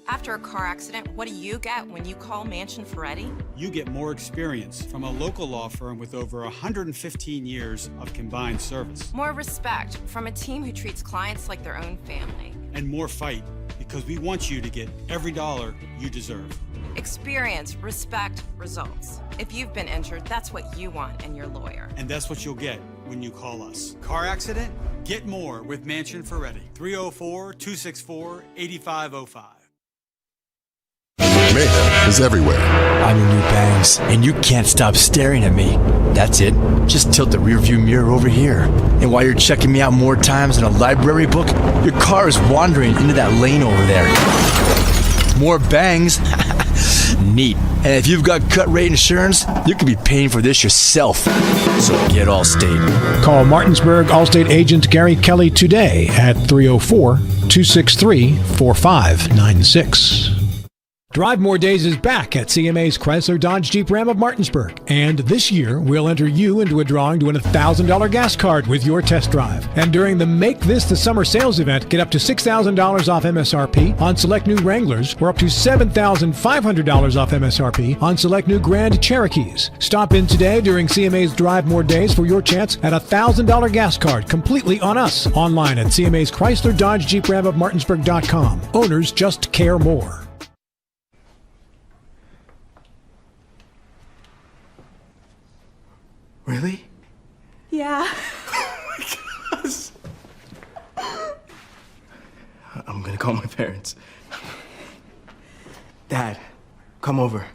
After a car accident, what do you get when you call Mansion Ferretti? You get more experience from a local law firm with over 115 years of combined service. More respect from a team who treats clients like their own family. And more fight, because we want you to get every dollar you deserve. Experience, respect, results. If you've been injured, that's what you want in your lawyer. And that's what you'll get when you call us. Car accident? Get more with Mansion Ferretti. 304-264-8505. Mayhem is everywhere. I'm your new bangs, and you can't stop staring at me. That's it. Just tilt the rearview mirror over here. And while you're checking me out more times than a library book, your car is wandering into that lane over there. More bangs? Neat. And if you've got cut rate insurance, you could be paying for this yourself. So get Allstate. Call Martinsburg Allstate agent Gary Kelly today at 304-263-4596. Drive More Days is back at CMA's Chrysler Dodge Jeep Ram of Martinsburg. And this year, we'll enter you into a drawing to win a $1,000 gas card with your test drive. And during the Make This the Summer sales event, get up to $6,000 off MSRP on select new Wranglers or up to $7,500 off MSRP on select new Grand Cherokees. Stop in today during CMA's Drive More Days for your chance at a $1,000 gas card completely on us. Online at CMA's Chrysler Dodge Jeep Ram of Martinsburg.com. Owners just care more. Really? Yeah. Oh my gosh. I'm gonna call my parents. Dad, come over.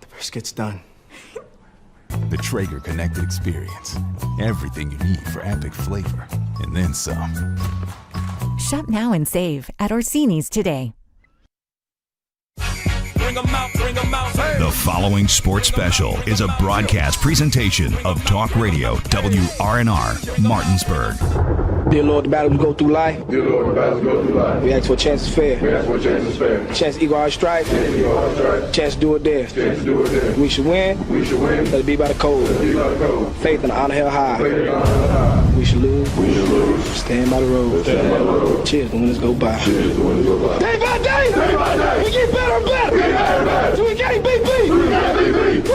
The brisket's done. The Traeger Connected Experience. Everything you need for epic flavor. And then some. Shop now and save at Orsini's today. The following sports special is a broadcast presentation of Talk Radio WRNR Martinsburg. Dear Lord, the battles we go through life. Dear Lord, the battles we go through life. We ask for a chance is fair. We ask for a chance is fair. Chance to equal our strife. Chance to do it there. Chance to do it there. We should win. We should win. Let it be by the code. Let it be by the code. Faith and honor held high. Faith and honor held high. We should lose. We should lose. Stand by the road. Stand by the road. Cheers, the winners go by. Cheers, the winners go by. Day by day. Day by day. We get better and better. We get better and better. So we can't beat. We can't beat.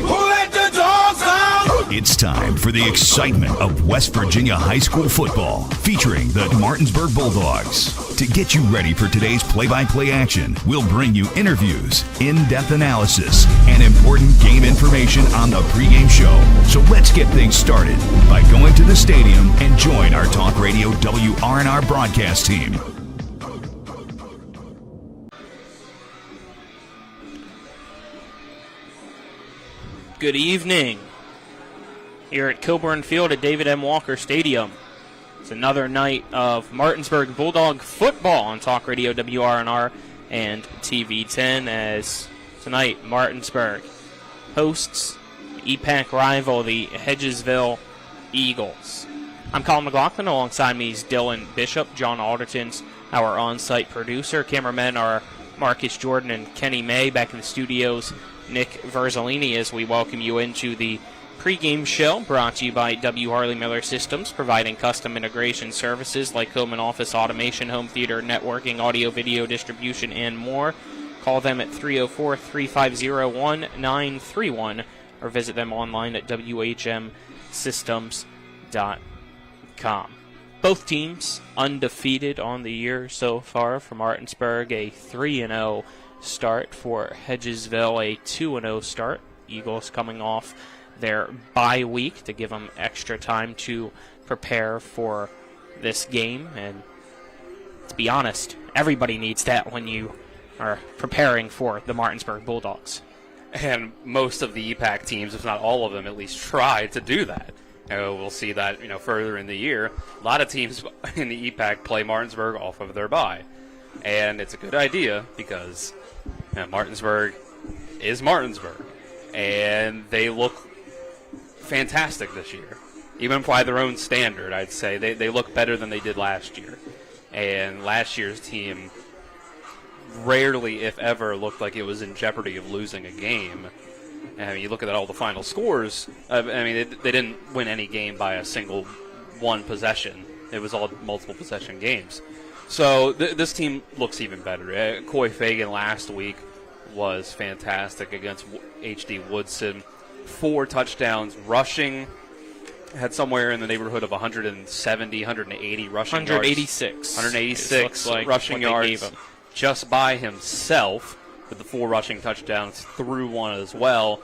Who let the dogs out? It's time for the excitement of West Virginia high school football, featuring the Martinsburg Bulldogs. To get you ready for today's play-by-play action, we'll bring you interviews, in-depth analysis, and important game information on the pregame show. So let's get things started by going to the stadium and join our Talk Radio WRNR broadcast team. Good evening. Here at Kilburn Field at David M. Walker Stadium. It's another night of Martinsburg Bulldog football on Talk Radio WRNR and TV10, as tonight Martinsburg hosts EPAC rival, the Hedgesville Eagles. I'm Colin McLaughlin. Alongside me is Dylan Bishop. John Alderton's our on-site producer. Cameramen are Marcus Jordan and Kenny May. Back in the studios, Nick Verzolini, as we welcome you into the pregame show, brought to you by W. Harley Miller Systems, providing custom integration services like home and office automation, home theater networking, audio video distribution, and more. Call them at 304-350-1931 or visit them online at whmsystems.com. Both teams undefeated on the year so far for Martinsburg, a 3-0 start for Hedgesville, a 2-0 start. Eagles coming off their bye week to give them extra time to prepare for this game. And to be honest, everybody needs that when you are preparing for the Martinsburg Bulldogs. And most of the EPAC teams, if not all of them, at least try to do that. We'll see that further in the year. A lot of teams in the EPAC play Martinsburg off of their bye. And it's a good idea because Martinsburg is Martinsburg. And they look fantastic this year. Even by their own standard, I'd say. They look better than they did last year. And last year's team rarely, if ever, looked like it was in jeopardy of losing a game. And you look at all the final scores, they didn't win any game by a single one possession. It was all multiple possession games. So this team looks even better. Coy Fagan last week was fantastic against H.D. Woodson. 4 touchdowns rushing. Had somewhere in the neighborhood of 170, 180 rushing 186. yards. 186 like rushing yards just by himself, with the 4 rushing touchdowns, threw one as well.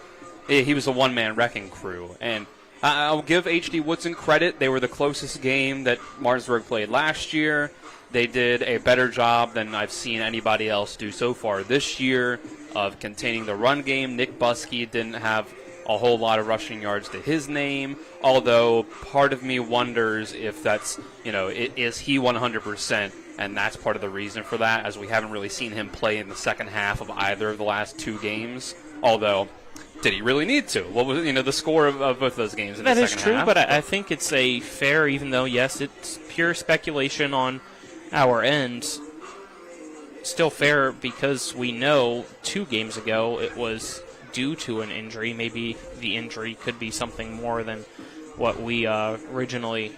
He was a one-man wrecking crew. And I'll give H.D. Woodson credit. They were the closest game that Martinsburg played last year. They did a better job than I've seen anybody else do so far this year of containing the run game. Nick Buskey didn't have a whole lot of rushing yards to his name, although part of me wonders if that's, is he 100%, and that's part of the reason for that, as we haven't really seen him play in the second half of either of the last 2 games, although did he really need to? What was the score of both those games in the second half? That is true, but I think it's a fair, even though, yes, it's pure speculation on our end, still fair because we know 2 games ago it was due to an injury. Maybe the injury could be something more than what we originally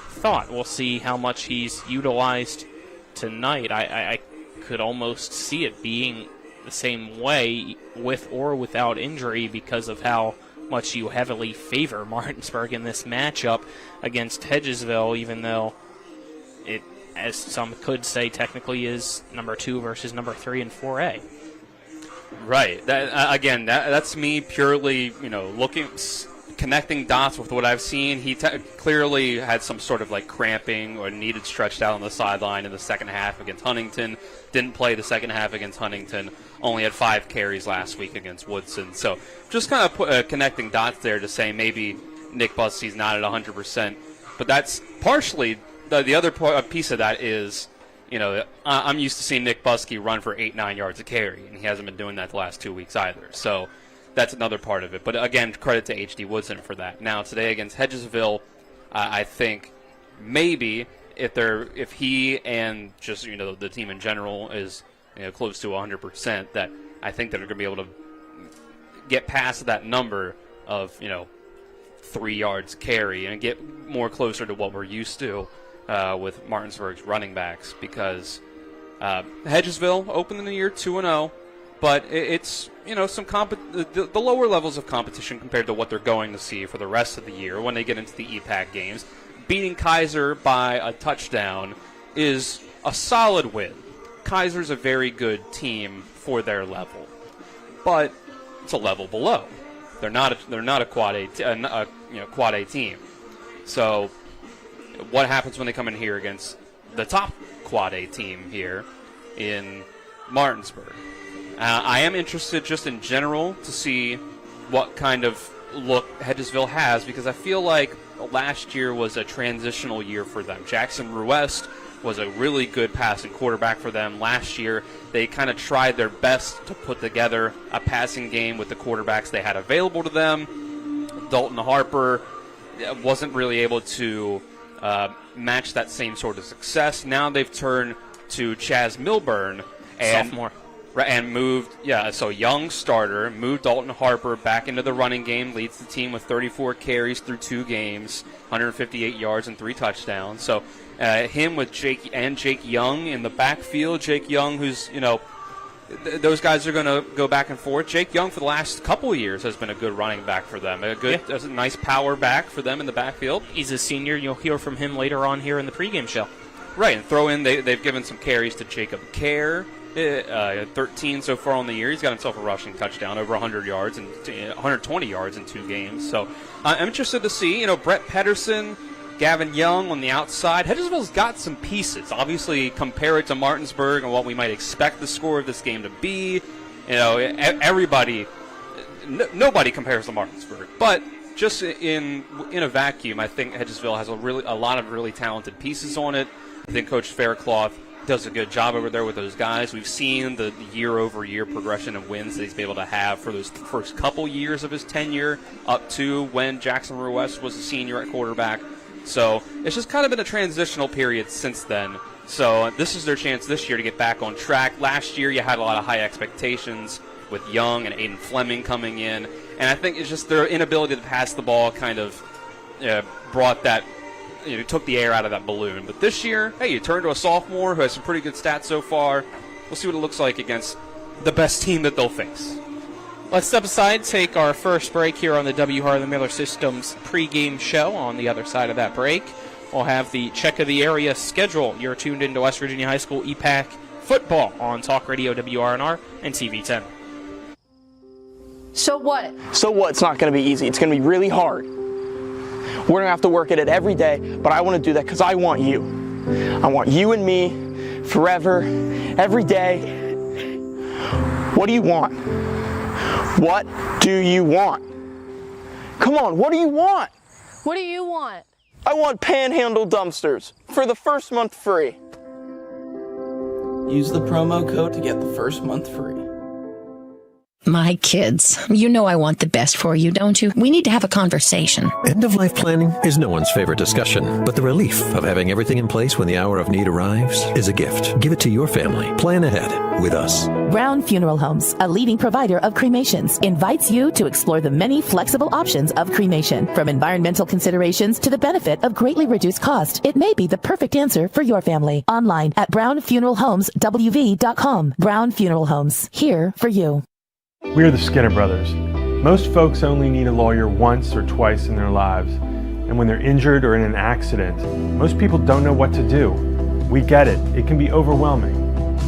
thought. We'll see how much he's utilized tonight. I could almost see it being the same way with or without injury because of how much you heavily favor Martinsburg in this matchup against Hedgesville, even though it, as some could say, technically is number 2 versus number 3 in 4A. Right. That's me purely, connecting dots with what I've seen. He clearly had some sort of cramping or needed stretched out on the sideline in the second half against Huntington. Didn't play the second half against Huntington. Only had 5 carries last week against Woodson. So just kind of connecting dots there to say maybe Nick Buskey's not at 100%. But that's partially the other piece of that is, I'm used to seeing Nick Buskey run for 8-9 yards a carry, and he hasn't been doing that the last 2 weeks either. So that's another part of it. But again, credit to H.D. Woodson for that. Now today against Hedgesville, I think maybe if he and just the team in general is close to 100%, that I think that they're going to be able to get past that number of 3 yards carry and get more closer to what we're used to with Martinsburg's running backs, because Hedgesville opened in the year 2-0, but it's the lower levels of competition compared to what they're going to see for the rest of the year when they get into the EPAC games. Beating Kaiser by a touchdown is a solid win. Kaiser's a very good team for their level, but it's a level below. They're not a quad A team. So what happens when they come in here against the top quad A team here in Martinsburg? I am interested just in general to see what kind of look Hedgesville has, because I feel like last year was a transitional year for them. Jackson Ruest was a really good passing quarterback for them last year. They kind of tried their best to put together a passing game with the quarterbacks they had available to them. Dalton Harper wasn't really able to match that same sort of success. Now they've turned to Chaz Milburn and sophomore. And moved, so young starter, moved Dalton Harper back into the running game, leads the team with 34 carries through 2 games, 158 yards and 3 touchdowns. So him with Jake Young in the backfield. Jake Young, who's, those guys are going to go back and forth. Jake Young for the last couple of years has been a good running back for them. That's a nice power back for them in the backfield. He's a senior. You'll hear from him later on here in the pregame show. Right, and throw in, they've given some carries to Jacob Kerr. 13 so far on the year. He's got himself a rushing touchdown, over 100 yards and 120 yards in 2 games. So I'm interested to see, Brett Pedersen, Gavin Young on the outside. Hedgesville's got some pieces. Obviously, compare it to Martinsburg and what we might expect the score of this game to be. Everybody, nobody compares to Martinsburg. But just in a vacuum, I think Hedgesville has a lot of really talented pieces on it. I think Coach Faircloth does a good job over there with those guys. We've seen the year-over-year progression of wins that he's been able to have for those first couple years of his tenure up to when Jackson Ruest was a senior at quarterback. So it's just kind of been a transitional period since then. So this is their chance this year to get back on track. Last year you had a lot of high expectations with Young and Aiden Fleming coming in. And I think it's just their inability to pass the ball kind of brought that took the air out of that balloon. But this year, hey, you turn to a sophomore who has some pretty good stats so far. We'll see what it looks like against the best team that they'll face. Let's step aside, take our first break here on the W. Harley Miller Systems pregame show. On the other side of that break, we'll have the check of the area schedule. You're tuned into West Virginia High School EPAC football on Talk Radio WRNR and TV10. So what? So what? It's not going to be easy. It's going to be really hard. We're going to have to work at it every day, but I want to do that because I want you. I want you and me forever, every day. What do you want? What do you want? Come on, what do you want? What do you want? I want Panhandle dumpsters for the first month free. Use the promo code to get the first month free. My kids, you know I want the best for you, don't you? We need to have a conversation. End-of-life planning is no one's favorite discussion, but the relief of having everything in place when the hour of need arrives is a gift. Give it to your family. Plan ahead with us. Brown Funeral Homes, a leading provider of cremations, invites you to explore the many flexible options of cremation. From environmental considerations to the benefit of greatly reduced cost, it may be the perfect answer for your family. Online at brownfuneralhomeswv.com. Brown Funeral Homes, here for you. We're the Skinner Brothers. Most folks only need a lawyer once or twice in their lives. And when they're injured or in an accident, most people don't know what to do. We get it. It can be overwhelming.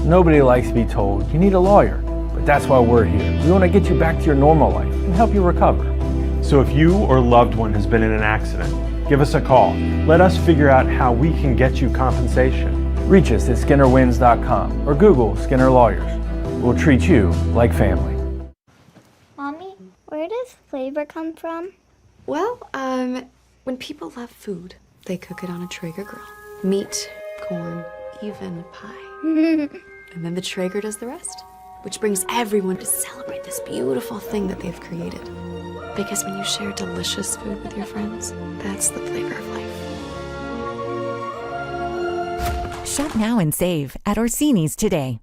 Nobody likes to be told, you need a lawyer. But that's why we're here. We want to get you back to your normal life and help you recover. So if you or a loved one has been in an accident, give us a call. Let us figure out how we can get you compensation. Reach us at SkinnerWins.com or Google Skinner Lawyers. We'll treat you like family. Mommy, where does flavor come from? Well, when people love food, they cook it on a Traeger grill. Meat, corn, even pie. And then the Traeger does the rest, which brings everyone to celebrate this beautiful thing that they've created. Because when you share delicious food with your friends, that's the flavor of life. Shop now and save at Orsini's today.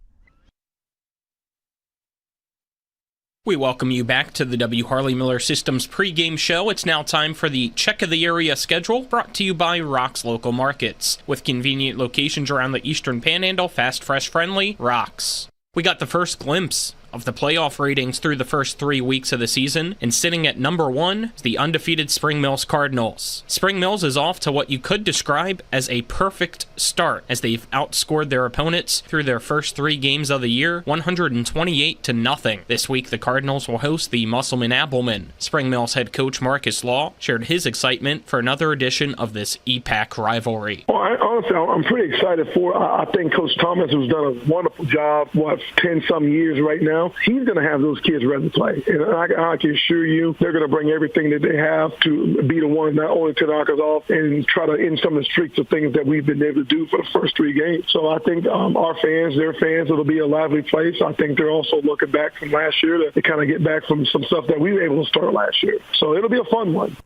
We welcome you back to the W. Harley Miller Systems pregame show. It's now time for the Check of the Area schedule, brought to you by Rock's Local Markets. With convenient locations around the Eastern Panhandle, fast, fresh, friendly, Rock's. We got the first glimpse of the playoff ratings through the first 3 weeks of the season, and sitting at number 1 is the undefeated Spring Mills Cardinals. Spring Mills is off to what you could describe as a perfect start, as they've outscored their opponents through their first 3 games of the year, 128-0. This week, the Cardinals will host the Musselman-Appleman. Spring Mills head coach Marcus Law shared his excitement for another edition of this EPAC rivalry. Well, honestly, I'm pretty excited for it. I think Coach Thomas has done a wonderful job, 10-some years right now. He's going to have those kids ready to play. And I can assure you they're going to bring everything that they have to be the ones not only to knock us off and try to end some of the streaks of things that we've been able to do for the first 3 games. So I think our fans, their fans, it'll be a lively place. I think they're also looking back from last year to kind of get back from some stuff that we were able to start last year. So it'll be a fun one.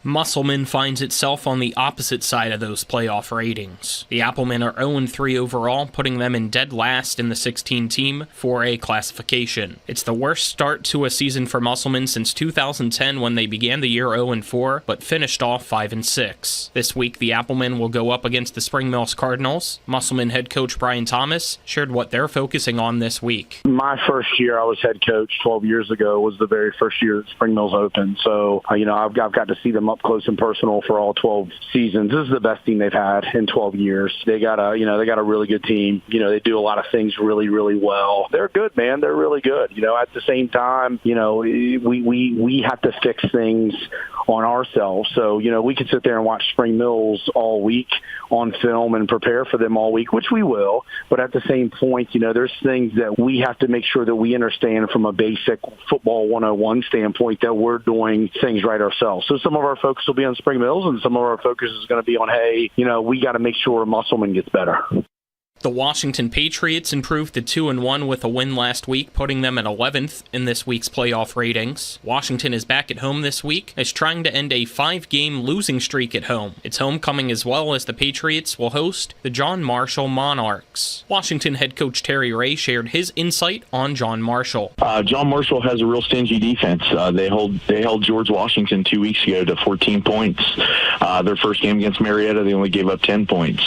Musselman finds itself on the opposite side of those playoff ratings. The Applemen are 0-3 overall, putting them in dead last in the 16-team 4A classification. It's the worst start to a season for Musselman since 2010 when they began the year 0-4, but finished off 5-6. This week, the Applemen will go up against the Spring Mills Cardinals. Musselman head coach Brian Thomas shared what they're focusing on this week. My first year I was head coach 12 years ago was the very first year that Spring Mills opened. So, I've got to see them up close and personal for all 12 seasons. This is the best team they've had in 12 years. They got a really good team. They do a lot of things really, really well. They're good, man. They're really good. At the same time, we have to fix things on ourselves. So, we could sit there and watch Spring Mills all week on film and prepare for them all week, which we will. But at the same point, there's things that we have to make sure that we understand from a basic football 101 standpoint that we're doing things right ourselves. So some of our focus will be on Spring Mills and some of our focus is going to be on, hey, we got to make sure Musselman gets better. The Washington Patriots improved to 2-1 with a win last week, putting them at 11th in this week's playoff ratings. Washington is back at home this week, as trying to end a 5-game losing streak at home. It's homecoming as well, as the Patriots will host the John Marshall Monarchs. Washington head coach Terry Ray shared his insight on John Marshall. John Marshall has a real stingy defense. They held George Washington 2 weeks ago to 14 points. Their first game against Marietta, they only gave up 10 points.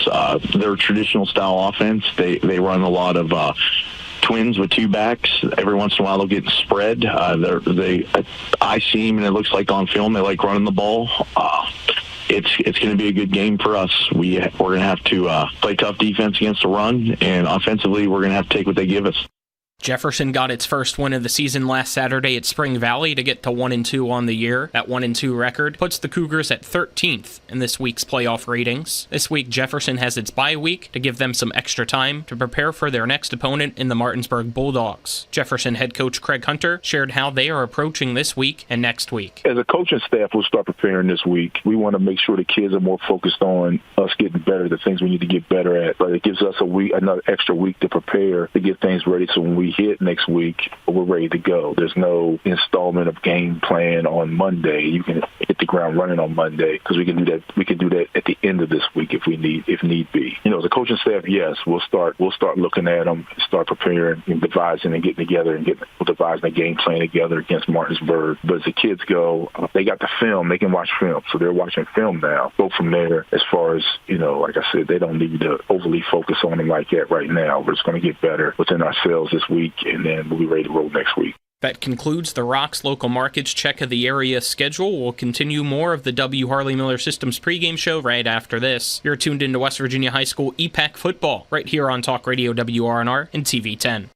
Their traditional style offense, they run a lot of twins with two backs. Every once in a while they'll get spread. I see them, and it looks like on film they like running the ball. It's going to be a good game for us. We're going to have to play tough defense against the run, and offensively we're going to have to take what they give us. Jefferson got its first win of the season last Saturday at Spring Valley to get to 1-2 on the year. That 1-2 record puts the Cougars at 13th in this week's playoff ratings. This week, Jefferson has its bye week to give them some extra time to prepare for their next opponent in the Martinsburg Bulldogs. Jefferson head coach Craig Hunter shared how they are approaching this week and next week. As a coaching staff, we'll start preparing this week. We want to make sure the kids are more focused on us getting better, the things we need to get better at. But it gives us another extra week to prepare to get things ready, so when we hit next week, we're ready to go. There's no installment of game plan on Monday. You can hit the ground running on Monday, because we can do that. We can do that at the end of this week if need be. As a coaching staff, yes, we'll start looking at them, start preparing and devising and getting together and devising a game plan together against Martinsburg. But as the kids go, they got the film. They can watch film, so they're watching film now. Go from there. As far as like I said, they don't need to overly focus on them like that right now. We're just going to get better within ourselves this week, and then we'll be ready to roll next week. That concludes the Rocks Local Markets check of the area schedule. We'll continue more of the W. Harley Miller Systems pregame show right after this. You're tuned into West Virginia High School EPAC football right here on Talk Radio WRNR and TV 10.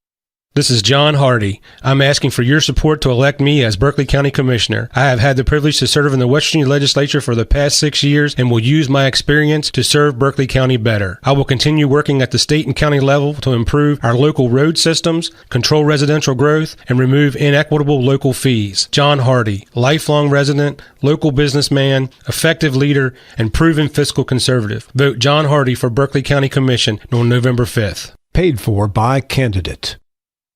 This is John Hardy. I'm asking for your support to elect me as Berkeley County Commissioner. I have had the privilege to serve in the West Virginia Legislature for the past 6 years and will use my experience to serve Berkeley County better. I will continue working at the state and county level to improve our local road systems, control residential growth, and remove inequitable local fees. John Hardy, lifelong resident, local businessman, effective leader, and proven fiscal conservative. Vote John Hardy for Berkeley County Commission on November 5th. Paid for by candidate.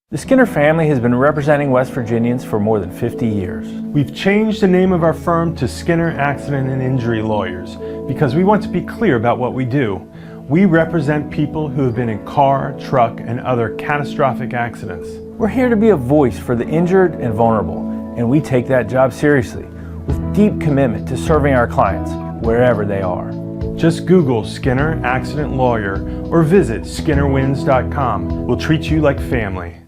The Skinner family has been representing West Virginians for more than 50 years. We've changed the name of our firm to Skinner Accident and Injury Lawyers because we want to be clear about what we do. We represent people who have been in car, truck, and other catastrophic accidents. We're here to be a voice for the injured and vulnerable, and we take that job seriously with deep commitment to serving our clients wherever they are. Just Google Skinner Accident Lawyer or visit SkinnerWins.com. We'll treat you like family.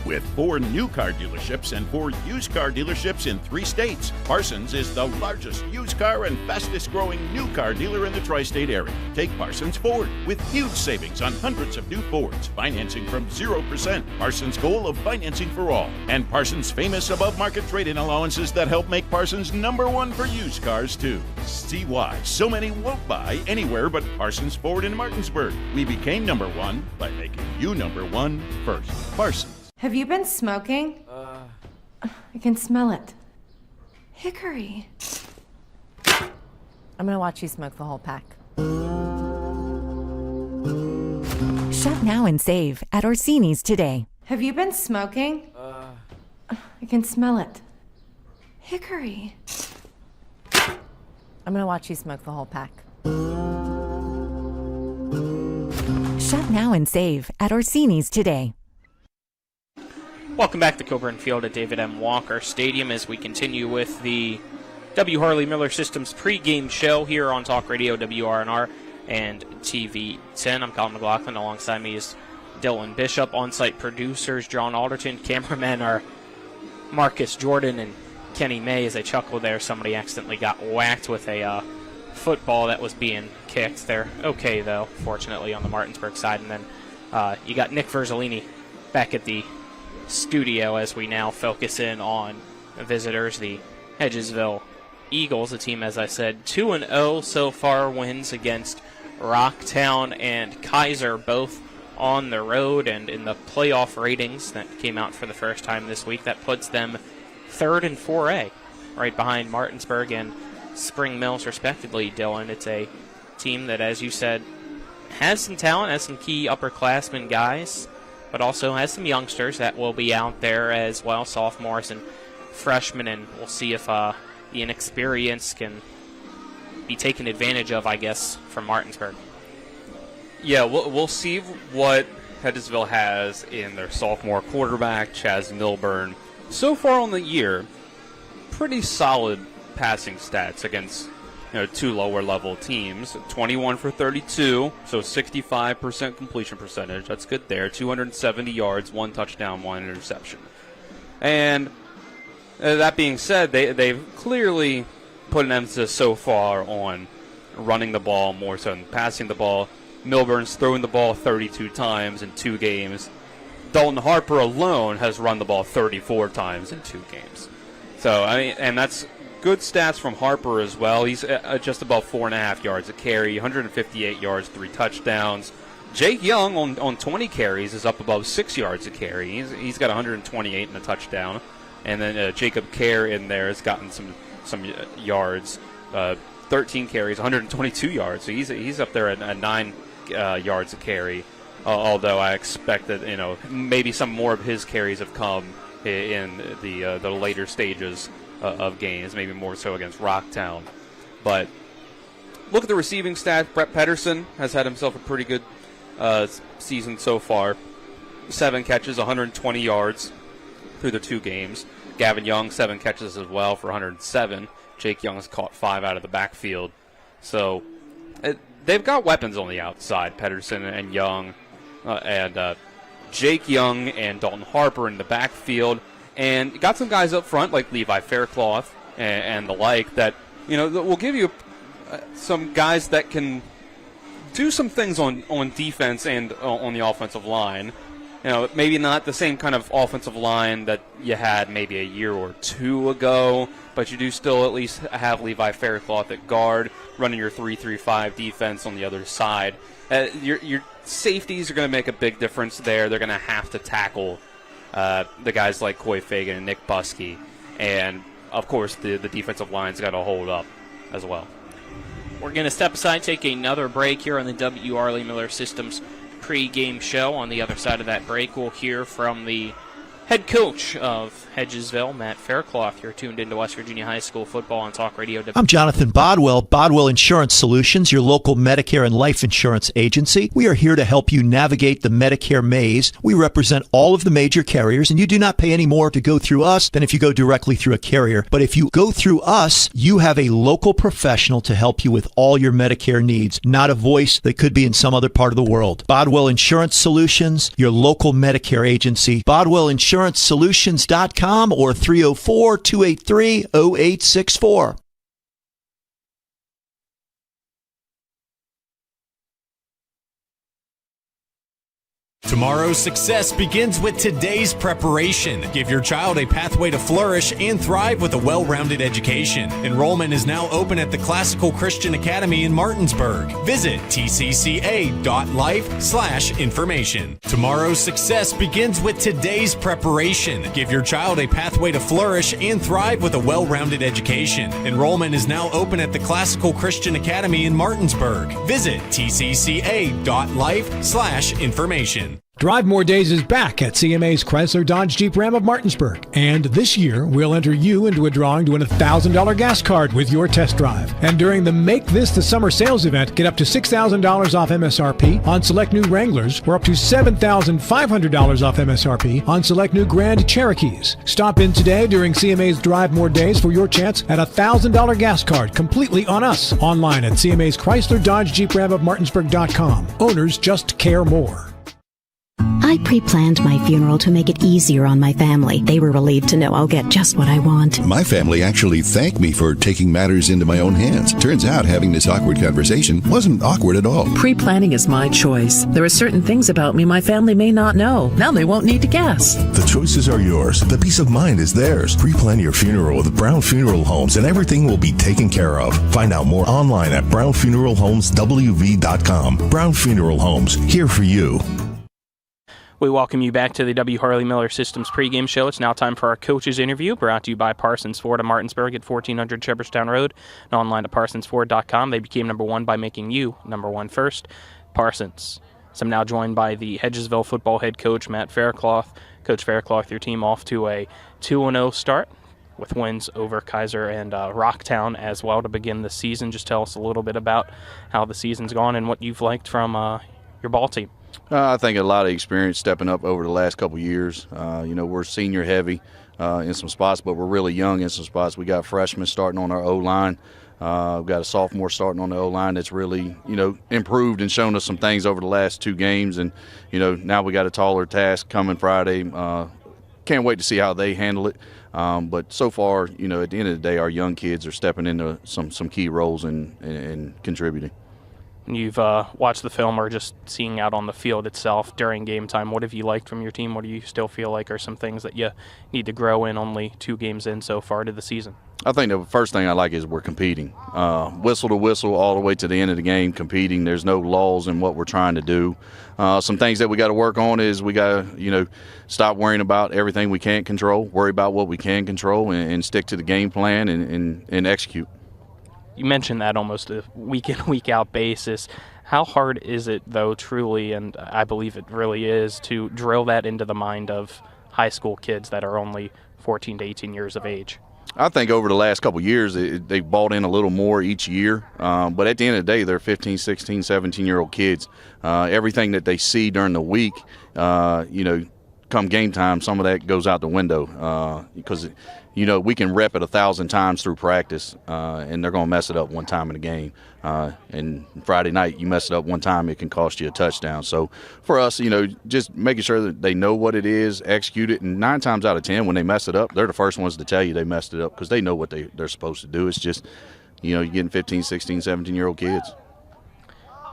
With 4 new car dealerships and 4 used car dealerships in 3 states, Parsons is the largest used car and fastest growing new car dealer in the tri-state area. Take Parsons Ford with huge savings on hundreds of new Fords, financing from 0%. Parsons' goal of financing for all, and Parsons' famous above-market trade-in allowances that help make Parsons #1 for used cars too. See why so many won't buy anywhere but Parsons Ford in Martinsburg. We became #1 by making you #1 first. Parsons. Have you been smoking? I can smell it. Hickory. I'm gonna watch you smoke the whole pack. Shop now and save at Orsini's today. Have you been smoking? I can smell it. Hickory. I'm gonna watch you smoke the whole pack. Shop now and save at Orsini's today. Welcome back to Coburn Field at David M. Walker Stadium as we continue with the W. Harley Miller Systems pregame show here on Talk Radio WRNR and TV 10. I'm Colin McLaughlin. Alongside me is Dylan Bishop. On-site producers John Alderton. Cameramen are Marcus Jordan and Kenny May. As I chuckle there, somebody accidentally got whacked with a football that was being kicked. They're okay, though, fortunately, on the Martinsburg side. And then you got Nick Verzolini back at the studio as we now focus in on visitors, the Hedgesville Eagles, a team, as I said, 2-0 so far, wins against Rocktown and Kaiser, both on the road, and in the playoff ratings that came out for the first time this week, that puts them 3rd in 4A, right behind Martinsburg and Spring Mills, respectively. Dylan, it's a team that, as you said, has some talent, has some key upperclassmen guys, but also has some youngsters that will be out there as well, sophomores and freshmen, and we'll see if the inexperience can be taken advantage of, I guess, from Martinsburg. Yeah, we'll see what Hedgesville has in their sophomore quarterback, Chaz Milburn. So far on the year, pretty solid passing stats against two lower-level teams. 21 for 32, so 65% completion percentage. That's good there. 270 yards, 1 touchdown, 1 interception. And that being said, they've clearly put an emphasis so far on running the ball more so than passing the ball. Milburn's thrown the ball 32 times in 2 games. Dalton Harper alone has run the ball 34 times in 2 games. So, and that's good stats from Harper as well. He's just above 4.5 yards a carry, 158 yards, 3 touchdowns. Jake Young on 20 carries is up above 6 yards a carry. He's got 128 and a touchdown. And then Jacob Kerr in there has gotten some yards, 13 carries, 122 yards. So he's up there at 9 yards a carry. Although I expect that maybe some more of his carries have come in the later stages of games, maybe more so against Rocktown. But look at the receiving stats. Brett Pedersen has had himself a pretty good season so far. 7 catches, 120 yards through the 2 games. Gavin Young, 7 catches as well for 107. Jake Young has caught 5 out of the backfield. So they've got weapons on the outside, Pedersen and Young, and Jake Young and Dalton Harper in the backfield. And got some guys up front like Levi Faircloth and the like that will give you some guys that can do some things on defense and on the offensive line. Maybe not the same kind of offensive line that you had maybe a year or 2 ago, but you do still at least have Levi Faircloth at guard, running your 3-3-5 defense on the other side. Your safeties are going to make a big difference there. They're going to have to tackle the guys like Coy Fagan and Nick Buskey. And, of course, the defensive line's got to hold up as well. We're going to step aside, take another break here on the W. R. Lee Miller Systems pregame show. On the other side of that break, we'll hear from the head coach of Hedgesville, Matt Faircloth. You're tuned into West Virginia High School football on Talk Radio. I'm Jonathan Bodwell, Bodwell Insurance Solutions, your local Medicare and life insurance agency. We are here to help you navigate the Medicare maze. We represent all of the major carriers, and you do not pay any more to go through us than if you go directly through a carrier. But if you go through us, you have a local professional to help you with all your Medicare needs, not a voice that could be in some other part of the world. Bodwell Insurance Solutions, your local Medicare agency. BodwellInsuranceSolutions.com or 304-283-0864. Tomorrow's success begins with today's preparation. Give your child a pathway to flourish and thrive with a well-rounded education. Enrollment is now open at the Classical Christian Academy in Martinsburg. Visit tcca.life/information. Tomorrow's success begins with today's preparation. Give your child a pathway to flourish and thrive with a well-rounded education. Enrollment is now open at the Classical Christian Academy in Martinsburg. Visit tcca.life/information. Drive More Days is back at CMA's Chrysler Dodge Jeep Ram of Martinsburg. And this year, we'll enter you into a drawing to win a $1,000 gas card with your test drive. And during the Make This the Summer sales event, get up to $6,000 off MSRP on select new Wranglers, or up to $7,500 off MSRP on select new Grand Cherokees. Stop in today during CMA's Drive More Days for your chance at a $1,000 gas card completely on us. Online at CMA's Chrysler Dodge Jeep Ram of Martinsburg.com. Owners just care more. I pre-planned my funeral to make it easier on my family. They were relieved to know I'll get just what I want. My family actually thanked me for taking matters into my own hands. Turns out having this awkward conversation wasn't awkward at all. Pre-planning is my choice. There are certain things about me my family may not know. Now they won't need to guess. The choices are yours. The peace of mind is theirs. Pre-plan your funeral with Brown Funeral Homes and everything will be taken care of. Find out more online at brownfuneralhomeswv.com. Brown Funeral Homes, here for you. We welcome you back to the W. Harley Miller Systems pregame show. It's now time for our coaches interview, brought to you by Parsons Ford of Martinsburg at 1400 Shepherdstown Road and online to parsonsford.com. They became number one by making you number one first. Parsons. So I'm now joined by the Hedgesville football head coach, Matt Faircloth. Coach Faircloth, your team off to a 2-0 start with wins over Kaiser and Rocktown as well to begin the season. Just tell us a little bit about how the season's gone and what you've liked from your ball team. I think a lot of experience stepping up over the last couple of years. We're senior heavy in some spots, but we're really young in some spots. We got freshmen starting on our O-line. We've got a sophomore starting on the O-line that's really, improved and shown us some things over the last 2 games. And, now we got a taller task coming Friday. Can't wait to see how they handle it. But so far, at the end of the day, our young kids are stepping into some key roles and contributing. You've watched the film or just seeing out on the field itself during game time. What have you liked from your team? What do you still feel like are some things that you need to grow in only 2 games in so far to the season? I think the first thing I like is we're competing. Whistle to whistle all the way to the end of the game, competing. There's no lulls in what we're trying to do. Some things that we got to work on is we got to, stop worrying about everything we can't control, worry about what we can control, and stick to the game plan and execute. You mentioned that almost a week-in, week-out basis. How hard is it, though, truly, and I believe it really is, to drill that into the mind of high school kids that are only 14 to 18 years of age? I think over the last couple of years, they've bought in a little more each year. But at the end of the day, they're 15, 16, 17-year-old kids. Everything that they see during the week, come game time, some of that goes out the window because, we can rep it 1,000 times through practice, and they're going to mess it up one time in the game. And Friday night, you mess it up one time, it can cost you a touchdown. So for us, just making sure that they know what it is, execute it, and 9 times out of 10, when they mess it up, they're the first ones to tell you they messed it up because they know what they're supposed to do. It's just, you're getting 15, 16, 17-year-old kids.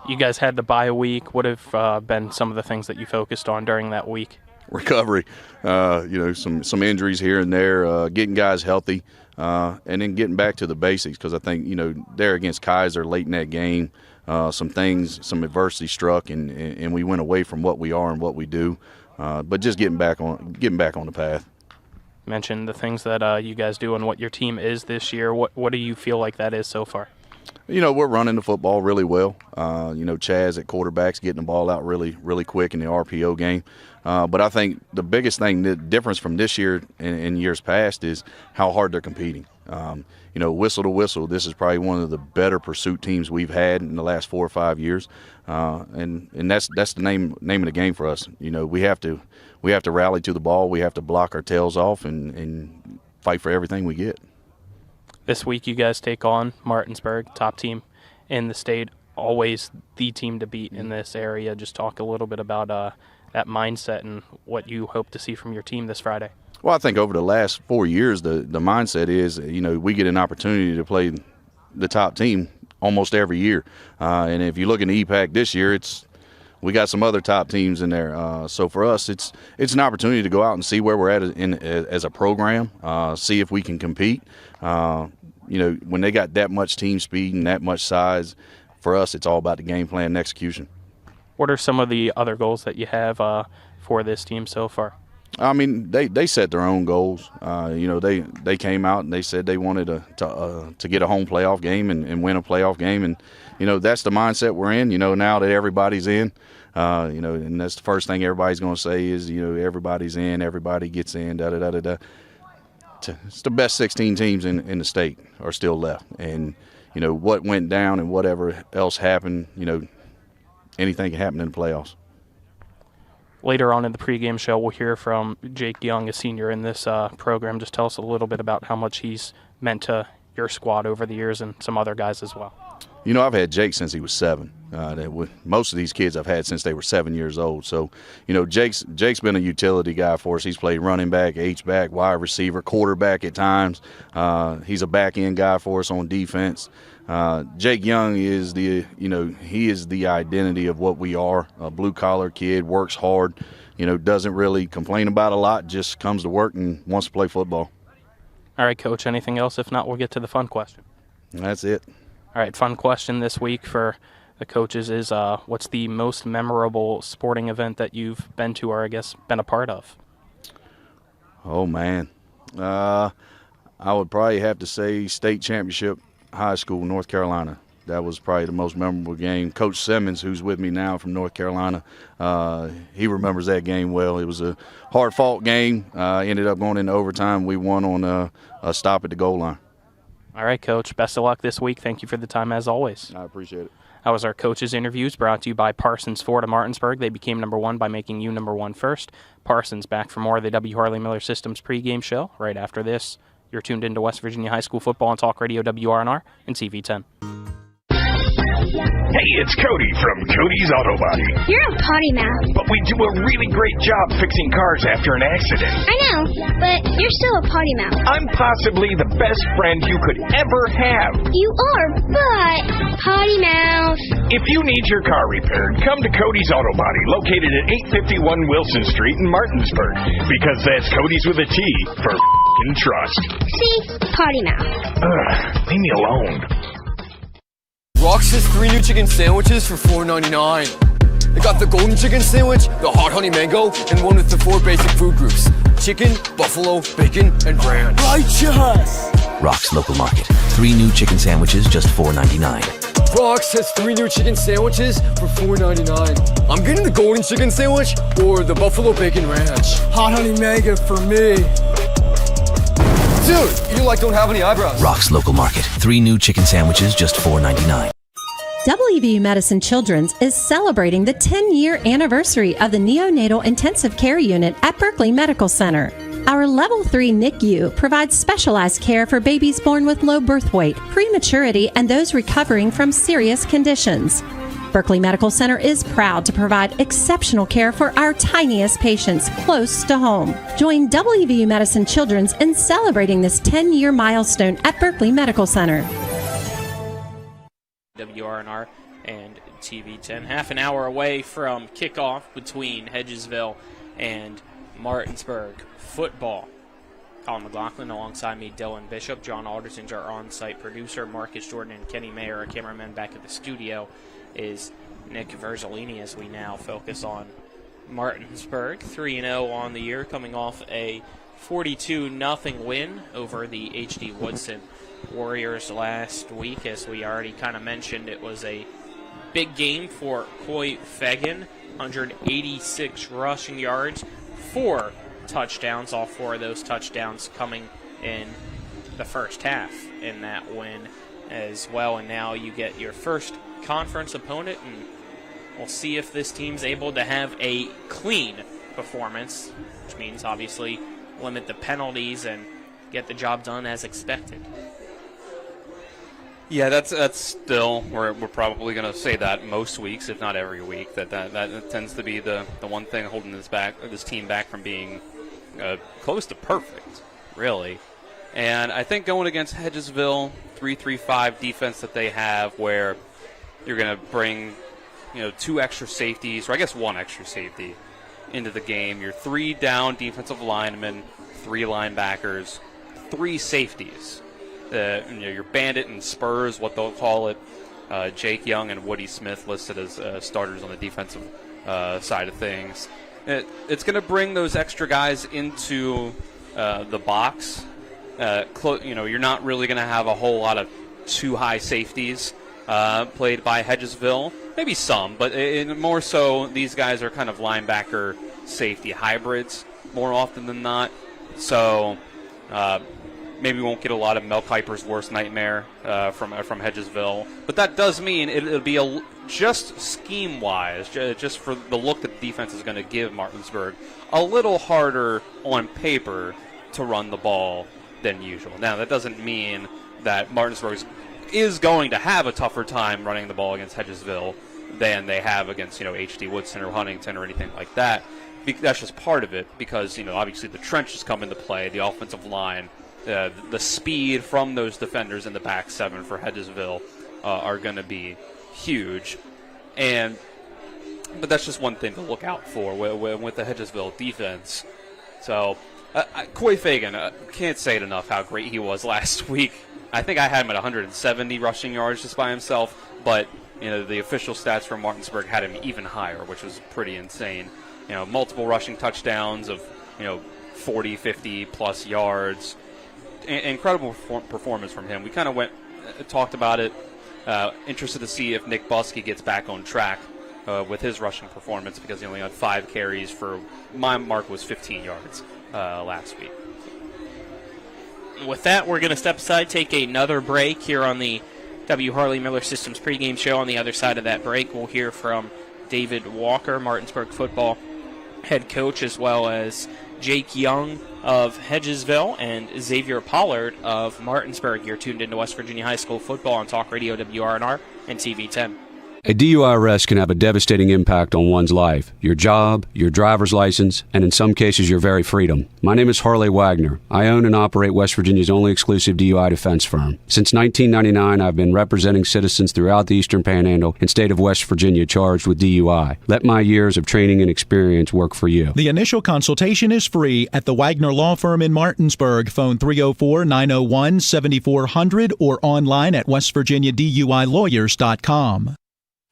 You guys had the bye week. What have been some of the things that you focused on during that week? Recovery, some injuries here and there, getting guys healthy, and then getting back to the basics because I think, there against Kaiser late in that game, some adversity struck, and we went away from what we are and what we do, but just getting back on the path. Mention the things that you guys do and what your team is this year. What do you feel like that is so far? We're running the football really well. Chaz at quarterback's getting the ball out really, really quick in the RPO game. But I think the biggest thing, the difference from this year and years past is how hard they're competing. Whistle to whistle, this is probably one of the better pursuit teams we've had in the last 4 or 5 years. And that's the name of the game for us. We have to rally to the ball. We have to block our tails off and fight for everything we get. This week you guys take on Martinsburg, top team in the state, always the team to beat in this area. Just talk a little bit about that mindset and what you hope to see from your team this Friday. Well, I think over the last 4 years, the mindset is, we get an opportunity to play the top team almost every year. And if you look in the EPAC this year, we got some other top teams in there. So for us, it's an opportunity to go out and see where we're at as a program, see if we can compete. When they got that much team speed and that much size, for us, it's all about the game plan and execution. What are some of the other goals that you have for this team so far? I mean, they set their own goals. They came out and they said they wanted to get a home playoff game and win a playoff game, and that's the mindset we're in. Now that everybody's in, and that's the first thing everybody's going to say is everybody's in, everybody gets in, da da da da da. It's the best 16 teams in the state are still left, and what went down and whatever else happened, anything can happen in the playoffs. Later on in the pregame show, we'll hear from Jake Young, a senior in this program. Just tell us a little bit about how much he's meant to your squad over the years and some other guys as well. I've had Jake since he was 7. Most of these kids I've had since they were 7 years old. So, Jake's been a utility guy for us. He's played running back, H-back, wide receiver, quarterback at times. He's a back-end guy for us on defense. Jake Young is he is the identity of what we are, a blue-collar kid, works hard, doesn't really complain about a lot, just comes to work and wants to play football. All right, Coach, anything else? If not, we'll get to the fun question. That's it. All right, fun question this week for the coaches is what's the most memorable sporting event that you've been to or, I guess, been a part of? Oh, man. I would probably have to say state championship high school, North Carolina. That was probably the most memorable game. Coach Simmons, who's with me now from North Carolina, he remembers that game well. It was a hard-fought game. Ended up going into overtime. We won on a stop at the goal line. All right, Coach. Best of luck this week. Thank you for the time, as always. I appreciate it. That was our coaches' interviews brought to you by Parsons Ford of Martinsburg. They became number one by making you number one first. Parsons back for more of the W. Harley Miller Systems pregame show right after this. You're tuned into West Virginia High School football on Talk Radio WRNR and TV10. Hey, it's Cody from Cody's Auto Body. You're a potty mouth. But we do a really great job fixing cars after an accident. I know, but you're still a potty mouth. I'm possibly the best friend you could ever have. You are, but potty mouth. If you need your car repaired, come to Cody's Auto Body, located at 851 Wilson Street in Martinsburg. Because that's Cody's with a T for f***ing trust. See? Potty mouth. Leave me alone. Rox has 3 new chicken sandwiches for $4.99. They got the golden chicken sandwich, the hot honey mango, and one with the 4 basic food groups: chicken, buffalo, bacon, and ranch. Righteous! Rox Local Market. 3 new chicken sandwiches, just $4.99. Rox has 3 new chicken sandwiches for $4.99. I'm getting the golden chicken sandwich or the buffalo bacon ranch. Hot honey mango for me. Dude, you don't have any eyebrows. Rox Local Market. 3 new chicken sandwiches, just $4.99. WVU Medicine Children's is celebrating the 10-year anniversary of the Neonatal Intensive Care Unit at Berkeley Medical Center. Our Level 3 NICU provides specialized care for babies born with low birth weight, prematurity, and those recovering from serious conditions. Berkeley Medical Center is proud to provide exceptional care for our tiniest patients close to home. Join WVU Medicine Children's in celebrating this 10-year milestone at Berkeley Medical Center. WRNR and TV10. Half an hour away from kickoff between Hedgesville and Martinsburg football. Colin McLaughlin alongside me, Dylan Bishop. John Alderson's our on-site producer. Marcus Jordan and Kenny Mayer, our cameraman back at the studio, is Nick Verzolini as we now focus on Martinsburg. 3-0 on the year, coming off a 42-0 win over the H.D. Woodson Warriors last week. As we already kind of mentioned, it was a big game for Coy Fagan. 186 rushing yards, 4 touchdowns, all 4 of those touchdowns coming in the first half in that win as well. And now you get your first conference opponent, and we'll see if this team's able to have a clean performance, which means obviously limit the penalties and get the job done as expected. Yeah, that's still, we're probably going to say that most weeks, if not every week, that tends to be the one thing holding this team back from being close to perfect, really. And I think going against Hedgesville, 3-3-5 defense that they have, where you're going to bring 2 extra safeties, or I guess 1 extra safety into the game. Your 3 down defensive linemen, 3 linebackers, 3 safeties. Your Bandit and Spurs, what they'll call it. Jake Young and Woody Smith listed as starters on the defensive side of things. It's going to bring those extra guys into the box. You're not really going to have a whole lot of too high safeties played by Hedgesville. Maybe some, but more so these guys are kind of linebacker safety hybrids more often than not. So maybe we won't get a lot of Mel Kiper's worst nightmare from Hedgesville. But that does mean it'll be just scheme-wise, just for the look that the defense is going to give Martinsburg, a little harder on paper to run the ball than usual. Now, that doesn't mean that Martinsburg is going to have a tougher time running the ball against Hedgesville than they have against H.D. Woodson or Huntington or anything like that. That's just part of it because obviously the trenches come into play, the offensive line, the speed from those defenders in the back 7 for Hedgesville are going to be huge. But that's just one thing to look out for with the Hedgesville defense. So Coy Fagan, can't say it enough how great he was last week. I think I had him at 170 rushing yards just by himself, but the official stats from Martinsburg had him even higher, which was pretty insane. Multiple rushing touchdowns of 40, 50 plus yards. Incredible performance from him. We kind of talked about it Interested to see if Nick Buskey gets back on track with his rushing performance, because he only had 5 carries for, my mark was 15 yards last week. With that, we're going to step aside, take another break here on the W. Harley Miller Systems pregame show. On the other side of that break, we'll hear from David Walker, Martinsburg football head coach, as well as Jake Young of Hedgesville and Xavier Pollard of Martinsburg. You're tuned into West Virginia High School football on Talk Radio WRNR and TV 10. A DUI arrest can have a devastating impact on one's life, your job, your driver's license, and in some cases your very freedom. My name is Harley Wagner. I own and operate West Virginia's only exclusive DUI defense firm. Since 1999, I've been representing citizens throughout the Eastern Panhandle and state of West Virginia charged with DUI. Let my years of training and experience work for you. The initial consultation is free at the Wagner Law Firm in Martinsburg. Phone 304-901-7400 or online at westvirginiaduilawyers.com.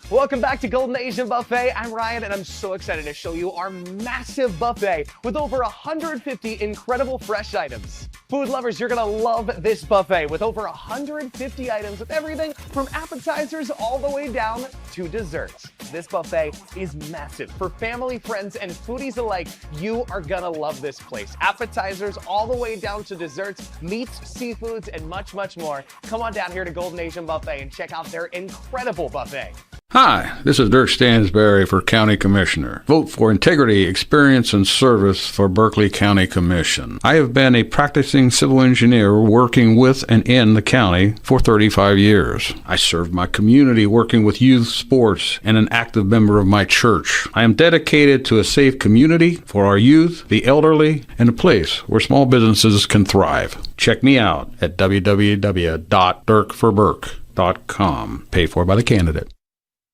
Welcome back to Golden Asian Buffet. I'm Ryan, and I'm so excited to show you our massive buffet with over 150 incredible fresh items. Food lovers, you're going to love this buffet with over 150 items with everything from appetizers all the way down to desserts. This buffet is massive. For family, friends, and foodies alike, you are going to love this place. Appetizers all the way down to desserts, meats, seafoods, and much, much more. Come on down here to Golden Asian Buffet and check out their incredible buffet. Hi, this is Dirk Stansberry for County Commissioner. Vote for integrity, experience, and service for Berkeley County Commission. I have been a practicing civil engineer working with and in the county for 35 years. I served my community working with youth sports and an active member of my church. I am dedicated to a safe community for our youth, the elderly, and a place where small businesses can thrive. Check me out at www.dirkforburke.com. Paid for by the candidate.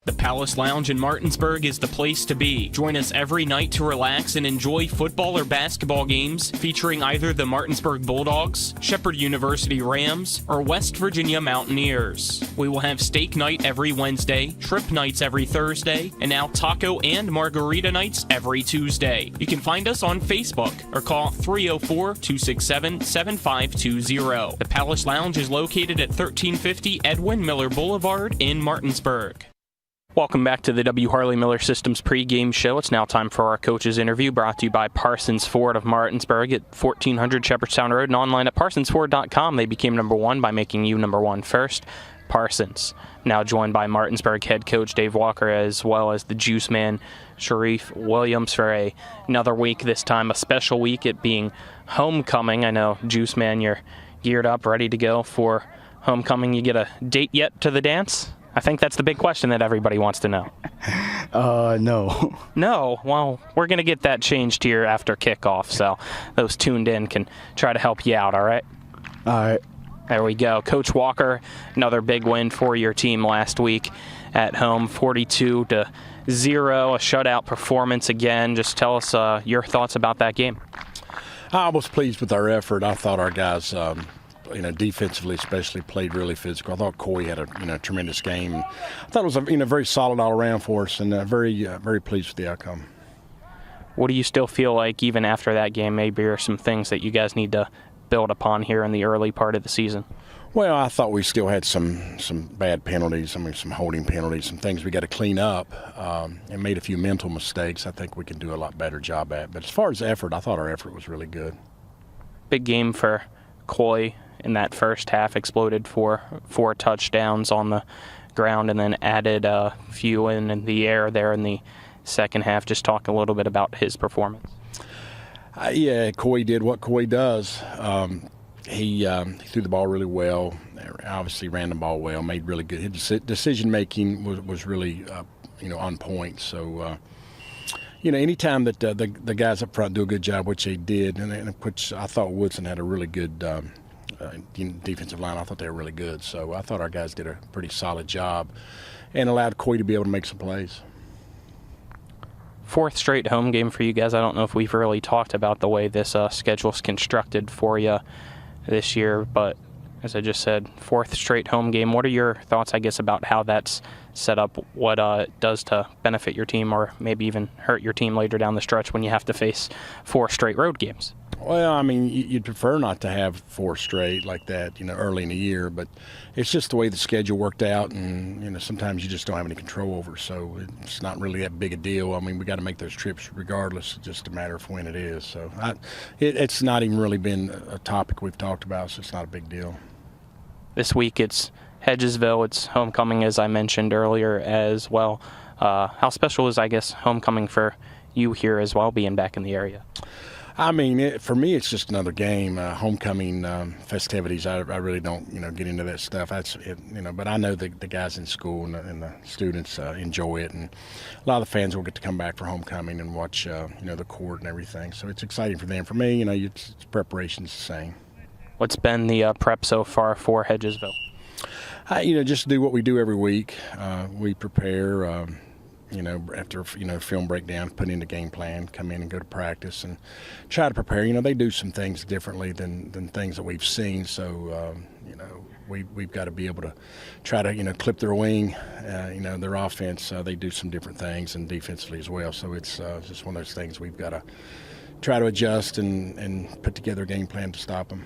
The Palace Lounge in Martinsburg is the place to be. Join us every night to relax and enjoy football or basketball games featuring either the Martinsburg Bulldogs, Shepherd University Rams, or West Virginia Mountaineers. We will have steak night every Wednesday, trip nights every Thursday, and now taco and margarita nights every Tuesday. You can find us on Facebook or call 304-267-7520. The Palace Lounge is located at 1350 Edwin Miller Boulevard in Martinsburg. Welcome back to the W. Harley Miller Systems pregame show. It's now time for our coach's interview, brought to you by Parsons Ford of Martinsburg at 1400 Shepherdstown Road and online at parsonsford.com. They became number 1 by making you number 1 first. Parsons, now joined by Martinsburg head coach Dave Walker, as well as the juice man Sharif Williams for another week, this time a special week, it being homecoming. I know, juice man, you're geared up, ready to go for homecoming. You get a date yet to the dance? I think that's the big question that everybody wants to know. No. No? Well, we're going to get that changed here after kickoff, so those tuned in can try to help you out, all right? All right. There we go. Coach Walker, another big win for your team last week at home, 42-0, a shutout performance again. Just tell us your thoughts about that game. I was pleased with our effort. I thought our guys defensively especially played really physical. I thought Coy had a tremendous game. I thought it was a very solid all around for us, and very pleased with the outcome. What do you still feel like even after that game? Maybe are some things that you guys need to build upon here in the early part of the season? Well, I thought we still had some bad penalties. Some holding penalties, some things we got to clean up, and made a few mental mistakes. I think we can do a lot better job at. But as far as effort, I thought our effort was really good. Big game for Coy. In that first half, exploded for 4 touchdowns on the ground and then added a few in the air there in the second half. Just talk a little bit about his performance. Yeah, Coy did what Coy does. He threw the ball really well, obviously ran the ball well, made really good. His decision-making was really on point. So, anytime that the guys up front do a good job, which they did, and which I thought Woodson had a really good defensive line. I thought they were really good. So I thought our guys did a pretty solid job and allowed Coy to be able to make some plays. 4th straight home game for you guys. I don't know if we've really talked about the way this schedule's constructed for you this year, but as I just said, 4th straight home game. What are your thoughts, I guess, about how that's set up, what it does to benefit your team or maybe even hurt your team later down the stretch when you have to face 4 straight road games? Well, I mean, you'd prefer not to have 4 straight like that, early in the year, but it's just the way the schedule worked out, and, sometimes you just don't have any control over, so it's not really that big a deal. I mean, we got to make those trips regardless, it's just a matter of when it is. So it's not even really been a topic we've talked about, so it's not a big deal. This week it's Hedgesville, it's homecoming, as I mentioned earlier as well. How special is, I guess, homecoming for you here as well, being back in the area? I mean, for me, it's just another game. Homecoming festivities, I really don't, get into that stuff. But I know the guys in school and the students enjoy it, and a lot of the fans will get to come back for homecoming and watch, the court and everything. So it's exciting for them. For me, it's preparation's the same. What's been the prep so far for Hedgesville? Just do what we do every week. We prepare. After, film breakdown, put in the game plan, come in and go to practice and try to prepare. They do some things differently than things that we've seen. So, we've got to be able to try to, clip their wing, their offense. They do some different things, and defensively as well. So it's just one of those things we've got to try to adjust and put together a game plan to stop them.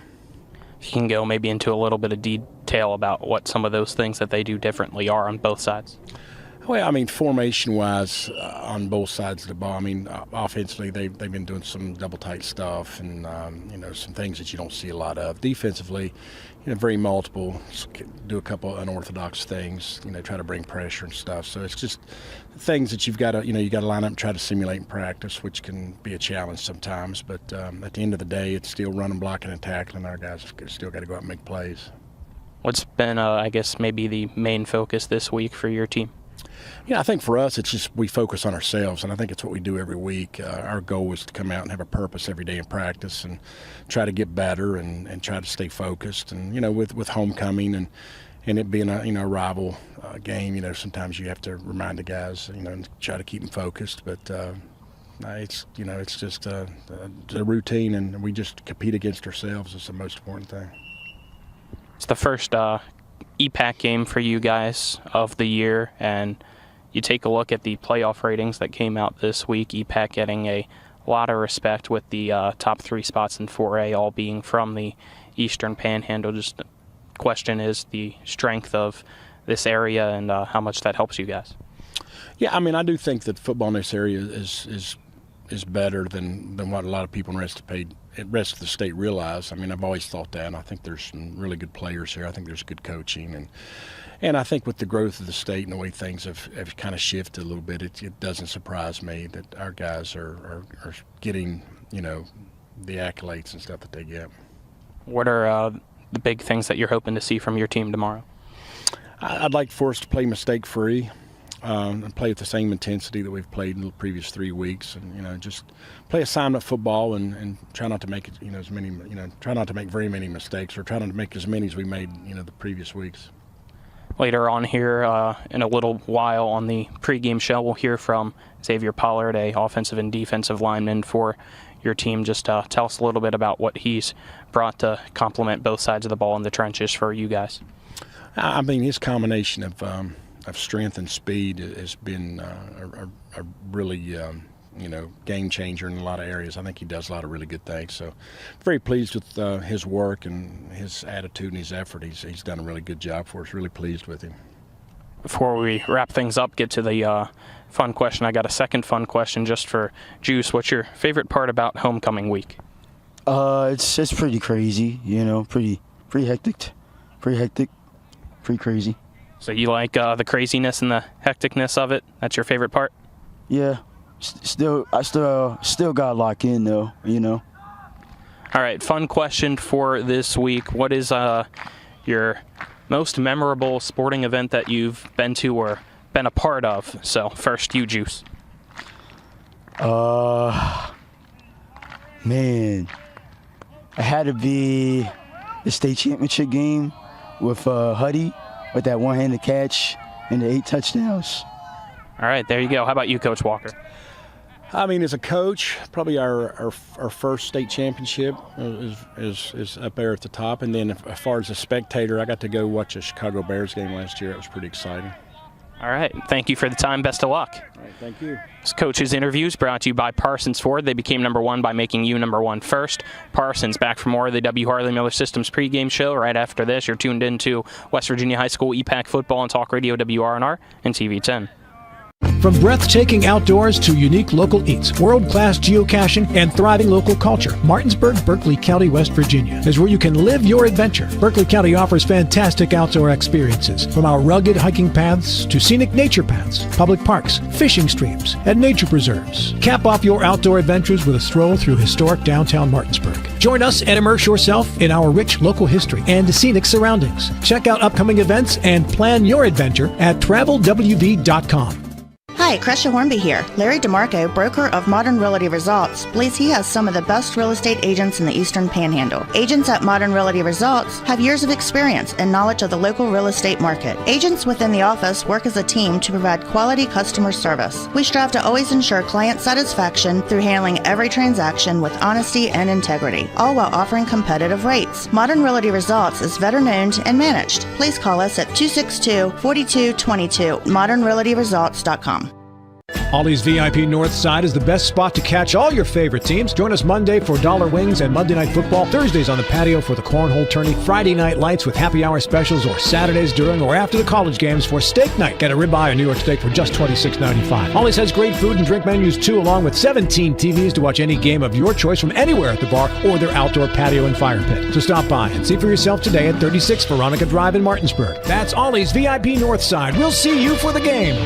If you can go maybe into a little bit of detail about what some of those things that they do differently are on both sides. Well, I mean, formation-wise, on both sides of the ball, I mean, offensively, they've been doing some double-tight stuff and, some things that you don't see a lot of. Defensively, very multiple, do a couple unorthodox things, try to bring pressure and stuff. So it's just things that you've got to, you got to line up and try to simulate in practice, which can be a challenge sometimes. But at the end of the day, it's still running, blocking, and tackling. Our guys still got to go out and make plays. What's been, I guess, maybe the main focus this week for your team? I think for us, it's just we focus on ourselves, and I think it's what we do every week. Our goal is to come out and have a purpose every day in practice and try to get better and try to stay focused. And, with homecoming and it being a rival game, sometimes you have to remind the guys, and try to keep them focused. But it's just a routine, and we just compete against ourselves is the most important thing. It's the first EPAC game for you guys of the year, and you take a look at the playoff ratings that came out this week. EPAC getting a lot of respect with the top 3 spots in 4A all being from the Eastern Panhandle. Just the question is the strength of this area and how much that helps you guys. Yeah, I mean, I do think that football in this area is better than what a lot of people in the rest of the state realize. I mean, I've always thought that, and I think there's some really good players here. I think there's good coaching, and I think with the growth of the state and the way things have kind of shifted a little bit, it doesn't surprise me that our guys are getting, the accolades and stuff that they get. What are the big things that you're hoping to see from your team tomorrow? I'd like for us to play mistake-free. And play with the same intensity that we've played in the previous 3 weeks, and just play assignment football and try not to make it, try not to make very many mistakes, or try not to make as many as we made, the previous weeks. Later on here in a little while on the pregame show, we'll hear from Xavier Pollard, a offensive and defensive lineman for your team. Just tell us a little bit about what he's brought to complement both sides of the ball in the trenches for you guys. I mean, his combination of strength and speed has been a really, game changer in a lot of areas. I think he does a lot of really good things. So very pleased with his work and his attitude and his effort. He's done a really good job for us. Really pleased with him. Before we wrap things up, get to the fun question. I got a second fun question just for Juice. What's your favorite part about homecoming week? It's pretty crazy, pretty hectic, pretty crazy. So you like the craziness and the hecticness of it? That's your favorite part? Yeah. I still got to lock in, though, All right, fun question for this week. What is your most memorable sporting event that you've been to or been a part of? So first, you, Juice. Man, it had to be the state championship game with Huddy. With that one-handed catch and the 8 touchdowns. All right, there you go. How about you, Coach Walker? I mean, as a coach, probably our first state championship is up there at the top. And then as far as a spectator, I got to go watch a Chicago Bears game last year. It was pretty exciting. All right. Thank you for the time. Best of luck. All right, thank you. This coaches' interviews brought to you by Parsons Ford. They became number one by making you number one first. Parsons, back for more of the W. Harley Miller Systems pregame show. Right after this, you're tuned into West Virginia High School EPAC football on Talk Radio WRNR and TV 10. From breathtaking outdoors to unique local eats, world-class geocaching, and thriving local culture, Martinsburg, Berkeley County, West Virginia is where you can live your adventure. Berkeley County offers fantastic outdoor experiences, from our rugged hiking paths to scenic nature paths, public parks, fishing streams, and nature preserves. Cap off your outdoor adventures with a stroll through historic downtown Martinsburg. Join us and immerse yourself in our rich local history and scenic surroundings. Check out upcoming events and plan your adventure at travelwv.com. Hi, Crescia Hornby here. Larry DeMarco, broker of Modern Realty Results, believes he has some of the best real estate agents in the Eastern Panhandle. Agents at Modern Realty Results have years of experience and knowledge of the local real estate market. Agents within the office work as a team to provide quality customer service. We strive to always ensure client satisfaction through handling every transaction with honesty and integrity, all while offering competitive rates. Modern Realty Results is veteran-owned and managed. Please call us at 262-4222, modernrealtyresults.com. Ollie's VIP North Side is the best spot to catch all your favorite teams. Join us Monday for Dollar Wings and Monday Night Football, Thursdays on the patio for the Cornhole Tourney, Friday Night Lights with happy hour specials, or Saturdays during or after the college games for Steak Night. Get a ribeye or New York steak for just $26.95. Ollie's has great food and drink menus too, along with 17 TVs to watch any game of your choice from anywhere at the bar or their outdoor patio and fire pit. So stop by and see for yourself today at 36 Veronica Drive in Martinsburg. That's Ollie's VIP North Side. We'll see you for the game.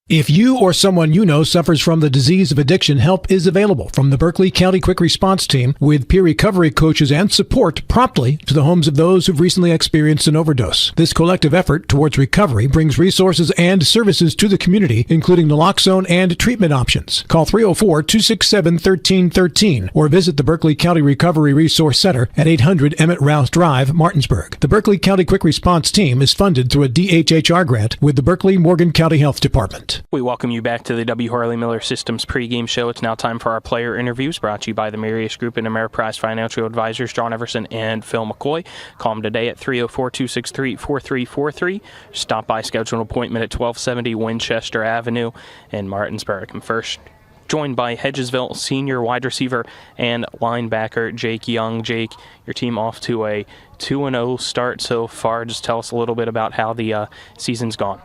If you or someone you know suffers from the disease of addiction, help is available from the Berkeley County Quick Response Team with peer recovery coaches and support promptly to the homes of those who've recently experienced an overdose. This collective effort towards recovery brings resources and services to the community, including naloxone and treatment options. Call 304-267-1313 or visit the Berkeley County Recovery Resource Center at 800 Emmett Rouse Drive, Martinsburg. The Berkeley County Quick Response Team is funded through a DHHR grant with the Berkeley-Morgan County Health Department. We welcome you back to the W. Harley Miller Systems pregame show. It's now time for our player interviews, brought to you by the Marius Group and Ameriprise Financial Advisors, John Everson and Phil McCoy. Call them today at 304-263-4343. Stop by, schedule an appointment at 1270 Winchester Avenue in Martinsburg. I'm first joined by Hedgesville senior wide receiver and linebacker Jake Young. Jake, your team off to a 2-0 start so far. Just tell us a little bit about how the season's gone.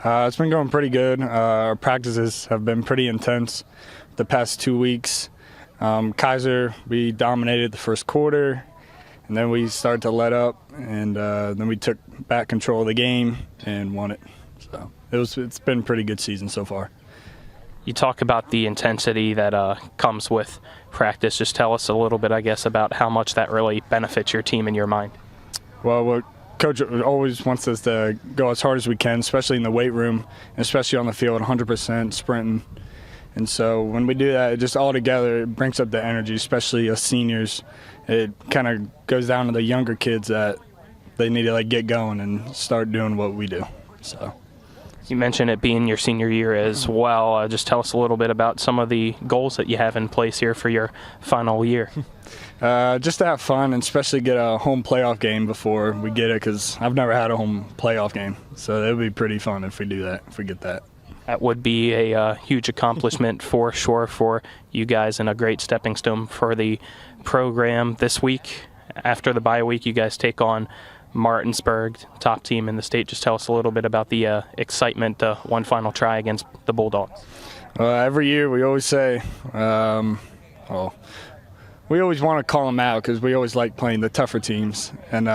It's been going pretty good. Our practices have been pretty intense the past 2 weeks. Kaiser, we dominated the first quarter, and then we started to let up, and then we took back control of the game and won it. So it's been a pretty good season so far. You talk about the intensity that comes with practice. Just tell us a little bit, I guess, about how much that really benefits your team in your mind. Well, Coach always wants us to go as hard as we can, especially in the weight room, and especially on the field, 100% sprinting. And so when we do that, it just all together, it brings up the energy, especially us seniors. It kind of goes down to the younger kids that they need to get going and start doing what we do. So. You mentioned it being your senior year as well. Just tell us a little bit about some of the goals that you have in place here for your final year. Just to have fun and especially get a home playoff game before we get it, because I've never had a home playoff game. So it would be pretty fun if we do that, if we get that. That would be a huge accomplishment for sure for you guys, and a great stepping stone for the program. This week, after the bye week, you guys take on Martinsburg, top team in the state. Just tell us a little bit about the excitement, one final try against the Bulldogs. Every year we always say, we always want to call them out because we always like playing the tougher teams. And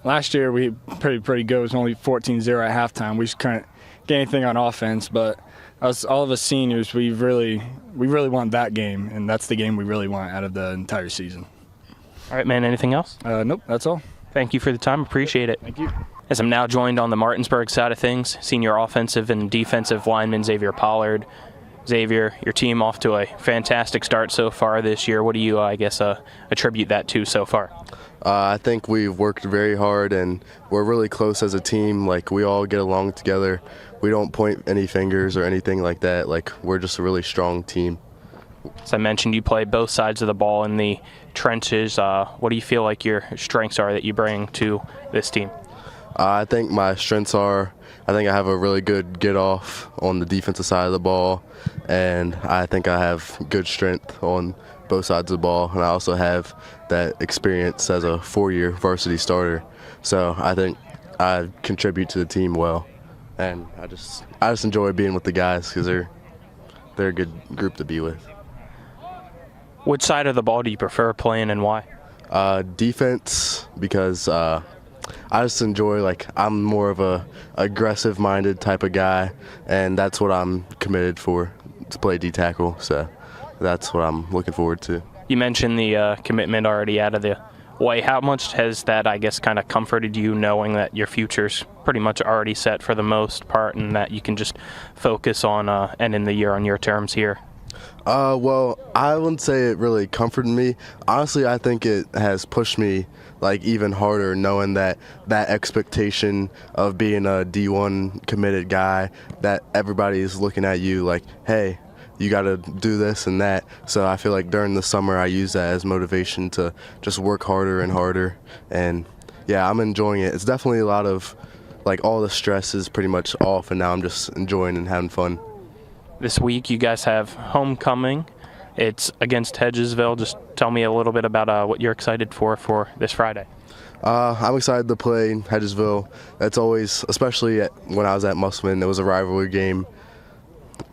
last year we pretty good. It was only 14-0 at halftime. We just couldn't get anything on offense, but all of us seniors, we really want that game, and that's the game we really want out of the entire season. All right, man, anything else? Nope, that's all. Thank you for the time. Appreciate it. Thank you. As I'm now joined on the Martinsburg side of things, senior offensive and defensive lineman Xavier Pollard. Xavier, your team off to a fantastic start so far this year. What do you, attribute that to so far? I think we've worked very hard, and we're really close as a team. We all get along together. We don't point any fingers or anything like that. We're just a really strong team. As I mentioned, you play both sides of the ball in the trenches. What do you feel like your strengths are that you bring to this team? I think my strengths are, I think I have a really good get off on the defensive side of the ball, and I think I have good strength on both sides of the ball, and I also have that experience as a 4-year varsity starter. So I think I contribute to the team well, and I just enjoy being with the guys because they're a good group to be with. Which side of the ball do you prefer playing and why? Defense, because I just enjoy, like, I'm more of a aggressive-minded type of guy, and that's what I'm committed for, to play D-tackle. So that's what I'm looking forward to. You mentioned the commitment already out of the way. How much has that, I guess, kind of comforted you knowing that your future's pretty much already set for the most part and that you can just focus on ending the year on your terms here? Well, I wouldn't say it really comforted me. Honestly, I think it has pushed me like even harder, knowing that expectation of being a D1 committed guy, that everybody's looking at you like, hey, you got to do this and that. So I feel like during the summer I use that as motivation to just work harder and harder. And yeah, I'm enjoying it. It's definitely a lot of, like, all the stress is pretty much off, and now I'm just enjoying and having fun. This week you guys have homecoming. It's against Hedgesville. Just tell me a little bit about what you're excited for this Friday. I'm excited to play Hedgesville. That's always, especially when I was at Musselman, it was a rivalry game.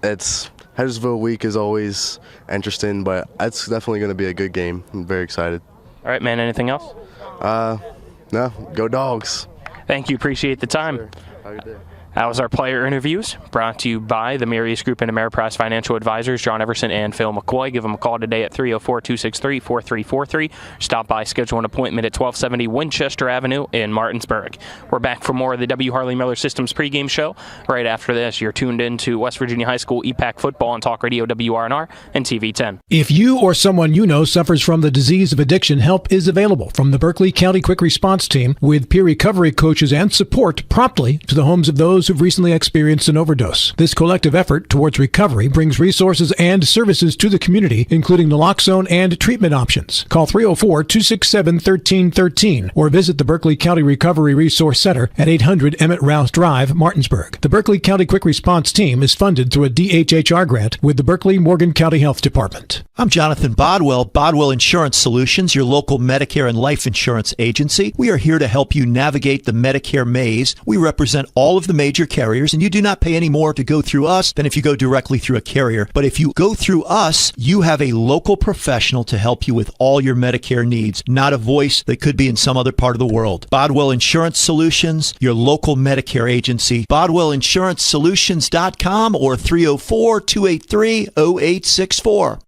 Hedgesville week is always interesting, but it's definitely going to be a good game. I'm very excited. All right, man. Anything else? No. Go Dogs. Thank you. Appreciate the time. Sure. How you doing? That was our player interviews, brought to you by the Marius Group and Ameriprise Financial Advisors, John Everson and Phil McCoy. Give them a call today at 304-263-4343. Stop by, schedule an appointment at 1270 Winchester Avenue in Martinsburg. We're back for more of the W. Harley Miller Systems pregame show. Right after this, you're tuned in to West Virginia High School EPAC football on Talk Radio WRNR and TV 10. If you or someone you know suffers from the disease of addiction, help is available from the Berkeley County Quick Response Team with peer recovery coaches and support promptly to the homes of those who've recently experienced an overdose. This collective effort towards recovery brings resources and services to the community, including naloxone and treatment options. Call 304-267-1313 or visit the Berkeley County Recovery Resource Center at 800 Emmett Rouse Drive, Martinsburg. The Berkeley County Quick Response Team is funded through a DHHR grant with the Berkeley Morgan County Health Department. I'm Jonathan Bodwell, Bodwell Insurance Solutions, your local Medicare and life insurance agency. We are here to help you navigate the Medicare maze. We represent all of the major carriers, and you do not pay any more to go through us than if you go directly through a carrier. But if you go through us, you have a local professional to help you with all your Medicare needs, not a voice that could be in some other part of the world. Bodwell Insurance Solutions, your local Medicare agency. BodwellInsuranceSolutions.com or 304-283-0864.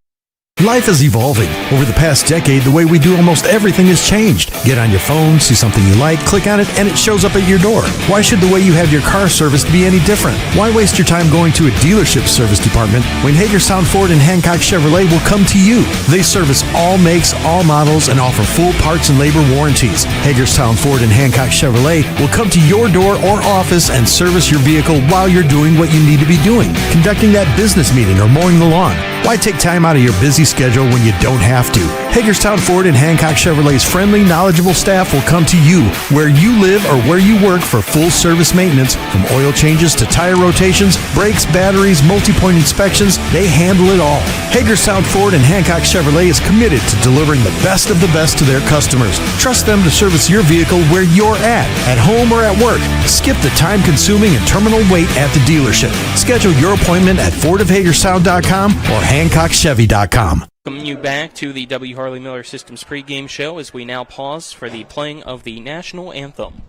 Life is evolving. Over the past decade, the way we do almost everything has changed. Get on your phone, see something you like, click on it, and it shows up at your door. Why should the way you have your car serviced be any different? Why waste your time going to a dealership service department when Hagerstown Ford and Hancock Chevrolet will come to you? They service all makes, all models, and offer full parts and labor warranties. Hagerstown Ford and Hancock Chevrolet will come to your door or office and service your vehicle while you're doing what you need to be doing, conducting that business meeting or mowing the lawn. Why take time out of your busy schedule when you don't have to? Hagerstown Ford and Hancock Chevrolet's friendly, knowledgeable staff will come to you where you live or where you work for full service maintenance, from oil changes to tire rotations, brakes, batteries, multi-point inspections. They handle it all. Hagerstown Ford and Hancock Chevrolet is committed to delivering the best of the best to their customers. Trust them to service your vehicle where you're at home or at work. Skip the time-consuming and terminal wait at the dealership. Schedule your appointment at FordofHagerstown.com or HancockChevy.com. Welcome you back to the W. Harley Miller Systems pregame show as we now pause for the playing of the national anthem.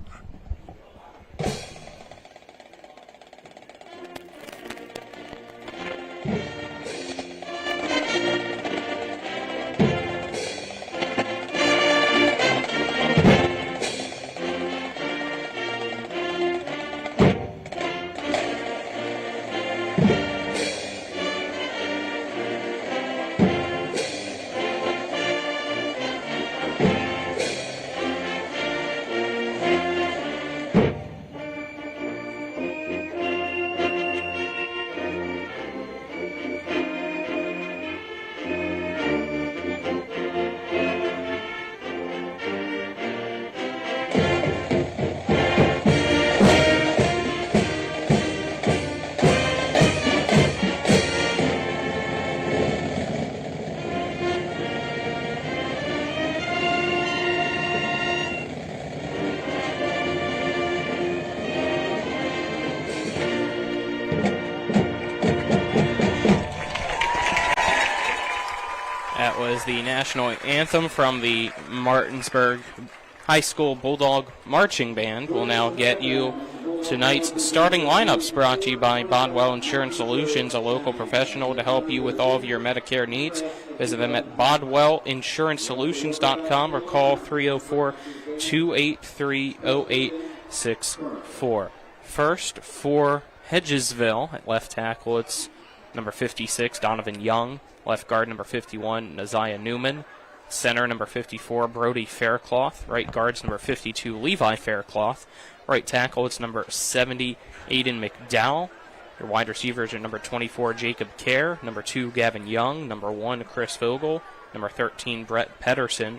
That was the national anthem from the Martinsburg High School Bulldog Marching Band. We'll now get you tonight's starting lineups, brought to you by Bodwell Insurance Solutions, a local professional to help you with all of your Medicare needs. Visit them at bodwellinsurancesolutions.com or call 304-283-0864. First for Hedgesville at left tackle, it's number 56, Donovan Young. Left guard, number 51, Naziah Newman. Center, number 54, Brody Faircloth. Right guards, number 52, Levi Faircloth. Right tackle, it's number 70, Aiden McDowell. Your wide receivers are number 24, Jacob Kerr. Number 2, Gavin Young. Number 1, Chris Vogel. Number 13, Brett Pedersen.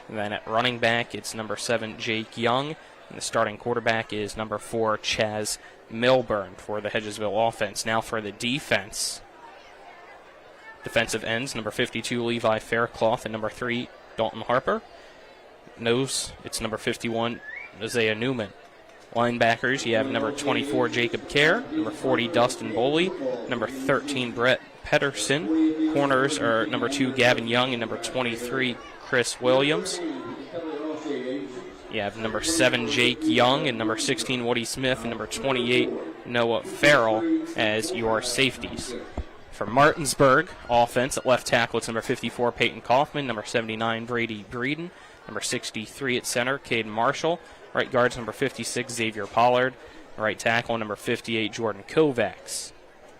And then at running back, it's number 7, Jake Young. And the starting quarterback is number 4, Chaz Milburn for the Hedgesville offense. Now for the defense. Defensive ends, number 52, Levi Faircloth, and number 3, Dalton Harper. Nose, it's number 51, Isaiah Newman. Linebackers, you have number 24, Jacob Kerr, number 40, Dustin Boley, number 13, Brett Pedersen. Corners are number 2, Gavin Young, and number 23, Chris Williams. You have number 7, Jake Young, and number 16, Woody Smith, and number 28, Noah Farrell as your safeties. For Martinsburg offense, at left tackle, it's number 54, Peyton Kaufman, number 79, Brady Breeden, number 63 at center, Caden Marshall. Right guards, number 56, Xavier Pollard. Right tackle, number 58, Jordan Kovacs.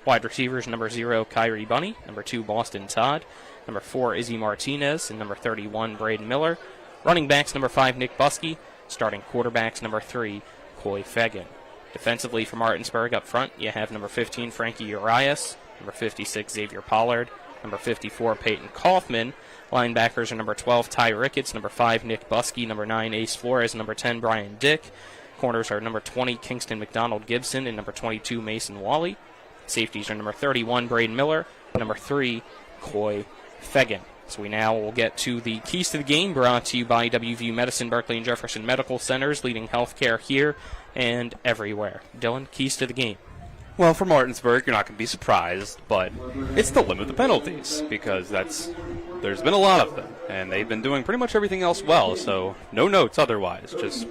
Wide receivers, number 0, Kyrie Bunny, number 2, Boston Todd, number 4, Izzy Martinez, and number 31, Braden Miller. Running backs, number 5, Nick Buskey. Starting quarterbacks, number 3, Coy Fegan. Defensively for Martinsburg, up front, you have number 15, Frankie Urias, number 56, Xavier Pollard, number 54, Peyton Kaufman. Linebackers are number 12, Ty Ricketts, number 5, Nick Buskey, number 9, Ace Flores, number 10, Brian Dick. Corners are number 20, Kingston McDonald Gibson, and number 22, Mason Wally. Safeties are number 31, Braden Miller, number 3, Coy Fegan. So we now will get to the keys to the game, brought to you by WVU Medicine, Berkeley, and Jefferson Medical Centers, leading healthcare here and everywhere. Dylan, keys to the game. Well, for Martinsburg, you're not going to be surprised, but it's to limit the penalties, because there's been a lot of them, and they've been doing pretty much everything else well, so no notes otherwise. Just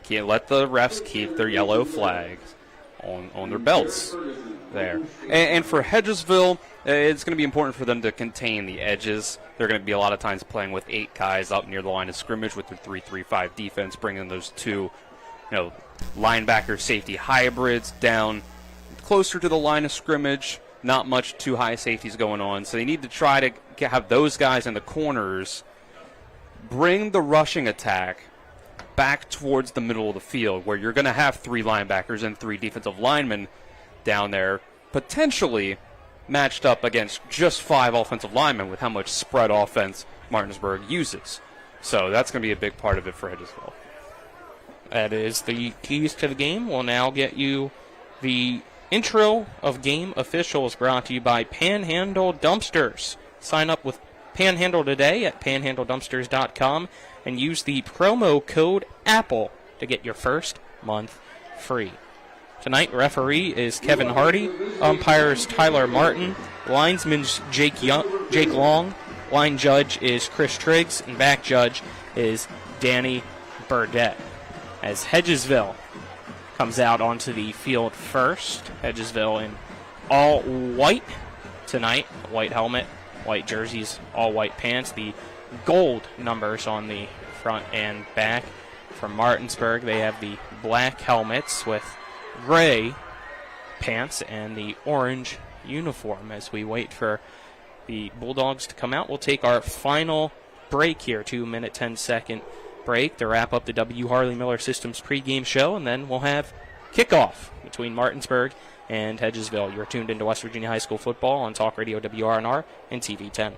can't let the refs keep their yellow flags on their belts there. And for Hedgesville, it's going to be important for them to contain the edges. They're going to be a lot of times playing with 8 guys up near the line of scrimmage with their 3-3-5 defense, bringing those 2, linebacker safety hybrids down closer to the line of scrimmage. Not much too high safeties going on, so they need to try to have those guys in the corners bring the rushing attack back towards the middle of the field, where you're going to have 3 linebackers and 3 defensive linemen down there, potentially matched up against just 5 offensive linemen with how much spread offense Martinsburg uses. So that's going to be a big part of it for Hedgesville. That is the keys to the game. We'll now get you the intro of game officials, brought to you by Panhandle Dumpsters. Sign up with Panhandle today at panhandledumpsters.com and use the promo code APPLE to get your first month free. Tonight, referee is Kevin Hardy, umpires Tyler Martin, linesman's Jake Long, line judge is Chris Triggs, and back judge is Danny Burdett. As Hedgesville comes out onto the field first. Hedgesville in all white tonight. White helmet, white jerseys, all white pants. The gold numbers on the front and back. For Martinsburg, they have the black helmets with gray pants and the orange uniform. As we wait for the Bulldogs to come out, we'll take our final break here, 2-minute, 10-second break to wrap up the W. Harley Miller Systems pregame show, and then we'll have kickoff between Martinsburg and Hedgesville. You're tuned into West Virginia High School football on Talk Radio WRNR and TV 10.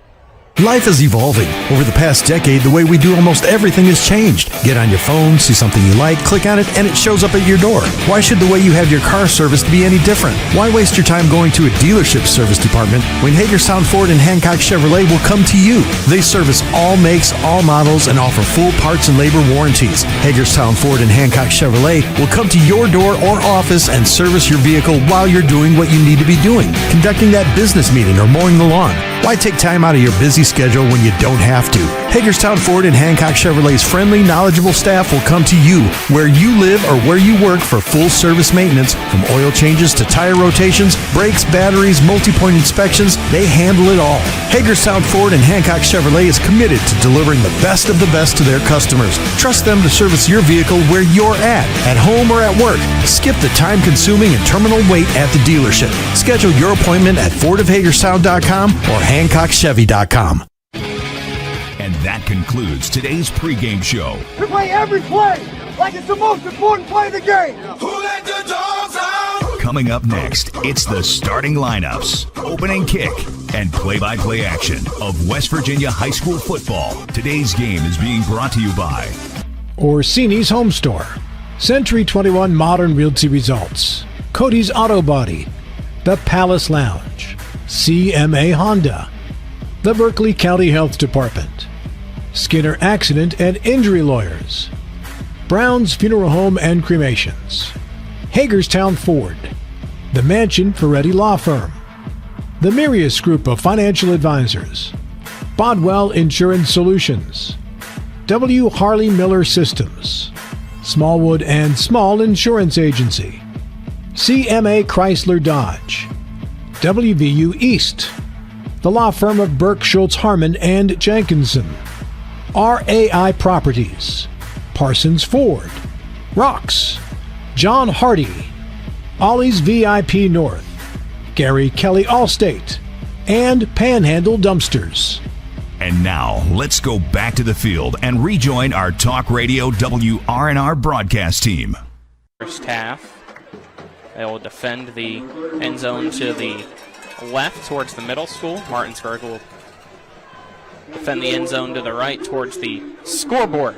Life is evolving. Over the past decade, the way we do almost everything has changed. Get on your phone, see something you like, click on it, and it shows up at your door. Why should the way you have your car serviced be any different? Why waste your time going to a dealership service department when Hagerstown Ford and Hancock Chevrolet will come to you? They service all makes, all models, and offer full parts and labor warranties. Hagerstown Ford and Hancock Chevrolet will come to your door or office and service your vehicle while you're doing what you need to be doing, conducting that business meeting or mowing the lawn. Why take time out of your busy schedule when you don't have to? Hagerstown Ford and Hancock Chevrolet's friendly, knowledgeable staff will come to you where you live or where you work for full service maintenance, from oil changes to tire rotations, brakes, batteries, multi-point inspections. They handle it all. Hagerstown Ford and Hancock Chevrolet is committed to delivering the best of the best to their customers. Trust them to service your vehicle where you're at home or at work. Skip the time-consuming and terminal wait at the dealership. Schedule your appointment at fordofhagerstown.com or hancockchevy.com. And that concludes today's pregame show. We play every play like it's the most important play of the game. Who let the dogs out? Coming up next, it's the starting lineups, opening kick, and play-by-play action of West Virginia high school football. Today's game is being brought to you by Orsini's Home Store, Century 21 Modern Realty Results, Cody's Auto Body, The Palace Lounge, CMA Honda, the Berkeley County Health Department, Skinner Accident and Injury Lawyers, Brown's Funeral Home and Cremations, Hagerstown Ford, the Mansion Ferretti Law Firm, the Mirius Group of Financial Advisors, Bodwell Insurance Solutions, W. Harley Miller Systems, Smallwood and Small Insurance Agency, CMA Chrysler Dodge, WVU East, the law firm of Burke, Schultz, Harmon, and Jenkinson, RAI Properties, Parsons Ford, Rocks, John Hardy, Ollie's VIP North, Gary Kelly Allstate, and Panhandle Dumpsters. And now, let's go back to the field and rejoin our Talk Radio WRNR broadcast team. First half, they will defend the end zone to the left towards the middle school. Martinsburg will defend the end zone to the right towards the scoreboard.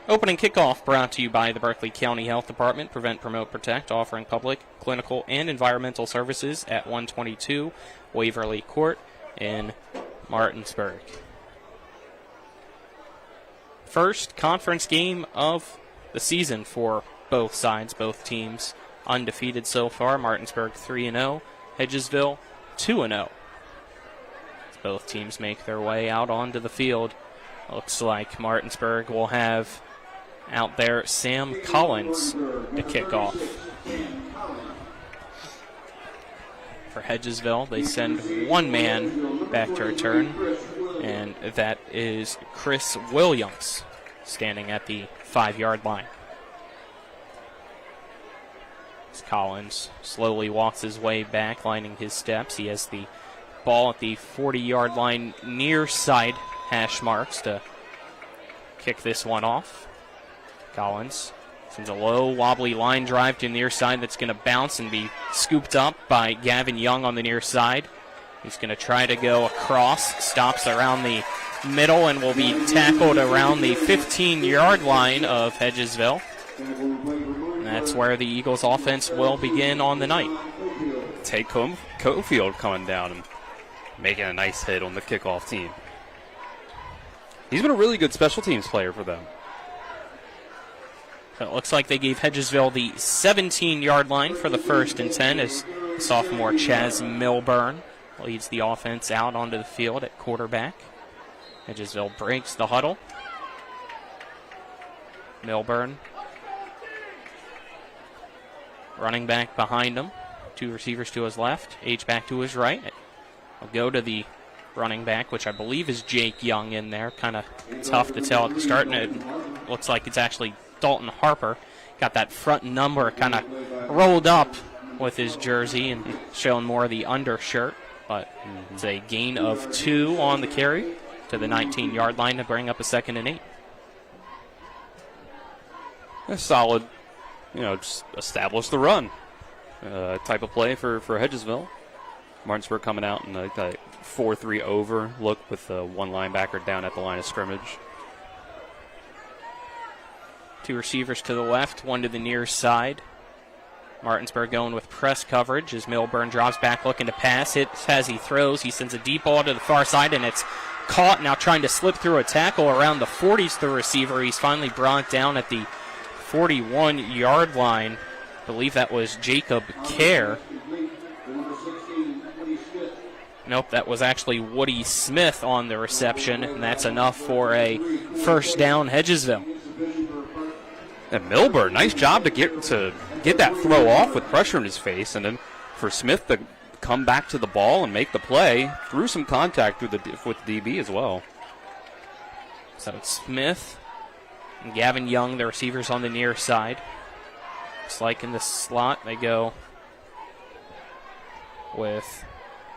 Opening kickoff brought to you by the Berkeley County Health Department. Prevent, Promote, Protect, offering public, clinical, and environmental services at 122 Waverly Court in Martinsburg. First conference game of the season for both sides, both teams undefeated so far. Martinsburg 3-0, Hedgesville 2-0. As both teams make their way out onto the field, looks like Martinsburg will have out there Sam Collins to kick off. For Hedgesville, they send one man back to return, and that is Chris Williams, standing at the 5-yard line. As Collins slowly walks his way back, lining his steps. He has the ball at the 40-yard line near side hash marks to kick this one off. Collins sends a low, wobbly line drive to the near side that's going to bounce and be scooped up by Gavin Young on the near side. He's going to try to go across, stops around the middle, and will be tackled around the 15-yard line of Hedgesville. And that's where the Eagles offense will begin on the night. Tate Cofield coming down and making a nice hit on the kickoff team. He's been a really good special teams player for them. So it looks like they gave Hedgesville the 17-yard line for the 1st and 10 as sophomore Chaz Milburn leads the offense out onto the field at quarterback. Hedgesville breaks the huddle. Milburn running back behind him. 2 receivers to his left, H-back to his right. I'll go to the running back, which I believe is Jake Young in there. Kind of tough to tell at the start, and it looks like it's actually Dalton Harper. Got that front number kind of rolled up with his jersey and showing more of the undershirt. But it's a gain of 2 on the carry to the 19-yard line to bring up a 2nd and 8. A solid, just establish the run type of play for Hedgesville. Martinsburg coming out in a 4-3 over look with one linebacker down at the line of scrimmage. 2 receivers to the left, 1 to the near side. Martinsburg going with press coverage as Milburn drops back looking to pass. Hits as he throws. He sends a deep ball to the far side, and it's caught. Now trying to slip through a tackle around the 40s, the receiver. He's finally brought down at the 41-yard line. I believe that was Jacob Kerr. Nope, that was actually Woody Smith on the reception, and that's enough for a first down, Hedgesville. And Milburn, nice job to get that throw off with pressure in his face, and then for Smith to come back to the ball and make the play through some contact with DB as well. So it's Smith and Gavin Young, the receivers on the near side. It's like in the slot, they go with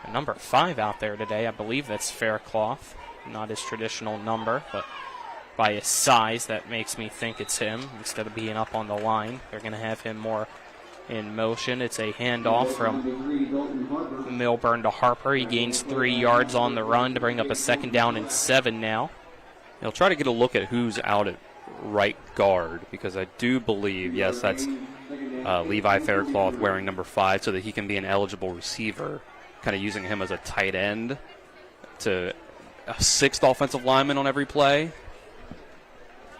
a number 5 out there today. I believe that's Faircloth. Not his traditional number, but by his size, that makes me think it's him instead of being up on the line. They're going to have him more in motion. It's a handoff from Milburn to Harper. He gains 3 yards on the run to bring up a 2nd down and 7 now. He'll try to get a look at who's out at right guard, because I do believe, yes, that's Levi Faircloth wearing number 5 so that he can be an eligible receiver, kind of using him as a tight end to a 6th offensive lineman on every play.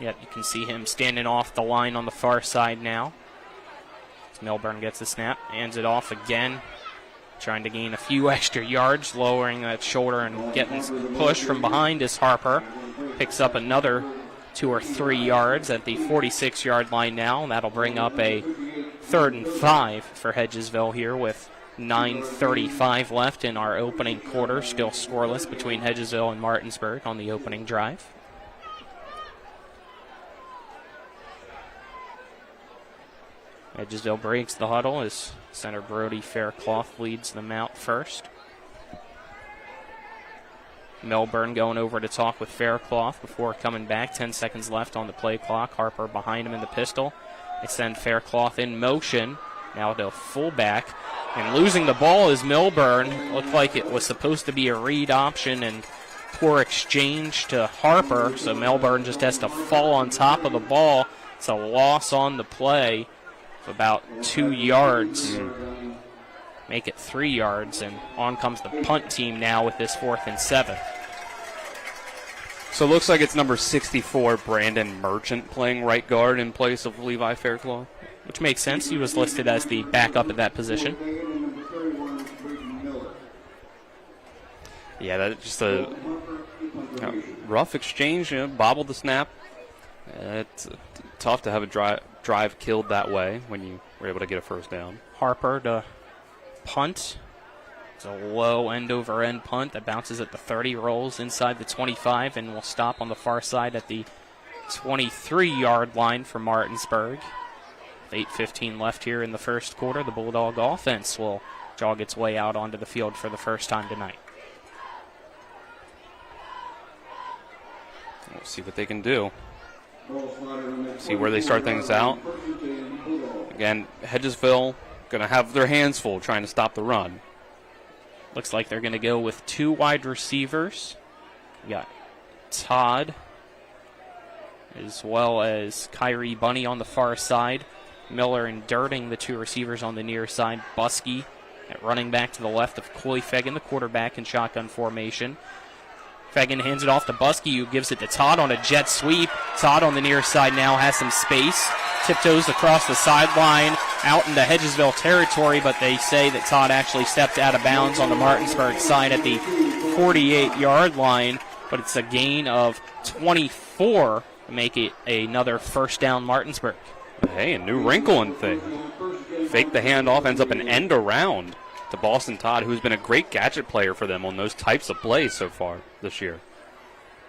Yep, you can see him standing off the line on the far side now. As Milburn gets the snap, hands it off again, trying to gain a few extra yards, lowering that shoulder and getting pushed from behind is Harper. Picks up another 2 or 3 yards at the 46-yard line now, and that'll bring up a 3rd and 5 for Hedgesville here with 9:35 left in our opening quarter. Still scoreless between Hedgesville and Martinsburg on the opening drive. Hedgesville breaks the huddle as center Brody Faircloth leads them out first. Milburn going over to talk with Faircloth before coming back. 10 seconds left on the play clock. Harper behind him in the pistol. They send Faircloth in motion. Now to fullback. And losing the ball is Milburn. Looked like it was supposed to be a read option and poor exchange to Harper. So Milburn just has to fall on top of the ball. It's a loss on the play of about 2 yards. Make it 3 yards, and on comes the punt team now with this 4th and 7. So it looks like it's number 64, Brandon Merchant, playing right guard in place of Levi Faircloth. Which makes sense. He was listed as the backup at that position. Yeah, that's just a rough exchange. Bobbled the snap. It's tough to have a drive killed that way when you were able to get a first down. Harper to punt. It's a low end-over-end punt that bounces at the 30, rolls inside the 25, and will stop on the far side at the 23-yard line for Martinsburg. With 8:15 left here in the first quarter, the Bulldog offense will jog its way out onto the field for the first time tonight. We'll see what they can do. See where they start things out. Again, Hedgesville going to have their hands full trying to stop the run. Looks like they're going to go with 2 wide receivers. You got Todd as well as Kyrie Bunny on the far side. Miller and Dirting, the 2 receivers on the near side. Buskey at running back to the left of Coy Fegan, the quarterback in shotgun formation. Fegan hands it off to Buskey, who gives it to Todd on a jet sweep. Todd on the near side now has some space. Tiptoes across the sideline out into Hedgesville territory, but they say that Todd actually stepped out of bounds on the Martinsburg side at the 48-yard line, but it's a gain of 24 to make it another first down Martinsburg. Hey, a new wrinkle in thing. Fake the handoff, ends up an end around to Boston Todd, who's been a great gadget player for them on those types of plays so far this year.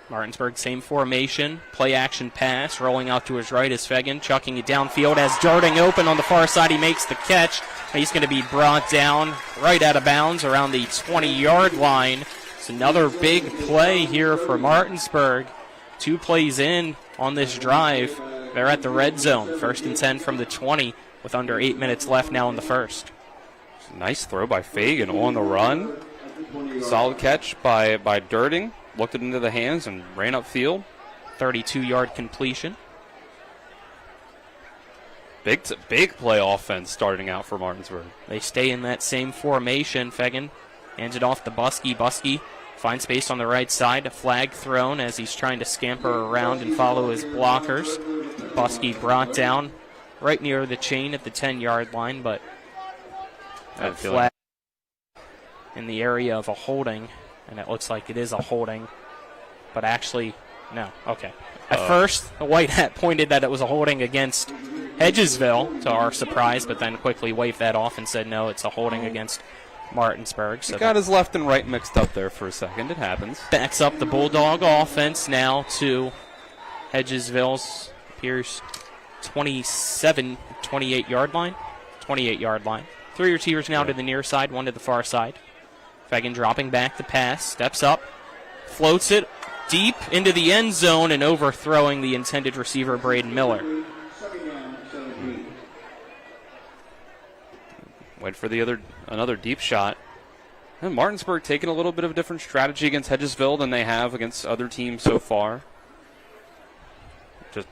Martinsburg, same formation, play action pass, rolling out to his right is Fegan, chucking it downfield as Darting open on the far side. He makes the catch. He's going to be brought down right out of bounds around the 20-yard line. It's another big play here for Martinsburg. 2 plays in on this drive. They're at the red zone, 1st and 10 from the 20 with under 8 minutes left now in the first. Nice throw by Fagan on the run. Solid catch by Dirting. Looked it into the hands and ran upfield. 32-yard completion. Big play offense starting out for Martinsburg. They stay in that same formation. Fegan hands it off to Buskey. Buskey finds space on the right side. A flag thrown as he's trying to scamper around and follow his blockers. Buskey brought down right near the chain at the 10-yard line, but that flag. in the area of a holding, and it looks like it is a holding, but actually, no. Okay. At first, the white hat pointed that it was a holding against Hedgesville, to our surprise, but then quickly waved that off and said, no, it's a holding against Martinsburg. So he got his left and right mixed up there for a second. It happens. Backs up the Bulldog offense now to Hedgesville's, appears 28-yard line. 28-yard line. 3 receivers now to the near side, 1 to the far side. Fagan dropping back the pass, steps up, floats it deep into the end zone and overthrowing the intended receiver, Braden Miller. Wait for another deep shot. And Martinsburg taking a little bit of a different strategy against Hedgesville than they have against other teams so far. Just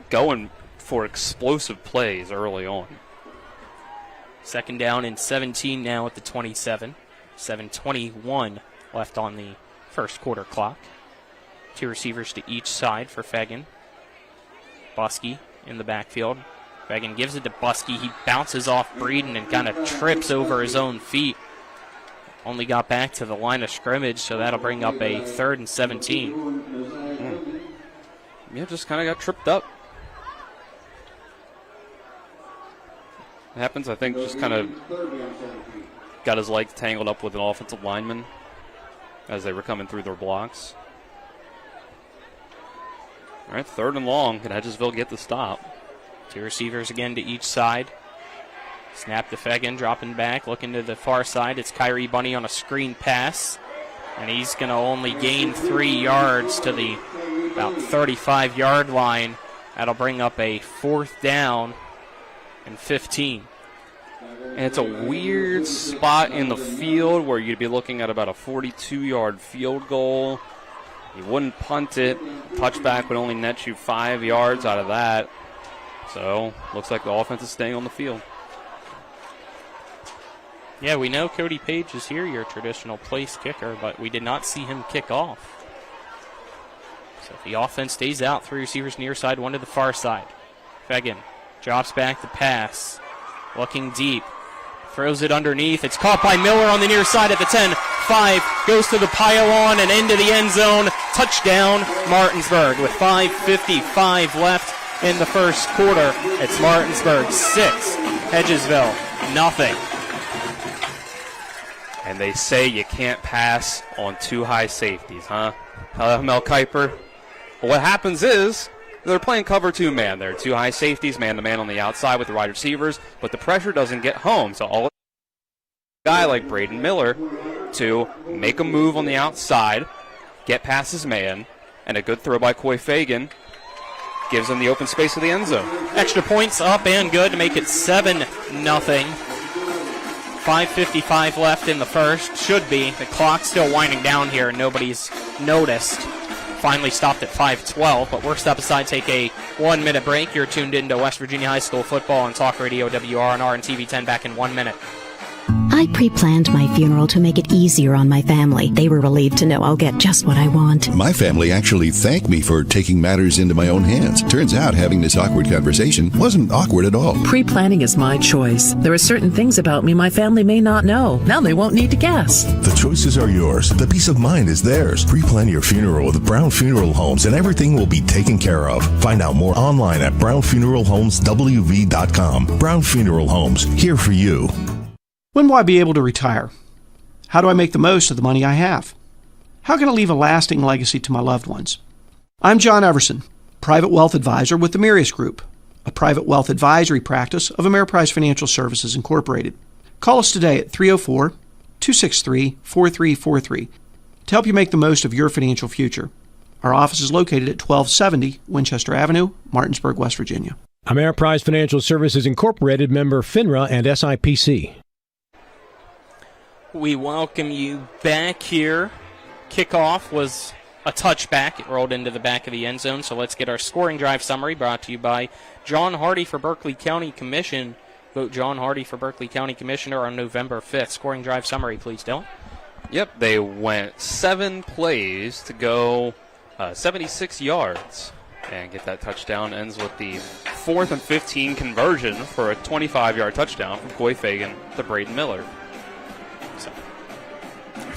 going for explosive plays early on. 2nd down and 17 now at the 27. 7:21 left on the first quarter clock. 2 receivers to each side for Fagan. Buskey in the backfield. Fagan gives it to Buskey. He bounces off Breeden and kind of trips over his own feet. Only got back to the line of scrimmage, so that'll bring up a 3rd and 17. Yeah, just kind of got tripped up. It happens, I think, just kind of got his legs tangled up with an offensive lineman as they were coming through their blocks. All right, 3rd and long. Can Hedgesville get the stop? 2 receivers again to each side. Snap to Fagan, dropping back, looking to the far side. It's Kyrie Bunny on a screen pass, and he's going to only gain 3 yards to the about 35-yard line. That'll bring up a 4th down and 15. And it's a weird spot in the field where you'd be looking at about a 42-yard field goal. You wouldn't punt it. Touchback would only net you 5 yards out of that. So, looks like the offense is staying on the field. Yeah, we know Cody Page is here, your traditional place kicker, but we did not see him kick off. So the offense stays out, 3 receivers near side, 1 to the far side. Fagan drops back the pass, looking deep, throws it underneath. It's caught by Miller on the near side at the 10. 5 goes to the pylon and into the end zone. Touchdown, Martinsburg, with 5:55 left in the first quarter. It's Martinsburg 6, Hedgesville nothing. And they say you can't pass on 2 high safeties, huh? Mel Kiper. Well, what happens is they're playing cover 2 man. There are 2 high safeties, man-to-man on the outside with the wide receivers, but the pressure doesn't get home. So all a guy like Braden Miller to make a move on the outside, get past his man, and a good throw by Coy Fagan gives him the open space of the end zone. Extra points up and good to make it 7-0. 5:55 left in the first. Should be. The clock's still winding down here and nobody's noticed. Finally stopped at 5:12, but we're step aside, take a 1-minute break. You're tuned into West Virginia High School football on Talk Radio WRNR and TV10 back in 1 minute. I pre-planned my funeral to make it easier on my family. They were relieved to know I'll get just what I want. My family actually thanked me for taking matters into my own hands. Turns out having this awkward conversation wasn't awkward at all. Pre-planning is my choice. There are certain things about me my family may not know. Now they won't need to guess. The choices are yours. The peace of mind is theirs. Pre-plan your funeral with Brown Funeral Homes and everything will be taken care of. Find out more online at brownfuneralhomeswv.com. Brown Funeral Homes, here for you. When will I be able to retire? How do I make the most of the money I have? How can I leave a lasting legacy to my loved ones? I'm John Everson, Private Wealth Advisor with the Mirius Group, a private wealth advisory practice of Ameriprise Financial Services Incorporated. Call us today at 304-263-4343 to help you make the most of your financial future. Our office is located at 1270 Winchester Avenue, Martinsburg, West Virginia. Ameriprise Financial Services Incorporated, member FINRA and SIPC. We welcome you back here. Kickoff was a touchback. It rolled into the back of the end zone. So let's get our scoring drive summary brought to you by John Hardy for Berkeley County Commission. Vote John Hardy for Berkeley County Commissioner on November 5th. Scoring drive summary, please, Dylan. Yep, they went 7 plays to go 76 yards and get that touchdown. Ends with the 4th and 15 conversion for a 25-yard touchdown from Coy Fagan to Braden Miller.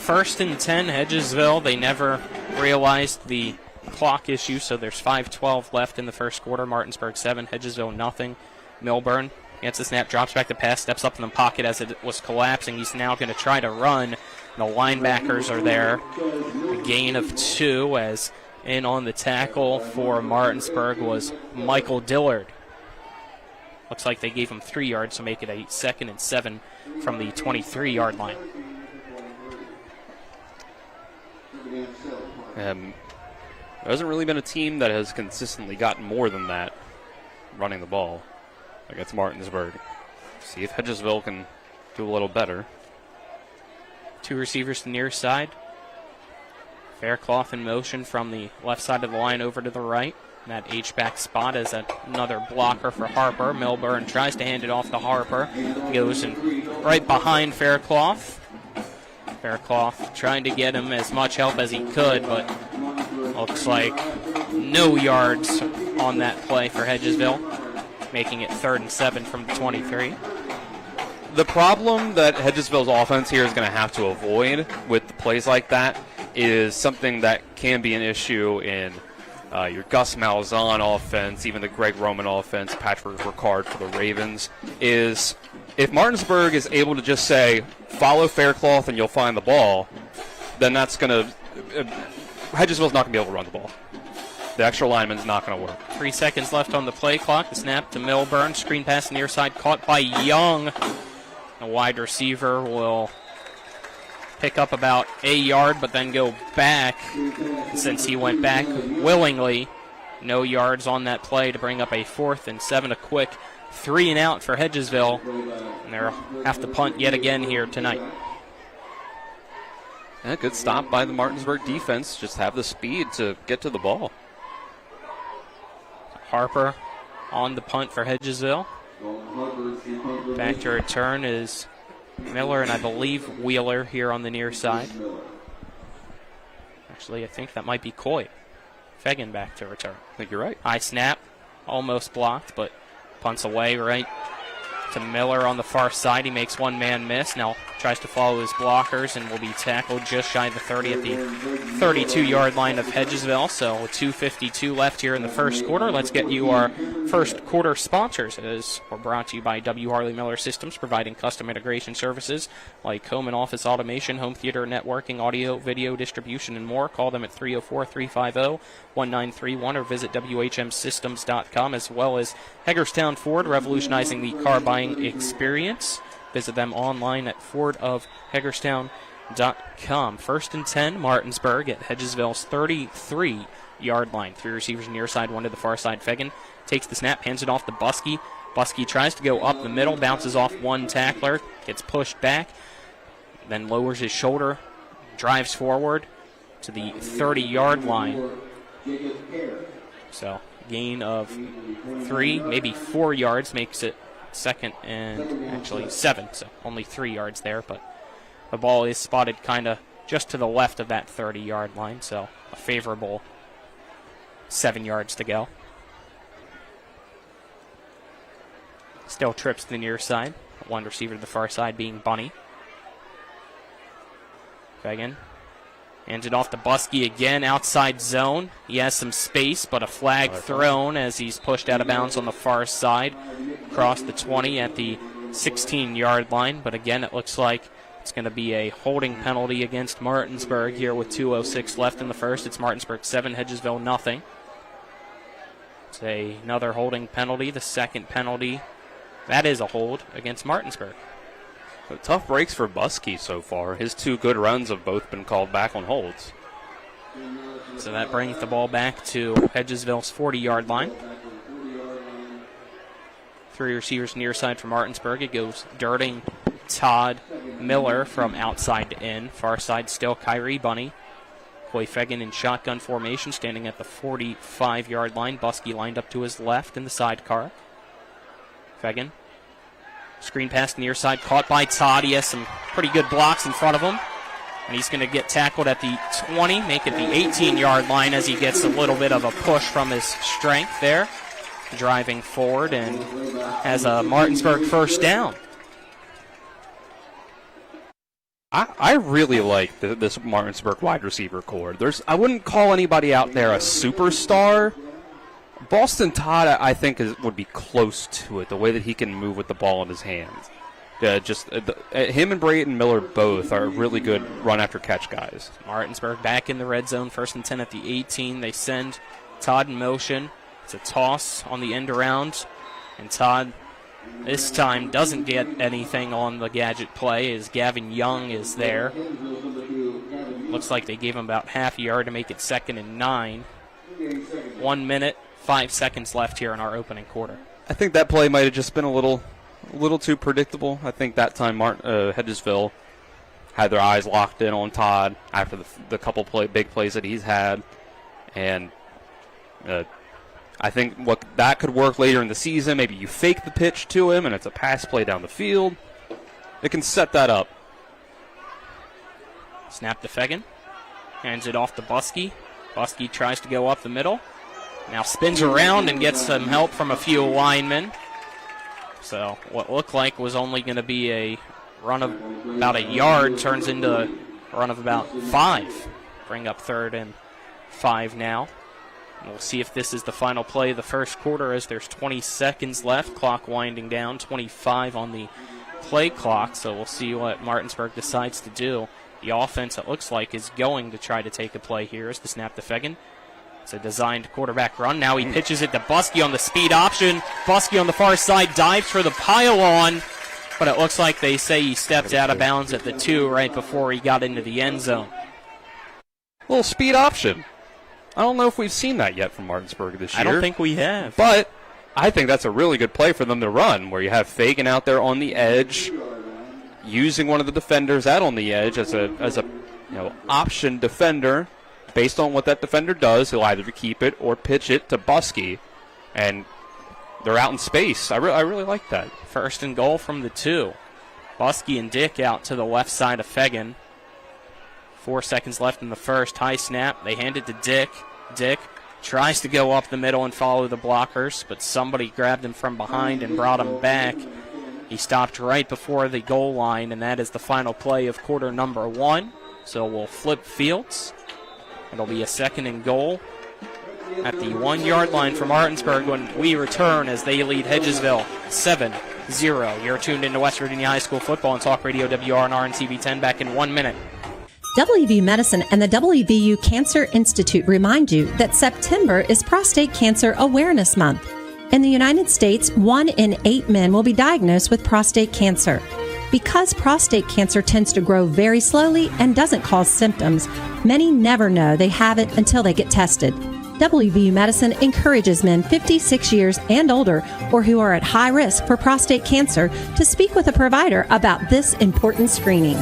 First and 10, Hedgesville. They never realized the clock issue, so there's 5:12 left in the first quarter. Martinsburg 7, Hedgesville nothing. Milburn gets the snap, drops back the pass, steps up in the pocket as it was collapsing. He's now going to try to run. The linebackers are there. A gain of 2 as in on the tackle for Martinsburg was Michael Dillard. Looks like they gave him 3 yards, so make it a 2nd and 7 from the 23-yard line. There hasn't really been a team that has consistently gotten more than that running the ball against Martinsburg. See if Hedgesville can do a little better. 2 receivers to the near side. Faircloth in motion from the left side of the line over to the right. That H-back spot is another blocker for Harper. Milburn tries to hand it off to Harper. Goes in right behind Faircloth. Faircloth trying to get him as much help as he could, but looks like no yards on that play for Hedgesville, making it 3rd and 7 from the 23. The problem that Hedgesville's offense here is going to have to avoid with plays like that is something that can be an issue in your Gus Malzahn offense, even the Greg Roman offense, Patrick Ricard for the Ravens, is if Martinsburg is able to just say, follow Faircloth and you'll find the ball, then that's going to Hedgesville's not going to be able to run the ball. The extra lineman's not going to work. 3 seconds left on the play clock. The snap to Milburn. Screen pass near side caught by Young. A wide receiver will pick up about a yard, but then go back. Since he went back willingly, no yards on that play to bring up a 4th and 7, a quick 3 and out for Hedgesville. And they'll have to punt yet again here tonight. And a good stop by the Martinsburg defense. Just have the speed to get to the ball. Harper on the punt for Hedgesville. Back to return is Miller and I believe Wheeler here on the near side. Actually, I think that might be Coy. Fegan back to return. I think you're right. High snap, almost blocked, but punts away right to Miller on the far side. He makes one man miss. Now tries to follow his blockers and will be tackled just shy of the 30 at the 32-yard line of Hedgesville. So with 2:52 left here in the first quarter, let's get you our first quarter sponsors. As we're brought to you by W. Harley Miller Systems, providing custom integration services like home and office automation, home theater networking, audio, video distribution, and more. Call them at 304-350-1931 or visit WHMsystems.com, as well as Hagerstown Ford, revolutionizing the car buying experience. Visit them online at fordofhagerstown.com. 1st and 10, Martinsburg at Hedgesville's 33-yard line. 3 receivers near side, 1 to the far side. Fegan takes the snap, hands it off to Buskey. Buskey tries to go up the middle, bounces off one tackler, gets pushed back, then lowers his shoulder, drives forward to the 30-yard line. So gain of 3, maybe 4 yards, makes it 2nd and actually 7, so only 3 yards there, but the ball is spotted kind of just to the left of that 30-yard line, so a favorable 7 yards to go. Still trips to the near side, 1 receiver to the far side being Bunny. Fegan hands it off to Buskey again, outside zone. He has some space, but a flag thrown as he's pushed out of bounds on the far side. Across the 20 at the 16-yard line, but again, it looks like it's going to be a holding penalty against Martinsburg here with 2:06 left in the first. It's Martinsburg 7, Hedgesville nothing. It's another holding penalty, the 2nd penalty. That is a hold against Martinsburg. But tough breaks for Buskey so far. His 2 good runs have both been called back on holds. So that brings the ball back to Hedgesville's 40-yard line. 3 receivers near side for Martinsburg. It goes Dirting, Todd, Miller from outside to in. Far side still Kyrie Bunny. Coy Fegan in shotgun formation, standing at the 45-yard line. Buskey lined up to his left in the sidecar. Fegan. Screen pass near side, caught by Todd. He has some pretty good blocks in front of him. And he's going to get tackled at the 20, make it the 18-yard line as he gets a little bit of a push from his strength there. Driving forward and has a Martinsburg first down. I really like this Martinsburg wide receiver core. I wouldn't call anybody out there a superstar. Boston Todd, I think, would be close to it, the way that he can move with the ball in his hands. Him and Brayton Miller both are really good run-after-catch guys. Martinsburg back in the red zone, 1st and 10 at the 18. They send Todd in motion. It's a toss on the end around, and Todd this time doesn't get anything on the gadget play as Gavin Young is there. Looks like they gave him about half a yard to make it 2nd and 9. 1 minute, 5 seconds left here in our opening quarter. I think that play might have just been a little too predictable. I think that time Hedgesville had their eyes locked in on Todd after the couple big plays that he's had. And I think what that could work later in the season. Maybe you fake the pitch to him and it's a pass play down the field. It can set that up. Snap to Fegan. Hands it off to Buskey. Buskey tries to go up the middle. Now spins around and gets some help from a few linemen. So what looked like was only going to be a run of about a yard turns into a run of about 5. Bring up 3rd and 5 now. And we'll see if this is the final play of the first quarter as there's 20 seconds left. Clock winding down, 25 on the play clock. So we'll see what Martinsburg decides to do. The offense, it looks like, is going to try to take a play here as the snap to Fegan. It's a designed quarterback run. Now he pitches it to Buskey on the speed option. Buskey on the far side dives for the pylon, but it looks like they say he stepped out of bounds at the 2 right before he got into the end zone. Little speed option. I don't know if we've seen that yet from Martinsburg this year. I don't think we have. But I think that's a really good play for them to run, where you have Fegan out there on the edge, using one of the defenders out on the edge as a option defender. Based on what that defender does, he'll either keep it or pitch it to Buskey, and they're out in space. I really like that. 1st and goal from the 2. Buskey and Dick out to the left side of Fegan. 4 seconds left in the first. High snap. They hand it to Dick. Dick tries to go up the middle and follow the blockers, but somebody grabbed him from behind and brought him back. He stopped right before the goal line, and that is the final play of quarter number 1. So we'll flip fields. It'll be a 2nd and goal at the 1-yard line for Martinsburg when we return as they lead Hedgesville 7-0. You're tuned into West Virginia High School football on Talk Radio WRNR and TV10 back in 1 minute. WVU Medicine and the WVU Cancer Institute remind you that September is Prostate Cancer Awareness Month. In the United States, 1 in 8 men will be diagnosed with prostate cancer. Because prostate cancer tends to grow very slowly and doesn't cause symptoms, many never know they have it until they get tested. WVU Medicine encourages men 56 years and older or who are at high risk for prostate cancer to speak with a provider about this important screening.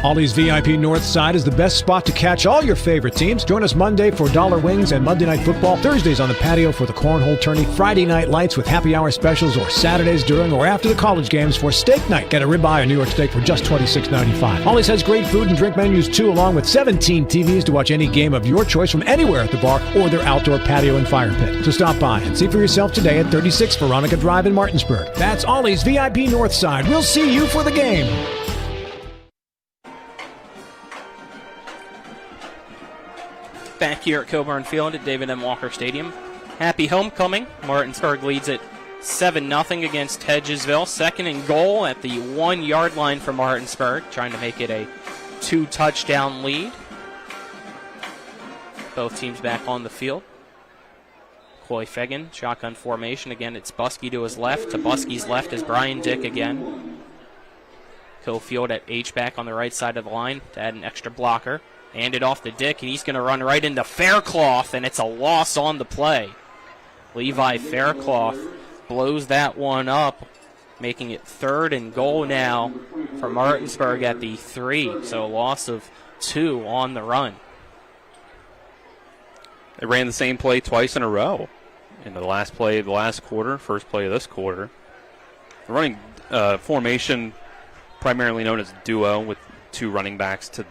Ollie's VIP North Side is the best spot to catch all your favorite teams. Join us Monday for Dollar Wings and Monday Night Football, Thursdays on the patio for the Cornhole Tourney, Friday night lights with happy hour specials, or Saturdays during or after the college games for steak night. Get a ribeye or New York steak for just $26.95. Ollie's has great food and drink menus too, along with 17 TVs to watch any game of your choice from anywhere at the bar or their outdoor patio and fire pit. So stop by and see for yourself today at 36 Veronica Drive in Martinsburg. That's Ollie's VIP North Side. We'll see you for the game. Back here at Coburn Field at David M. Walker Stadium. Happy homecoming. Martinsburg leads it 7-0 against Hedgesville. 2nd and goal at the 1-yard line for Martinsburg, trying to make it a 2-touchdown lead. Both teams back on the field. Coy Fegan, shotgun formation. Again, it's Buskey to his left. To Buskey's left is Brian Dick again. Cofield at H-back on the right side of the line to add an extra blocker. Hand it off to Dick, and he's going to run right into Faircloth, and it's a loss on the play. Levi Faircloth blows that one up, making it 3rd and goal now for Martinsburg at the 3. So a loss of 2 on the run. They ran the same play twice in a row. In the last play of the last quarter, first play of this quarter. They're running formation primarily known as duo with 2 running backs to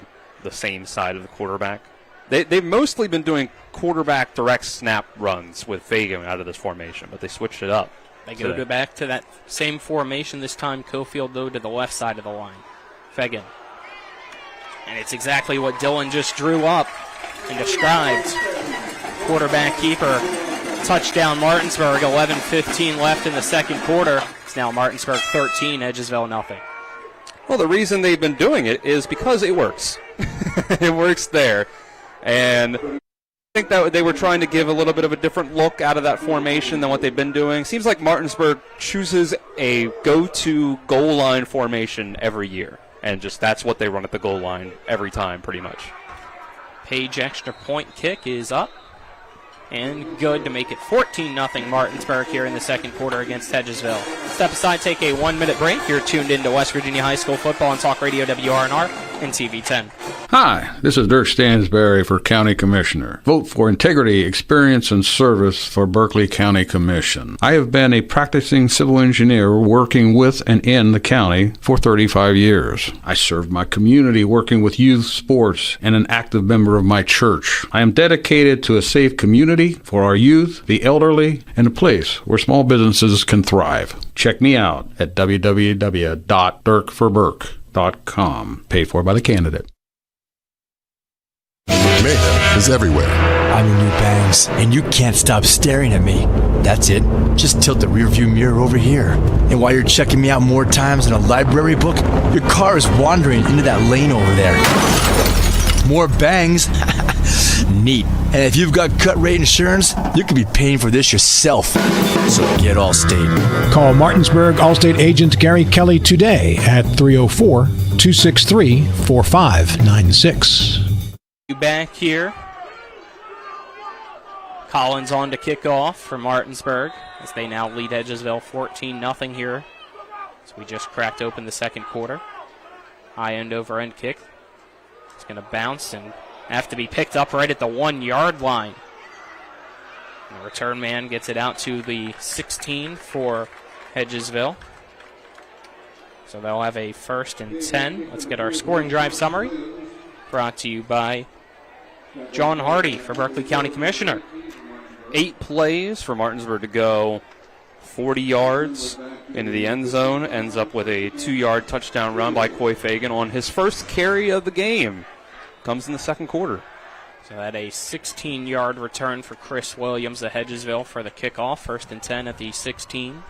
the same side of the quarterback. They've mostly been doing quarterback direct snap runs with Fagan out of this formation, but they switched it up. They go back to that same formation this time. Cofield, though, to the left side of the line. Fagan. And it's exactly what Dylan just drew up and described. Quarterback keeper. Touchdown Martinsburg. 11:15 left in the second quarter. It's now Martinsburg 13, Hedgesville nothing. Well, the reason they've been doing it is because it works. It works there. And I think that they were trying to give a little bit of a different look out of that formation than what they've been doing. Seems like Martinsburg chooses a go-to goal line formation every year. And just that's what they run at the goal line every time, pretty much. Page extra point kick is up. And good to make it 14-0 Martinsburg here in the second quarter against Hedgesville. Step aside, take a 1-minute break. You're tuned into West Virginia High School football on Talk Radio WRNR and TV 10. Hi, this is Dirk Stansberry for County Commissioner. Vote for integrity, experience, and service for Berkeley County Commission. I have been a practicing civil engineer working with and in the county for 35 years. I served my community working with youth sports and an active member of my church. I am dedicated to a safe community for our youth, the elderly, and a place where small businesses can thrive. Check me out at www.dirkforburke.com. Paid for by the candidate. Mayhem is everywhere. I'm your new bangs, and you can't stop staring at me. That's it. Just tilt the rearview mirror over here. And while you're checking me out more times than a library book, your car is wandering into that lane over there. More bangs. Neat. And if you've got cut rate insurance, you could be paying for this yourself. So get Allstate. Call Martinsburg Allstate agent Gary Kelly today at 304-263-4596. Back here. Collins on to kick off for Martinsburg as they now lead Hedgesville 14-0 here. So we just cracked open the second quarter. High end over end kick. It's going to bounce and have to be picked up right at the 1 yard line. And the return man gets it out to the 16 for Hedgesville. So they'll have a 1st and 10. Let's get our scoring drive summary. Brought to you by John Hardy for Berkeley County Commissioner. 8 plays for Martinsburg to go 40 yards into the end zone. Ends up with a 2-yard touchdown run by Coy Fagan on his first carry of the game. Comes in the second quarter. So that a 16-yard return for Chris Williams of Hedgesville for the kickoff. 1st and 10 at the 16.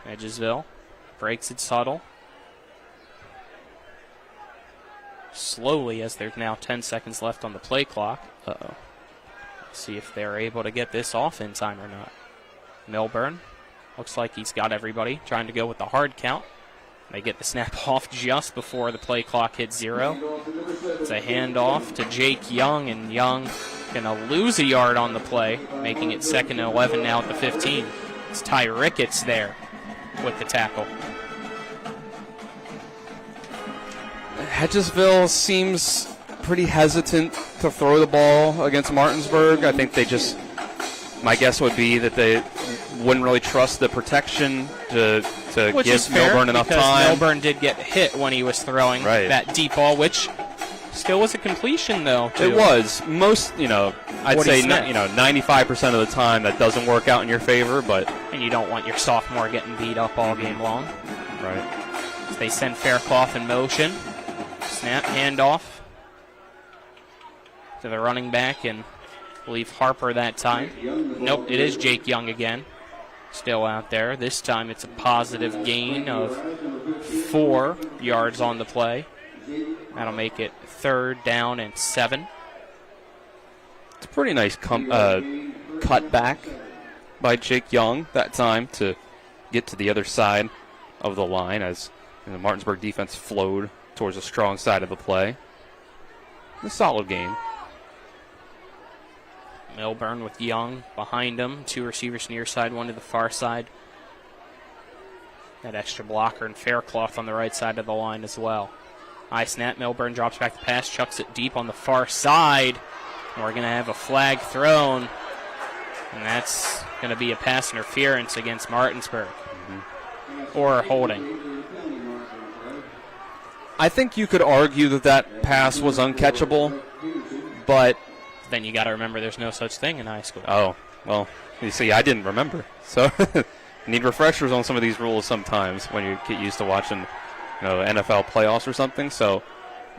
Hedgesville breaks its huddle. Slowly, as there's now 10 seconds left on the play clock. Uh-oh. Let's see if they're able to get this off in time or not. Milburn looks like he's got everybody trying to go with the hard count. They get the snap off just before the play clock hits 0. It's a handoff to Jake Young, and Young going to lose a yard on the play, making it 2nd and 11 now at the 15. It's Ty Ricketts there with the tackle. Hedgesville seems pretty hesitant to throw the ball against Martinsburg. I think they just, my guess would be that they wouldn't really trust the protection to give Milburn enough time. Milburn did get hit when he was throwing that deep ball, which still was a completion, though. It was. Most, I'd say 95% of the time that doesn't work out in your favor, but... And you don't want your sophomore getting beat up all game long. Right. So they send Faircloth in motion. Snap, handoff to the running back, and I believe Harper that time. Nope, it is Jake Young again. Still out there. This time it's a positive gain of 4 yards on the play. That'll make it 3rd down and 7. It's a pretty nice cut back by Jake Young that time to get to the other side of the line as the Martinsburg defense flowed towards the strong side of the play. A solid game. Milburn with Young behind him. 2 receivers near side, 1 to the far side. That extra blocker and Faircloth on the right side of the line as well. High snap. Milburn drops back the pass, chucks it deep on the far side. And we're going to have a flag thrown. And that's going to be a pass interference against Martinsburg. Or holding. I think you could argue that pass was uncatchable, but... Then you got to remember there's no such thing in high school. Oh, well, you see, I didn't remember. So, need refreshers on some of these rules sometimes when you get used to watching NFL playoffs or something. So,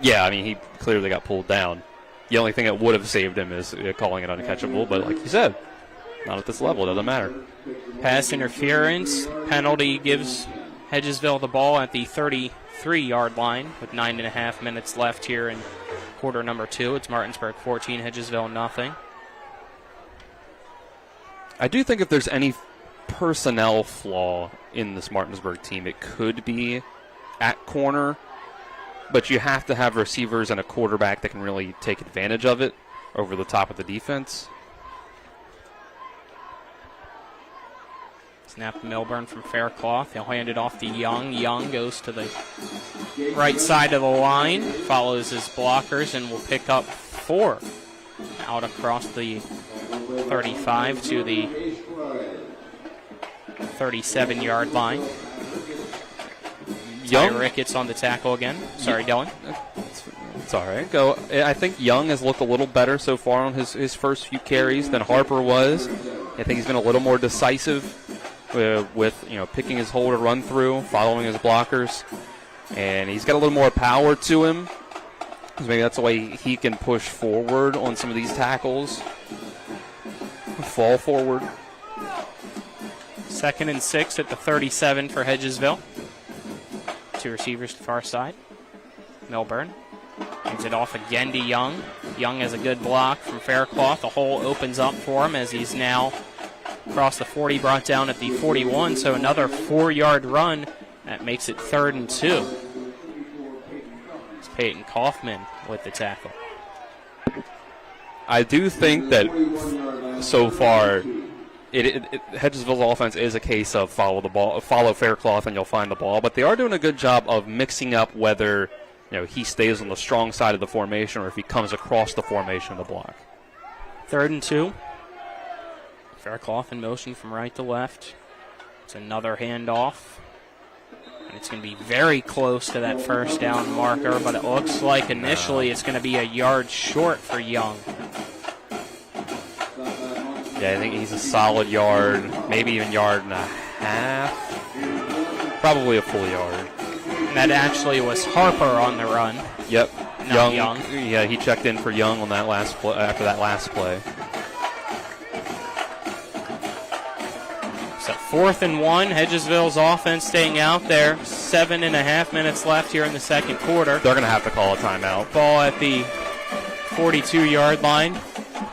yeah, I mean, he clearly got pulled down. The only thing that would have saved him is calling it uncatchable. But like you said, not at this level. It doesn't matter. Pass interference. Penalty gives Hedgesville the ball at the 33-yard line with 9.5 minutes left here in quarter number 2. It's Martinsburg 14, Hedgesville nothing. I do think if there's any personnel flaw in this Martinsburg team, it could be at corner, but you have to have receivers and a quarterback that can really take advantage of it over the top of the defense. Snap to Milburn from Faircloth. He'll hand it off to Young. Young goes to the right side of the line, follows his blockers, and will pick up 4 out across the 35 to the 37-yard line. Ty Ricketts on the tackle again. Sorry, Dylan. It's all right. I think Young has looked a little better so far on his first few carries than Harper was. I think he's been a little more decisive with picking his hole to run through, following his blockers, and he's got a little more power to him. Maybe that's the way he can push forward on some of these tackles. Fall forward. 2nd and 6 at the 37 for Hedgesville. 2 receivers to the far side. Milburn hands it off again to Young. Young has a good block from Faircloth. The hole opens up for him as he's now across the 40, brought down at the 41. So another 4-yard run. That makes it 3rd and 2. It's Peyton Kaufman with the tackle. I do think that so far Hedgesville's offense is a case of follow Faircloth and you'll find the ball, but they are doing a good job of mixing up whether he stays on the strong side of the formation or if he comes across the formation of the block. 3rd and 2. Faircloth in motion from right to left. It's another handoff. And it's going to be very close to that first down marker, but it looks like initially it's going to be a yard short for Young. Yeah, I think he's a solid yard, maybe even yard and a half. Probably a full yard. And that actually was Harper on the run. Yep. Young. Yeah, he checked in for Young on that last play, after that last play. So 4th and 1, Hedgesville's offense staying out there. 7.5 minutes left here in the second quarter. They're going to have to call a timeout. Ball at the 42-yard line.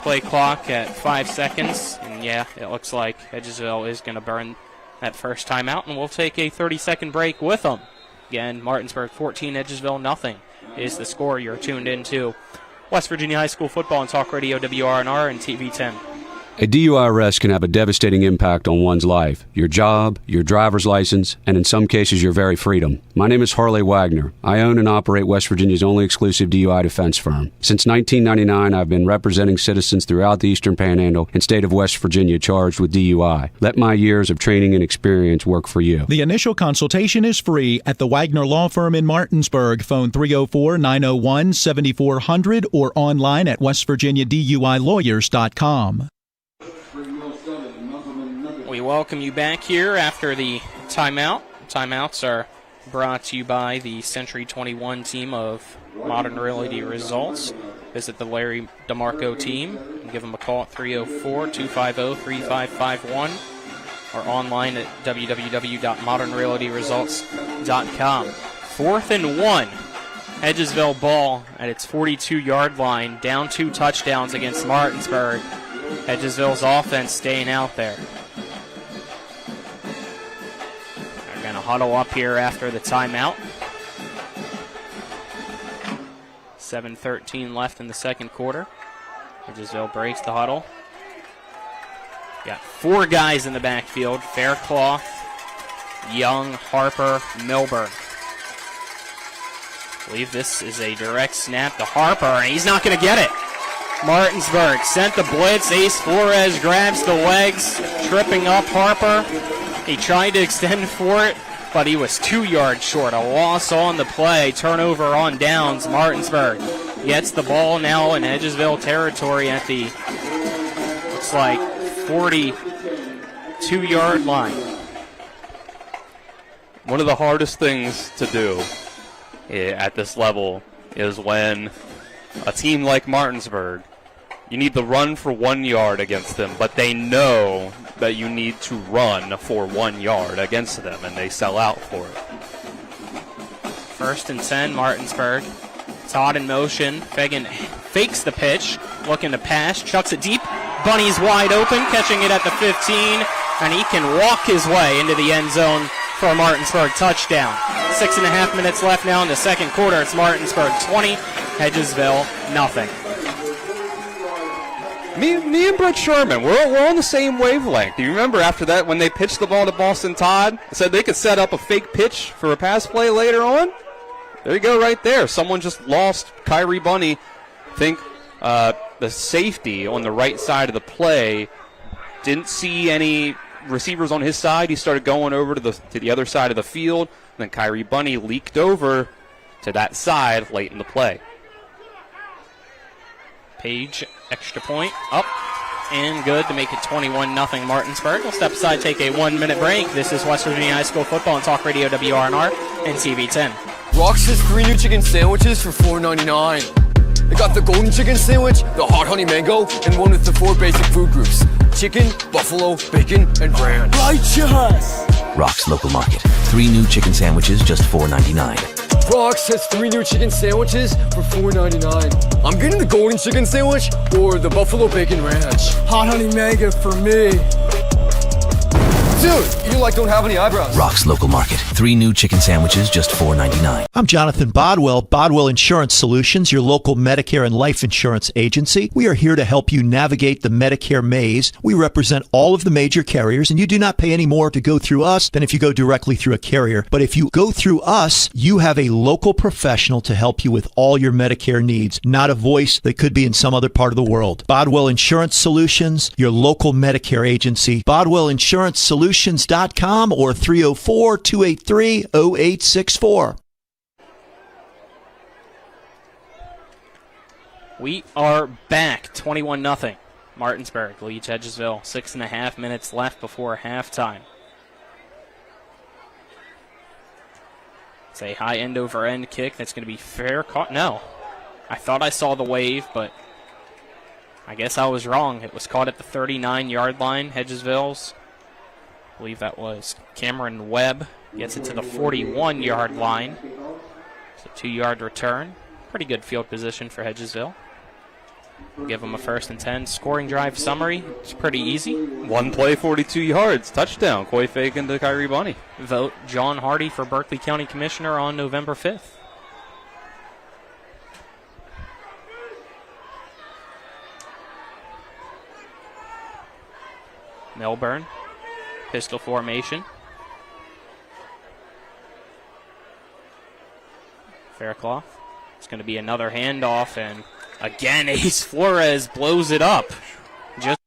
Play clock at 5 seconds. And yeah, it looks like Hedgesville is going to burn that first timeout, and we'll take a 30-second break with them. Again, Martinsburg 14, Hedgesville nothing is the score. You're tuned into West Virginia High School football on Talk Radio WRNR and TV 10. A DUI arrest can have a devastating impact on one's life, your job, your driver's license, and in some cases your very freedom. My name is Harley Wagner. I own and operate West Virginia's only exclusive DUI defense firm. Since 1999, I've been representing citizens throughout the Eastern Panhandle and state of West Virginia charged with DUI. Let my years of training and experience work for you. The initial consultation is free at the Wagner Law Firm in Martinsburg. Phone 304-901-7400 or online at westvirginiaduilawyers.com. We welcome you back here after the timeout. Timeouts are brought to you by the Century 21 team of Modern Realty Results. Visit the Larry DeMarco team and give them a call at 304-250-3551 or online at www.modernrealtyresults.com. 4th and 1. Hedgesville ball at its 42-yard line, down 2 touchdowns against Martinsburg. Hedgesville's offense staying out there. They're going to huddle up here after the timeout. 7:13 left in the second quarter. Hedgesville breaks the huddle. Got 4 guys in the backfield. Faircloth, Young, Harper, Milburn. I believe this is a direct snap to Harper, and he's not going to get it. Martinsburg sent the blitz. Ace Flores grabs the legs, tripping up Harper. He tried to extend for it, but he was 2 yards short. A loss on the play. Turnover on downs. Martinsburg gets the ball now in Hedgesville territory at the, looks like, 42-yard line. One of the hardest things to do at this level is when a team like Martinsburg, you need to run for 1 yard against them, but they know that you need to run for 1 yard against them, and they sell out for it. 1st and 10, Martinsburg. Todd in motion. Fagan fakes the pitch, looking to pass, chucks it deep. Bunny's wide open, catching it at the 15, and he can walk his way into the end zone for a Martinsburg touchdown. 6.5 minutes left now in the second quarter. It's Martinsburg 20, Hedgesville nothing. Me and Brett Sherman, we're on the same wavelength. Do you remember after that when they pitched the ball to Boston Todd, said they could set up a fake pitch for a pass play later on? There you go right there. Someone just lost Kyrie Bunny. I think the safety on the right side of the play didn't see any receivers on his side. He started going over to the other side of the field. And then Kyrie Bunny leaked over to that side late in the play. Page, extra point, up and good to make it 21-0 Martinsburg. We'll step aside, take a 1-minute break. This is West Virginia High School Football on Talk Radio WRNR and TV 10. Rox has 3 new chicken sandwiches for $4.99. They got the golden chicken sandwich, the hot honey mango, and one with the 4 basic food groups: chicken, buffalo, bacon, and ranch. Righteous! Rox Local Market. 3 new chicken sandwiches, just $4.99. Rox has 3 new chicken sandwiches for $4.99. I'm getting the golden chicken sandwich or the buffalo bacon ranch. Hot honey mango for me. Dude, you don't have any eyebrows. Rox Local Market. 3 new chicken sandwiches, just $4.99. I'm Jonathan Bodwell, Bodwell Insurance Solutions, your local Medicare and life insurance agency. We are here to help you navigate the Medicare maze. We represent all of the major carriers, and you do not pay any more to go through us than if you go directly through a carrier. But if you go through us, you have a local professional to help you with all your Medicare needs, not a voice that could be in some other part of the world. Bodwell Insurance Solutions, your local Medicare agency. BodwellInsuranceSolutions.com or 304-283-0864. We are back, 21-0. Martinsburg leads Hedgesville. 6.5 minutes left before halftime. It's a high end-over-end kick that's going to be fair. Caught? No. I thought I saw the wave, but I guess I was wrong. It was caught at the 39-yard line, Hedgesville's. I believe that was Cameron Webb. Gets it to the 41-yard line. It's a 2-yard return. Pretty good field position for Hedgesville. We'll give them a 1st and 10. Scoring drive summary. It's pretty easy. 1 play, 42 yards. Touchdown. Coy Fagan to Kyrie Bunny. Vote John Hardy for Berkeley County Commissioner on November 5th. Melbourne. Pistol formation. Faircloth. It's going to be another handoff, and again, Ace Flores blows it up. Just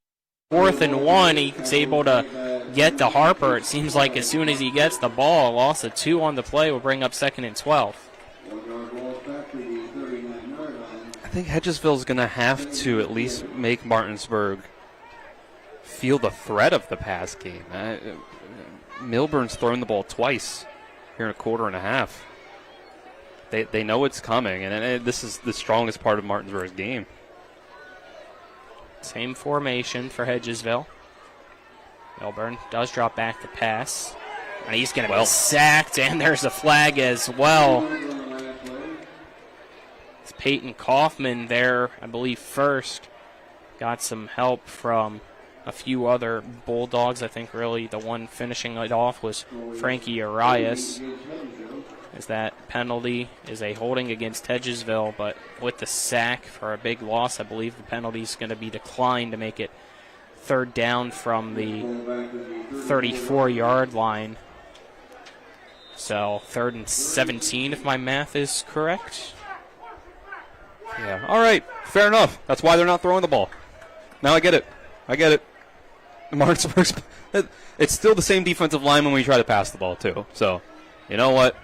4th and 1, he's able to get to Harper. It seems like as soon as he gets the ball, a loss of 2 on the play will bring up 2nd and 12. I think Hedgesville's going to have to at least make Martinsburg feel the threat of the pass game. Milburn's thrown the ball twice here in a quarter and a half. They know it's coming, and this is the strongest part of Martinsburg's game. Same formation for Hedgesville. Milburn does drop back the pass, and he's going to be sacked, and there's a flag as well. It's Peyton Kaufman there, I believe, first. Got some help from a few other Bulldogs. I think really the one finishing it off was Frankie Arias. As that penalty is a holding against Hedgesville, but with the sack for a big loss, I believe the penalty is going to be declined to make it 3rd down from the 34-yard line. So 3rd and 17, if my math is correct. Yeah, all right, fair enough. That's why they're not throwing the ball. Now I get it. Martinsburg's, it's still the same defensive line when we try to pass the ball, too. So, you know what?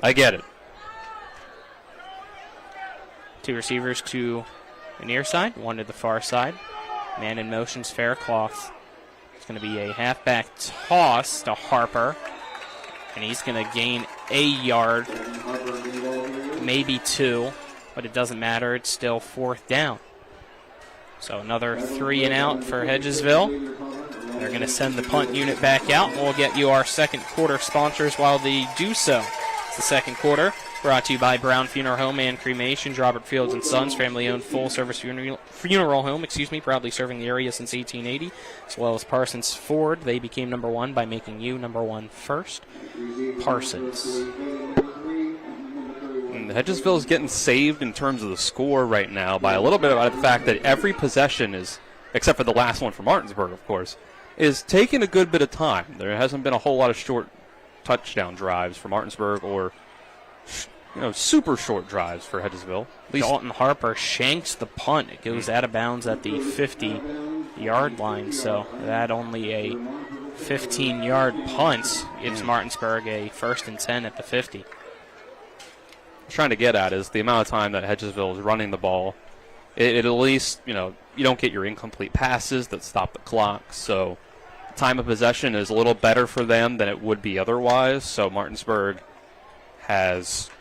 I get it. 2 receivers to the near side, 1 to the far side. Man in motion's Faircloth. It's going to be a halfback toss to Harper. And he's going to gain a yard, maybe 2, but it doesn't matter. It's still 4th down. So another 3 and out for Hedgesville. They're going to send the punt unit back out. We'll get you our second quarter sponsors while they do so. It's the second quarter, brought to you by Brown Funeral Home and Cremation, Robert Fields & Sons, family-owned full-service funeral home, proudly serving the area since 1880, as well as Parsons Ford. They became number 1 by making you number 1 first. Parsons. And Hedgesville is getting saved in terms of the score right now by a little bit about the fact that every possession is, except for the last one for Martinsburg, of course, is taking a good bit of time. There hasn't been a whole lot of short touchdown drives for Martinsburg or super short drives for Hedgesville. Dalton Harper shanks the punt. It goes out of bounds at the 50-yard line, so that only a 15-yard punt gives Martinsburg a 1st and 10 at the 50. What I'm trying to get at is the amount of time that Hedgesville is running the ball. It at least, you don't get your incomplete passes that stop the clock, so time of possession is a little better for them than it would be otherwise, so Martinsburg has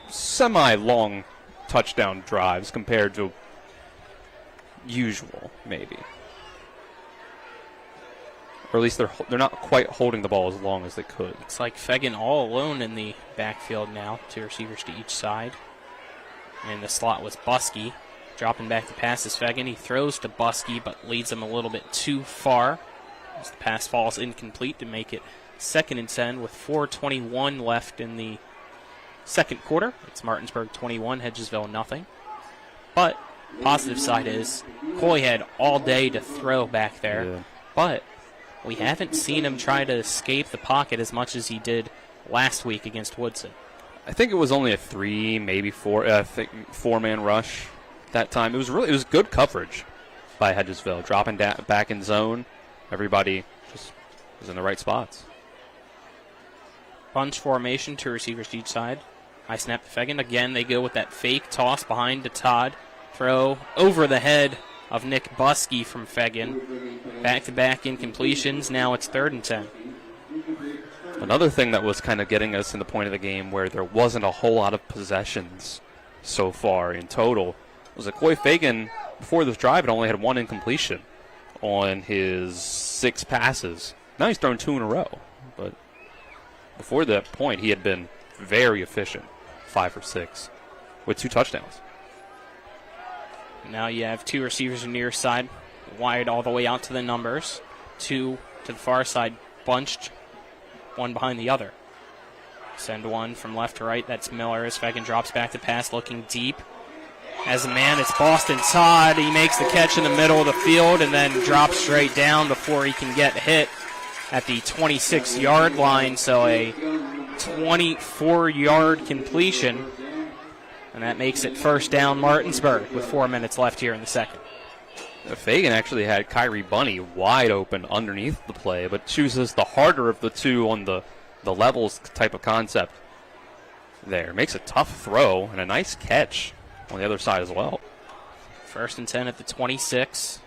semi-long touchdown drives compared to usual, maybe. Or at least they're not quite holding the ball as long as they could. It's like Fegan all alone in the backfield now, 2 receivers to each side. And the slot was Buskey. Dropping back the pass is Fegan. He throws to Buskey, but leads him a little bit too far as the pass falls incomplete to make it 2nd and 10 with 4:21 left in the second quarter. It's Martinsburg 21, Hedgesville nothing. But positive side is Coy had all day to throw back there, but we haven't seen him try to escape the pocket as much as he did last week against Woodson. I think it was only a 3, maybe 4-man rush that time. It was good coverage by Hedgesville, dropping back in zone. Everybody just was in the right spots. Bunch formation, 2 receivers to each side. High snap to Fegan. Again, they go with that fake toss behind to Todd. Throw over the head of Nick Buskey from Fegan. Back-to-back incompletions. Now it's 3rd and 10. Another thing that was kind of getting us in the point of the game where there wasn't a whole lot of possessions so far in total was that Coy Fagan, before this drive, had only had 1 incompletion on his 6 passes. Now he's thrown 2 in a row, but before that point, he had been very efficient, 5 for 6, with 2 touchdowns. Now you have 2 receivers on the near side, wide all the way out to the numbers. 2 to the far side, bunched, 1 behind the other. Send 1 from left to right. That's Miller as Fegan drops back to pass, looking deep. As a man, it's Boston Todd. He makes the catch in the middle of the field and then drops straight down before he can get hit at the 26-yard line. So a 24-yard completion. And that makes it 1st down Martinsburg with 4 minutes left here in the second. Fagan actually had Kyrie Bunny wide open underneath the play, but chooses the harder of the 2 on the levels type of concept there. Makes a tough throw and a nice catch on the other side as well. 1st and 10 at the 26.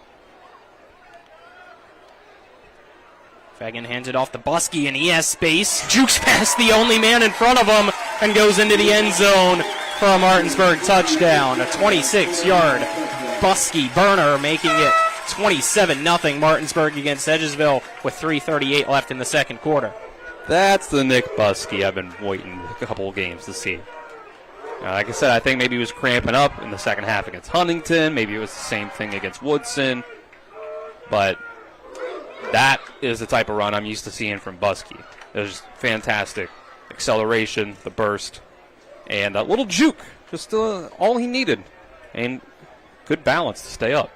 Fagan hands it off to Buskey, and he has space. Jukes past the only man in front of him and goes into the end zone for a Martinsburg touchdown. A 26-yard Buskey burner, making it 27-0 Martinsburg against Hedgesville with 3:38 left in the second quarter. That's the Nick Buskey I've been waiting a couple of games to see. Like I said, I think maybe he was cramping up in the second half against Huntington. Maybe it was the same thing against Woodson. But that is the type of run I'm used to seeing from Buskey. It was just fantastic. Acceleration, the burst, and a little juke. Just all he needed. And good balance to stay up.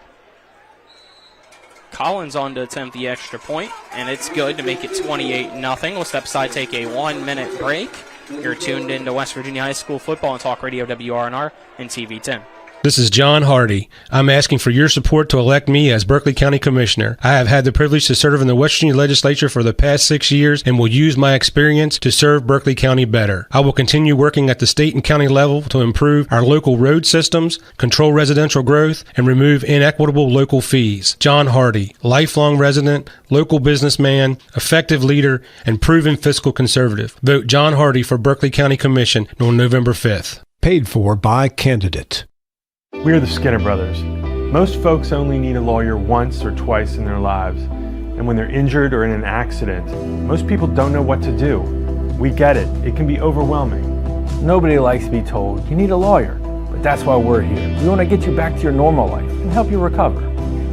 Collins on to attempt the extra point, and it's good to make it 28-0. We'll step aside, take a 1-minute break. You're tuned into West Virginia High School football on Talk Radio WRNR and TV 10. This is John Hardy. I'm asking for your support to elect me as Berkeley County Commissioner. I have had the privilege to serve in the West Virginia Legislature for the past 6 years and will use my experience to serve Berkeley County better. I will continue working at the state and county level to improve our local road systems, control residential growth, and remove inequitable local fees. John Hardy, lifelong resident, local businessman, effective leader, and proven fiscal conservative. Vote John Hardy for Berkeley County Commission on November 5th. Paid for by candidate. We are the Skinner Brothers. Most folks only need a lawyer once or twice in their lives. And when they're injured or in an accident, most people don't know what to do. We get it. It can be overwhelming. Nobody likes to be told, you need a lawyer. But that's why we're here. We want to get you back to your normal life and help you recover.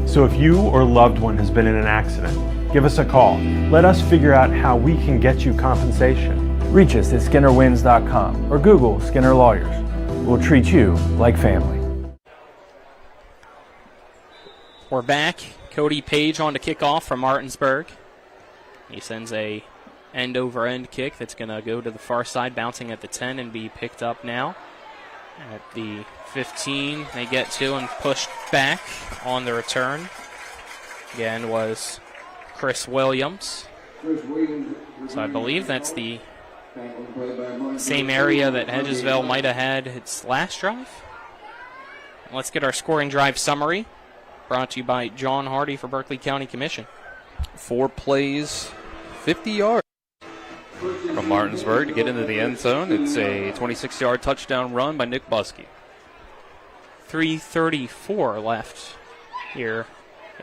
So if you or a loved one has been in an accident, give us a call. Let us figure out how we can get you compensation. Reach us at SkinnerWins.com or Google Skinner Lawyers. We'll treat you like family. We're back. Cody Page on to kick off from Martinsburg. He sends a end-over-end kick that's going to go to the far side, bouncing at the 10 and be picked up now. At the 15, they get to and pushed back on the return. Again was Chris Williams. So I believe that's the same area that Hedgesville might have had its last drive. Let's get our scoring drive summary. Brought to you by John Hardy for Berkeley County Commission. 4 plays, 50 yards from Martinsburg to get into the end zone. It's a 26-yard touchdown run by Nick Buskey. 3:34 left here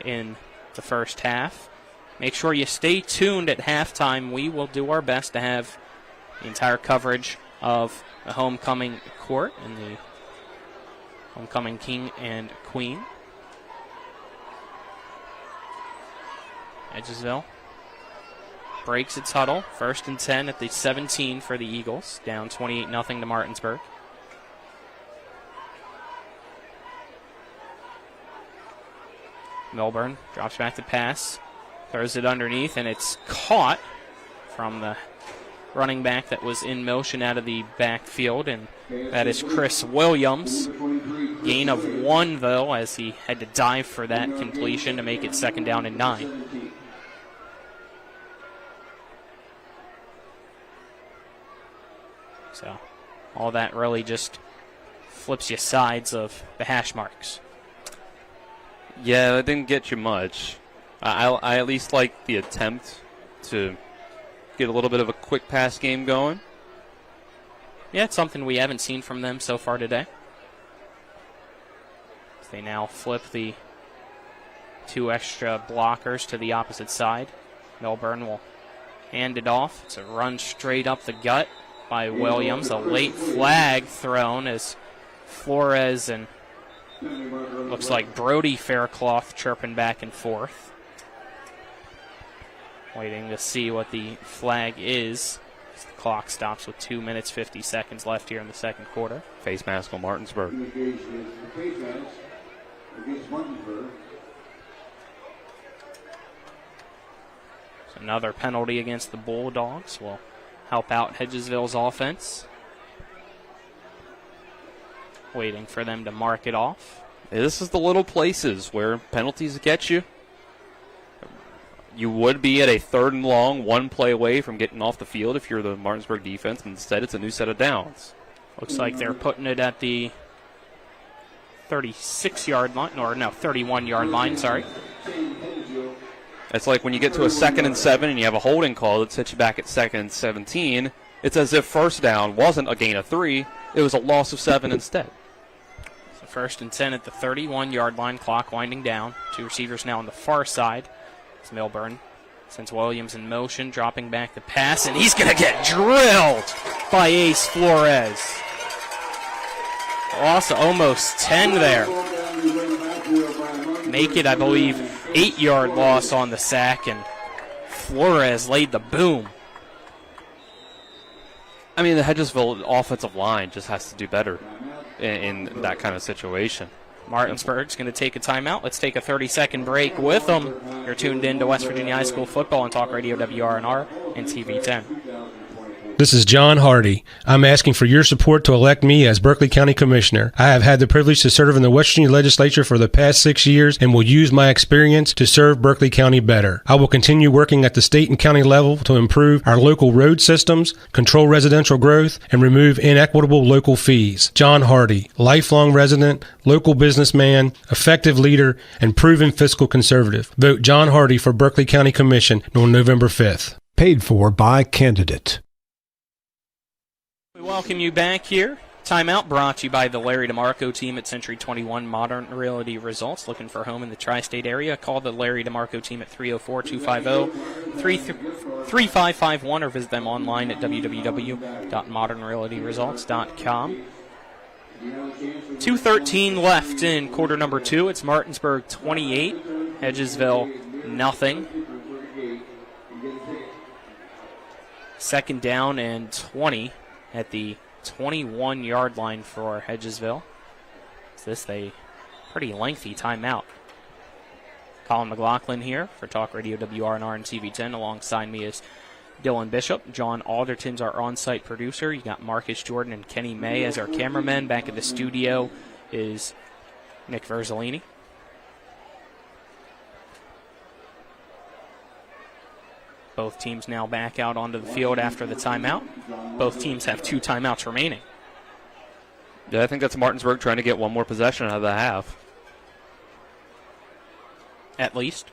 in the first half. Make sure you stay tuned at halftime. We will do our best to have the entire coverage of the homecoming court and the homecoming king and queen. Hedgesville breaks its huddle. 1st and 10 at the 17 for the Eagles. Down 28-0 to Martinsburg. Milburn drops back to pass. Throws it underneath, and it's caught from the running back that was in motion out of the backfield, and that is Chris Williams. Gain of 1, though, as he had to dive for that completion to make it 2nd down and 9. So all that really just flips you sides of the hash marks. Yeah, that didn't get you much. I at least like the attempt to get a little bit of a quick pass game going. Yeah, it's something we haven't seen from them so far today. They now flip the 2 extra blockers to the opposite side. Milburn will hand it off. It's a run straight up the gut by Williams. A late flag thrown as Flores and looks like Brody Faircloth chirping back and forth. Waiting to see what the flag is. The clock stops with 2 minutes, 50 seconds left here in the second quarter. Face mask on Martinsburg. So another penalty against the Bulldogs will help out Hedgesville's offense. Waiting for them to mark it off. This is the little places where penalties get you. You would be at a 3rd and long, 1 play away from getting off the field if you're the Martinsburg defense. Instead, it's a new set of downs. Looks like they're putting it at the 36-yard line, or no, 31-yard line, sorry. It's like when you get to a 2nd and 7 and you have a holding call that sets you back at 2nd and 17. It's as if 1st down wasn't a gain of 3. It was a loss of 7 instead. So 1st and 10 at the 31-yard line, clock winding down. 2 receivers now on the far side. It's Milburn. Sends Williams in motion, dropping back the pass, and he's going to get drilled by Ace Flores. Loss of almost 10 there. Make it, I believe, 8-yard loss on the sack, and Flores laid the boom. I mean, the Hedgesville offensive line just has to do better in that kind of situation. Martinsburg's going to take a timeout. Let's take a 30-second break with them. You're tuned in to West Virginia High School football on Talk Radio WRNR and TV 10. This is John Hardy. I'm asking for your support to elect me as Berkeley County Commissioner. I have had the privilege to serve in the West Virginia Legislature for the past 6 years and will use my experience to serve Berkeley County better. I will continue working at the state and county level to improve our local road systems, control residential growth, and remove inequitable local fees. John Hardy, lifelong resident, local businessman, effective leader, and proven fiscal conservative. Vote John Hardy for Berkeley County Commission on November 5th. Paid for by candidate. We welcome you back here. Timeout brought to you by the Larry DeMarco team at Century 21 Modern Realty Results. Looking for a home in the tri-state area? Call the Larry DeMarco team at 304-250-3551 or visit them online at www.modernrealtyresults.com. 2:13 left in quarter number 2. It's Martinsburg 28, Hedgesville nothing. Second down and 20 at the 21-yard line for Hedgesville. Is this a pretty lengthy timeout? Colin McLaughlin here for Talk Radio WRNR and TV10. Alongside me is Dylan Bishop. John Alderton's our on-site producer. You got Marcus Jordan and Kenny May as our cameramen. Back at the studio is Nick Verzolini. Both teams now back out onto the field after the timeout. Both teams have 2 timeouts remaining. Yeah, I think that's Martinsburg trying to get one more possession out of the half. At least.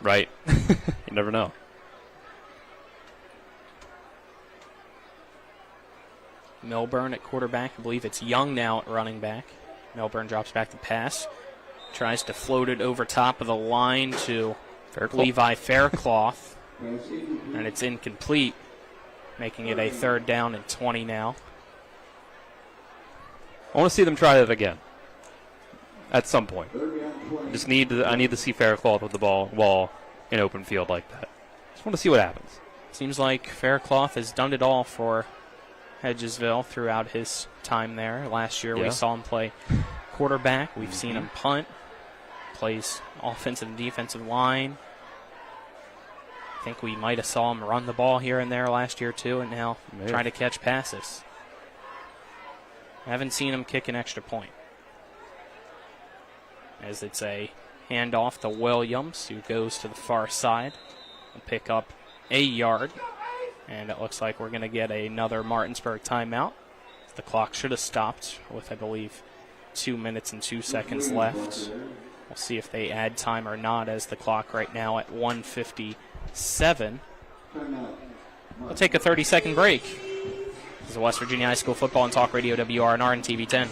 Right. You never know. Milburn at quarterback. I believe it's Young now at running back. Milburn drops back the pass. Tries to float it over top of the line to Levi Faircloth. And it's incomplete, making it a 3rd down and 20 now. I want to see them try that again at some point. I need to see Faircloth with the ball in open field like that. Just want to see what happens. Seems like Faircloth has done it all for Hedgesville throughout his time there. Last year we saw him play quarterback. We've seen him punt, plays offensive and defensive line. I think we might have saw him run the ball here and there last year too, and now try to catch passes. I haven't seen him kick an extra point. As it's a handoff to Williams, who goes to the far side and pick up a yard. And it looks like we're going to get another Martinsburg timeout. The clock should have stopped with, I believe, 2 minutes and 2 seconds left. We'll see if they add time or not, as the clock right now at 1:57. We'll take a 30-second break. This is West Virginia High School Football and Talk Radio WRNR and TV10.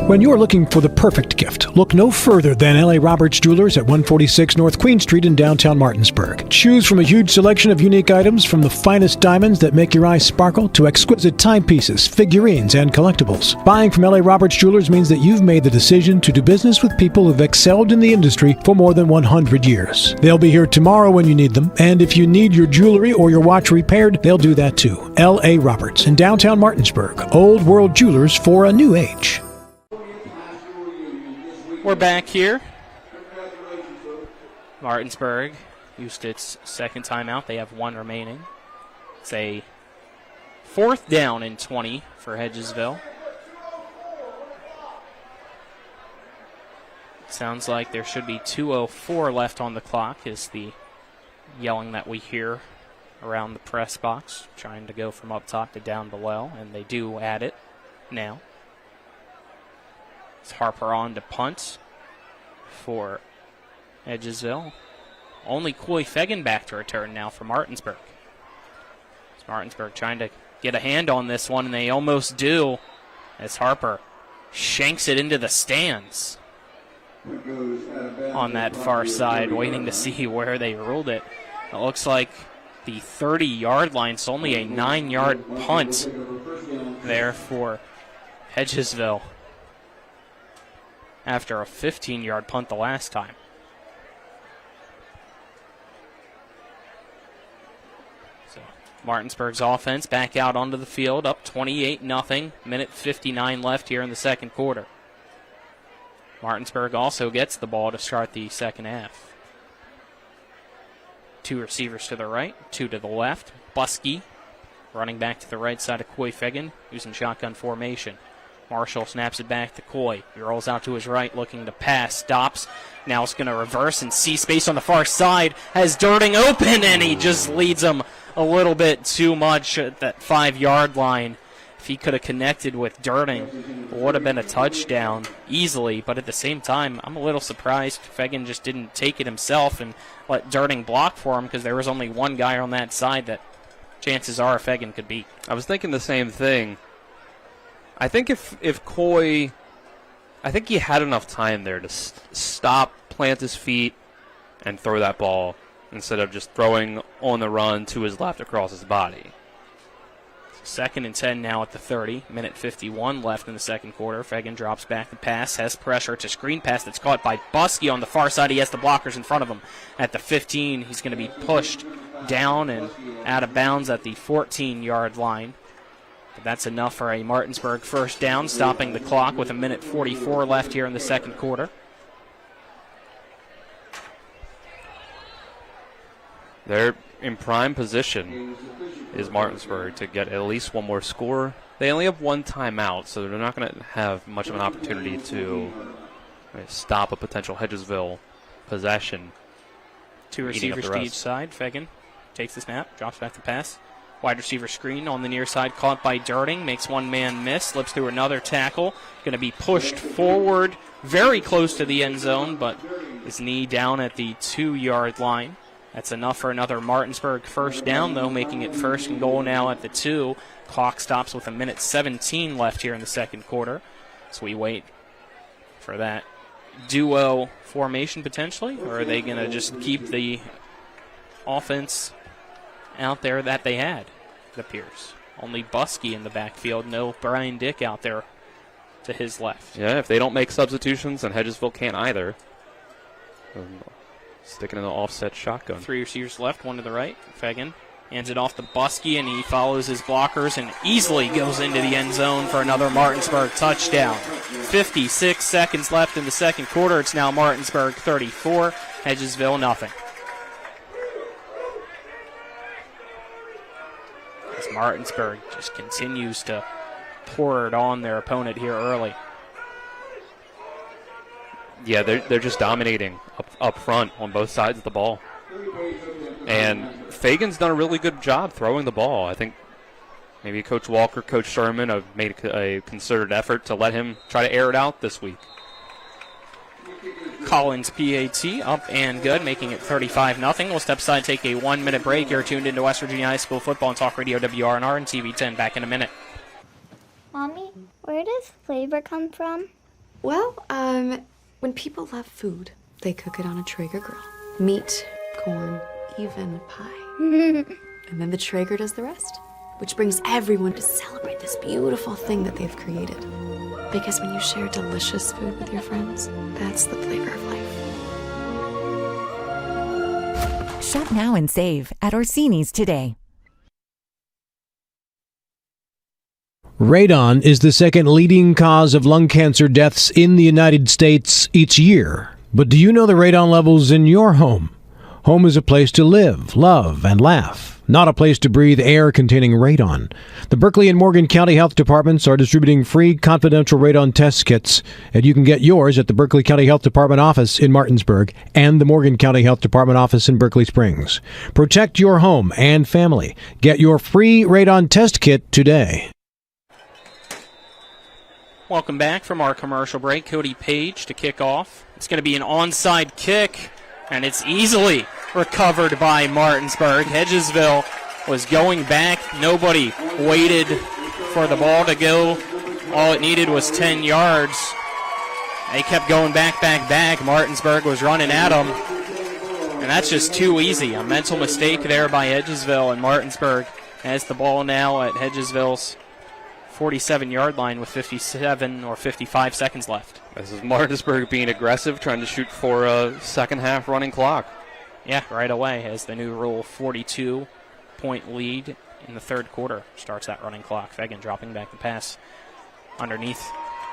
When you're looking for the perfect gift, look no further than L.A. Roberts Jewelers at 146 North Queen Street in downtown Martinsburg. Choose from a huge selection of unique items, from the finest diamonds that make your eyes sparkle to exquisite timepieces, figurines, and collectibles. Buying from L.A. Roberts Jewelers means that you've made the decision to do business with people who've excelled in the industry for more than 100 years. They'll be here tomorrow when you need them, and if you need your jewelry or your watch repaired, they'll do that too. L.A. Roberts in downtown Martinsburg. Old World Jewelers for a new age. We're back here. Martinsburg used its second timeout. They have 1 remaining. It's a 4th down and 20 for Hedgesville. Sounds like there should be 2:04 left on the clock, is the yelling that we hear around the press box, trying to go from up top to down below, and they do add it now. It's Harper on to punt for Hedgesville. Only Coy Fegan back to return now for Martinsburg. It's Martinsburg trying to get a hand on this one, and they almost do, as Harper shanks it into the stands on that far side, waiting to see where they ruled it. It looks like the 30-yard line, so only a 9-yard punt there for Hedgesville after a 15-yard punt the last time. So Martinsburg's offense back out onto the field, up 28-0, minute 59 left here in the second quarter. Martinsburg also gets the ball to start the second half. 2 receivers to the right, 2 to the left. Buskey running back to the right side of Coy Fegan, using shotgun formation. Marshall snaps it back to Coy. He rolls out to his right, looking to pass. Stops. Now it's going to reverse and see space on the far side. Has Dirting open, and he just leads him a little bit too much at that 5-yard line. If he could have connected with Dirting, it would have been a touchdown easily. But at the same time, I'm a little surprised Fegan just didn't take it himself and let Dirting block for him, because there was only one guy on that side that chances are Fegan could beat. I was thinking the same thing. I think if Coy, I think he had enough time there to stop, plant his feet, and throw that ball instead of just throwing on the run to his left across his body. 2nd and 10 now at the 30. Minute 51 left in the second quarter. Fegan drops back the pass, has pressure. It's a screen pass that's caught by Buskey on the far side. He has the blockers in front of him. At the 15, he's going to be pushed down and out of bounds at the 14-yard line. But that's enough for a Martinsburg first down, stopping the clock with 1:44 left here in the second quarter. They're in prime position, is Martinsburg, to get at least one more score. They only have one timeout, so they're not going to have much of an opportunity to stop a potential Hedgesville possession. 2 receivers to each side. Fegan takes the snap, drops back the pass. Wide receiver screen on the near side, caught by Dirting, makes one man miss, slips through another tackle. Going to be pushed forward, very close to the end zone, but his knee down at the 2-yard line. That's enough for another Martinsburg first down, though, making it 1st and goal now at the 2. Clock stops with 1:17 left here in the second quarter. So we wait for that duo formation potentially, or are they going to just keep the offense out there that they had, it appears? Only Buskey in the backfield, no Brian Dick out there to his left. Yeah, if they don't make substitutions, then Hedgesville can't either. Sticking in the offset shotgun. 3 receivers left, one to the right. Fegan hands it off to Buskey, and he follows his blockers and easily goes into the end zone for another Martinsburg touchdown. 56 seconds left in the second quarter. It's now Martinsburg 34, Hedgesville nothing. As Martinsburg just continues to pour it on their opponent here early. Yeah, they're just dominating up front on both sides of the ball. And Fagan's done a really good job throwing the ball. I think maybe Coach Walker, Coach Sherman have made a concerted effort to let him try to air it out this week. Collins PAT up and good, making it 35-0. We'll step aside, take a 1-minute break. You're tuned into West Virginia High School football and Talk Radio WRNR and TV 10. Back in a minute. Mommy, where does flavor come from? Well, when people love food, they cook it on a Traeger grill. Meat, corn, even pie. And then the Traeger does the rest, which brings everyone to celebrate this beautiful thing that they've created. Because when you share delicious food with your friends, that's the flavor of life. Shop now and save at Orsini's today. Radon is the second leading cause of lung cancer deaths in the United States each year. But do you know the radon levels in your home? Home is a place to live, love, and laugh, not a place to breathe air containing radon. The Berkeley and Morgan County Health Departments are distributing free confidential radon test kits, and you can get yours at the Berkeley County Health Department office in Martinsburg and the Morgan County Health Department office in Berkeley Springs. Protect your home and family. Get your free radon test kit today. Welcome back from our commercial break. Cody Page to kick off. It's going to be an onside kick, and it's easily recovered by Martinsburg. Hedgesville was going back. Nobody waited for the ball to go. All it needed was 10 yards. They kept going back. Martinsburg was running at them, and that's just too easy. A mental mistake there by Hedgesville, and Martinsburg has the ball now at Hedgesville's 47-yard line with 57 or 55 seconds left. This is Martinsburg being aggressive, trying to shoot for a second-half running clock. Yeah, right away, as the new rule, 42-point lead in the third quarter starts that running clock. Fegan dropping back the pass underneath.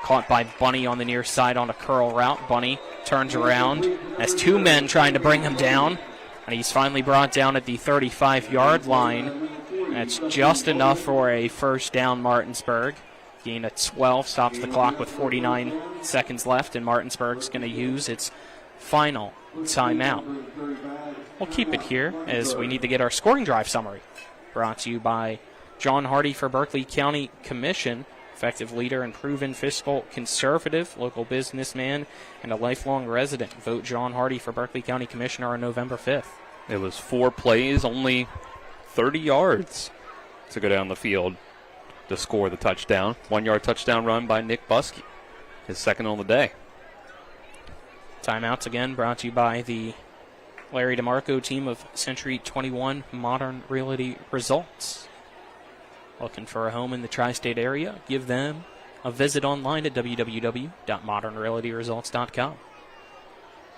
Caught by Bunny on the near side on a curl route. Bunny turns around, has two men trying to bring him down, and he's finally brought down at the 35-yard line That's just enough for a first down, Martinsburg. Gain of 12, stops the clock with 49 seconds left, and Martinsburg's going to use its final timeout. We'll keep it here as we need to get our scoring drive summary. Brought to you by John Hardy for Berkeley County Commission, effective leader and proven fiscal conservative, local businessman, and a lifelong resident. Vote John Hardy for Berkeley County Commissioner on November 5th. It was 4 plays, only 30 yards to go down the field to score the touchdown. 1-yard touchdown run by Nick Buskey, his second on the day. Timeouts again brought to you by the Larry DeMarco team of Century 21 Modern Realty Results. Looking for a home in the tri-state area? Give them a visit online at www.modernrealtyresults.com.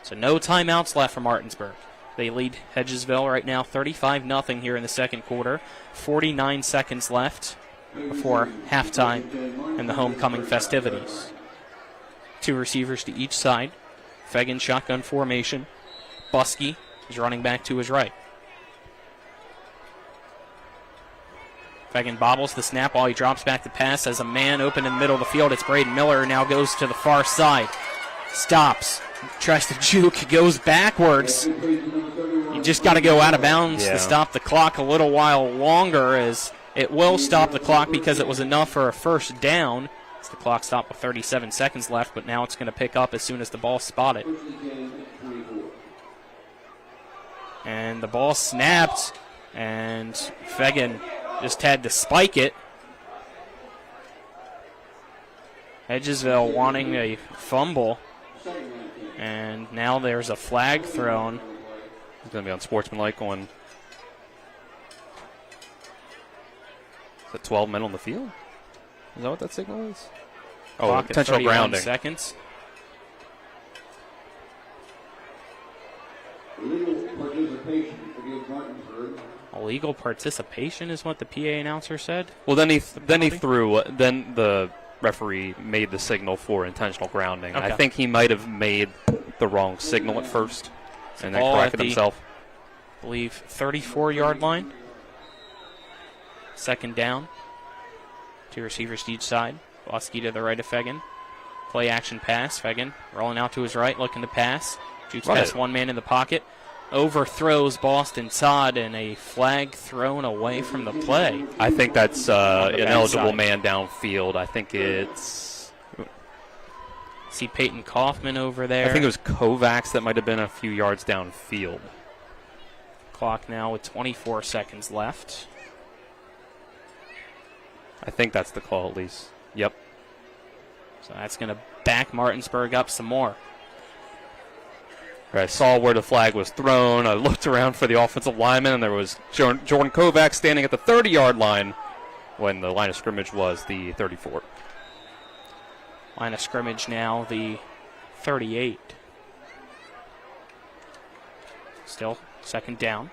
So no timeouts left for Martinsburg. They lead Hedgesville right now 35-0 here in the second quarter. 49 seconds left before halftime and the homecoming festivities. 2 receivers to each side. Fegan shotgun formation. Buskey is running back to his right. Fegan bobbles the snap while he drops back the pass as a man open in the middle of the field. It's Braden Miller, now goes to the far side. Stops, tries to juke, goes backwards. You just got to go out of bounds to stop the clock a little while longer, as it will stop the clock because it was enough for a first down. As the clock stopped with 37 seconds left, but now it's going to pick up as soon as the ball's spotted. And the ball snapped, and Fegan just had to spike it. Hedgesville wanting a fumble. And now there's a flag thrown. It's going to be unsportsmanlike on. Is that 12 men on the field? Is that what that signal is? Oh, intentional grounding. Seconds. Illegal participation is what the PA announcer said. Well, then he threw. Then the referee made the signal for intentional grounding. Okay. I think he might have made the wrong signal at first, and then corrected himself. I believe 34-yard line. Second down. 2 receivers to each side. Buskey to the right of Fegan. Play action pass. Fegan rolling out to his right, looking to pass. Shoots past one man in the pocket. Overthrows Boston Todd, and a flag thrown away from the play. I think that's an eligible man downfield. I think it's... See Peyton Kaufman over there. I think it was Kovacs that might have been a few yards downfield. Clock now with 24 seconds left. I think that's the call at least. Yep. So that's going to back Martinsburg up some more. I saw where the flag was thrown. I looked around for the offensive lineman, and there was Jordan Kovacs standing at the 30-yard line when the line of scrimmage was the 34. Line of scrimmage now the 38. Still second down.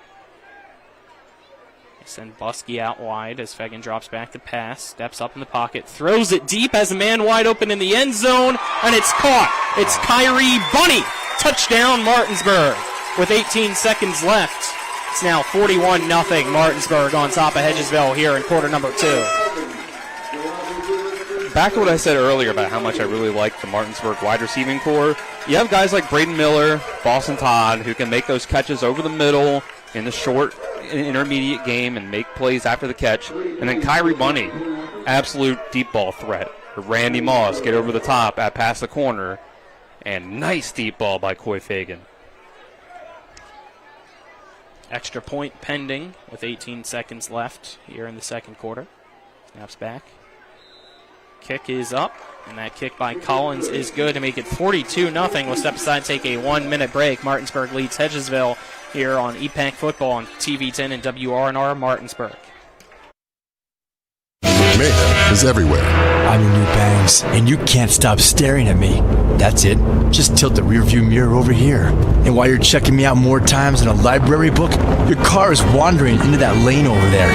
They send Buskey out wide as Fegan drops back to pass, steps up in the pocket, throws it deep as a man wide open in the end zone, and it's caught. It's Kyrie Bunny. Touchdown, Martinsburg, with 18 seconds left. It's now 41-0 Martinsburg on top of Hedgesville here in quarter number 2. Back to what I said earlier about how much I really like the Martinsburg wide receiving core. You have guys like Braden Miller, Boston Todd, who can make those catches over the middle in the short intermediate game and make plays after the catch. And then Kyrie Bunny, absolute deep ball threat. Randy Moss get over the top at past the corner. And nice deep ball by Coy Fegan. Extra point pending with 18 seconds left here in the second quarter. Snaps back. Kick is up, and that kick by Collins is good to make it 42-0. We'll step aside and take a 1-minute break. Martinsburg leads Hedgesville here on EPAC Football on TV10 and WRNR Martinsburg. Mayhem is everywhere. I'm your new bangs, and you can't stop staring at me. That's it. Just tilt the rearview mirror over here. And while you're checking me out more times than a library book, your car is wandering into that lane over there.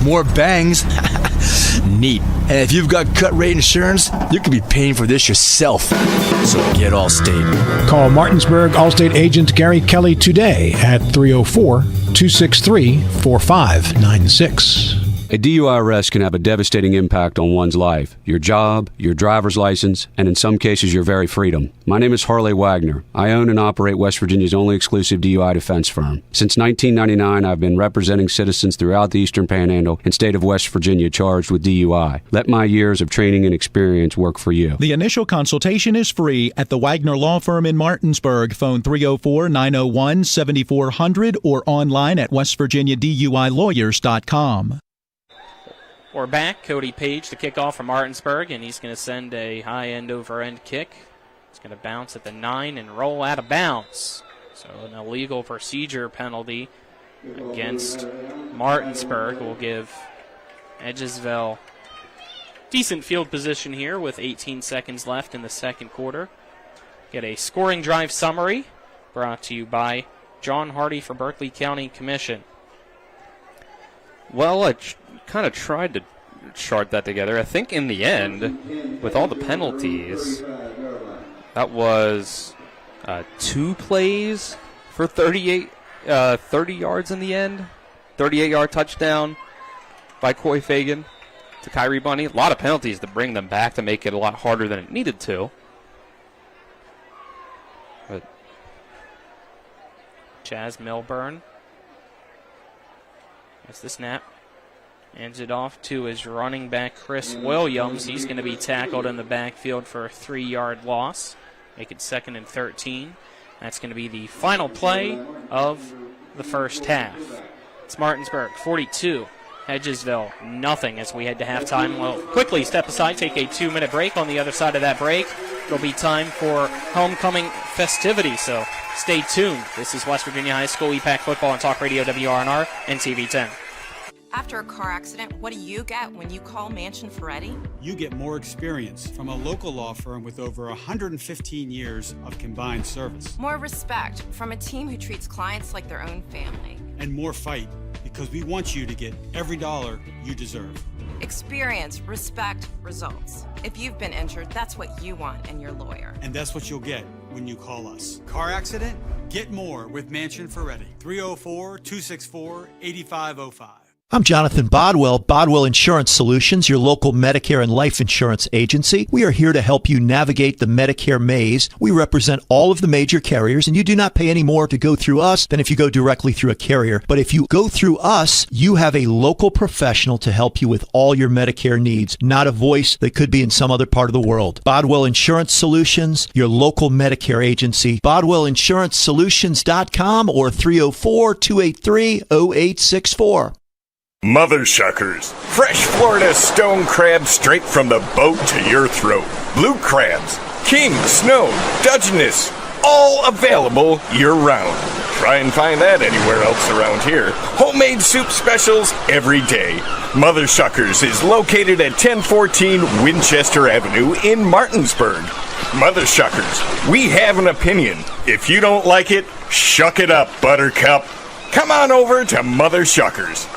More bangs? Neat. And if you've got cut rate insurance, you could be paying for this yourself. So get Allstate. Call Martinsburg Allstate agent Gary Kelly today at 304-2 263-4596. A DUI arrest can have a devastating impact on one's life, your job, your driver's license, and in some cases, your very freedom. My name is Harley Wagner. I own and operate West Virginia's only exclusive DUI defense firm. Since 1999, I've been representing citizens throughout the Eastern Panhandle and state of West Virginia charged with DUI. Let my years of training and experience work for you. The initial consultation is free at the Wagner Law Firm in Martinsburg. Phone 304-901-7400 or online at westvirginiaduilawyers.com. We're back. Cody Page, the kickoff from Martinsburg, and he's going to send a high-end over-end kick. It's going to bounce at the 9 and roll out of bounds. So an illegal procedure penalty against Martinsburg will give Hedgesville decent field position here with 18 seconds left in the second quarter. Get a scoring drive summary brought to you by John Hardy for Berkeley County Commission. Well, I kind of tried to chart that together. I think in the end, with all the penalties, that was 2 plays for 30 yards in the end. 38-yard touchdown by Coy Fagan to Kyrie Bunny. A lot of penalties to bring them back to make it a lot harder than it needed to. But Chaz Milburn. That's the snap. Hands it off to his running back, Chris Williams. He's going to be tackled in the backfield for a 3-yard loss. Make it 2nd and 13. That's going to be the final play of the first half. It's Martinsburg 42, Hedgesville nothing as we head to halftime. We'll quickly step aside, take a 2-minute break. On the other side of that break, it'll be time for homecoming festivities, so stay tuned. This is West Virginia High School EPAC football on Talk Radio WRNR and TV 10. After a car accident, what do you get when you call Mansion Ferretti? You get more experience from a local law firm with over 115 years of combined service. More respect from a team who treats clients like their own family. And more fight, because we want you to get every dollar you deserve. Experience, respect, results. If you've been injured, that's what you want in your lawyer. And that's what you'll get when you call us. Car accident? Get more with Mansion Ferretti. 304-264-8505. I'm Jonathan Bodwell, Bodwell Insurance Solutions, your local Medicare and life insurance agency. We are here to help you navigate the Medicare maze. We represent all of the major carriers, and you do not pay any more to go through us than if you go directly through a carrier. But if you go through us, you have a local professional to help you with all your Medicare needs, not a voice that could be in some other part of the world. Bodwell Insurance Solutions, your local Medicare agency, BodwellInsuranceSolutions.com or 304-283-0864. Mother Shuckers. Fresh Florida stone crab straight from the boat to your throat. Blue crabs, king, snow, Dungeness, all available year-round. Try and find that anywhere else around here. Homemade soup specials every day. Mother Shuckers is located at 1014 Winchester Avenue in Martinsburg. Mother Shuckers, we have an opinion. If you don't like it, shuck it up, Buttercup. Come on over to Mother Shuckers.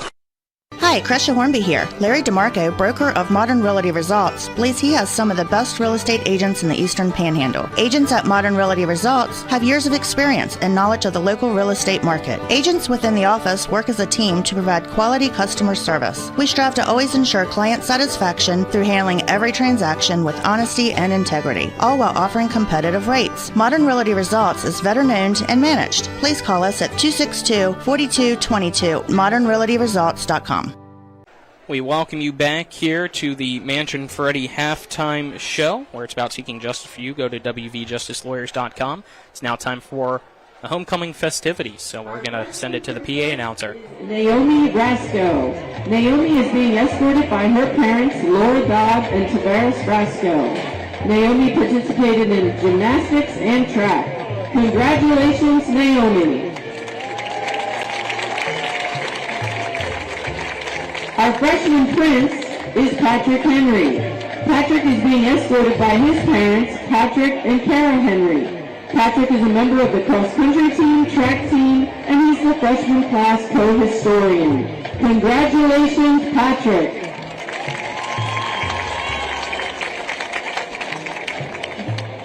Hi, Crescia Hornby here. Larry DeMarco, broker of Modern Realty Results, believes he has some of the best real estate agents in the Eastern Panhandle. Agents at Modern Realty Results have years of experience and knowledge of the local real estate market. Agents within the office work as a team to provide quality customer service. We strive to always ensure client satisfaction through handling every transaction with honesty and integrity, all while offering competitive rates. Modern Realty Results is veteran-owned and managed. Please call us at 262-4222, modernrealtyresults.com. We welcome you back here to the Mansion Ferretti halftime show, where it's about seeking justice for you. Go to wvjusticelawyers.com. It's now time for the homecoming festivities, so we're going to send it to the PA announcer. Naomi Rasco. Naomi is being escorted by her parents, Laura Dodd and Tavares Rasco. Naomi participated in gymnastics and track. Congratulations, Naomi. Our freshman prince is Patrick Henry. Patrick is being escorted by his parents, Patrick and Kara Henry. Patrick is a member of the cross-country team, track team, and he's the freshman class co-historian. Congratulations, Patrick.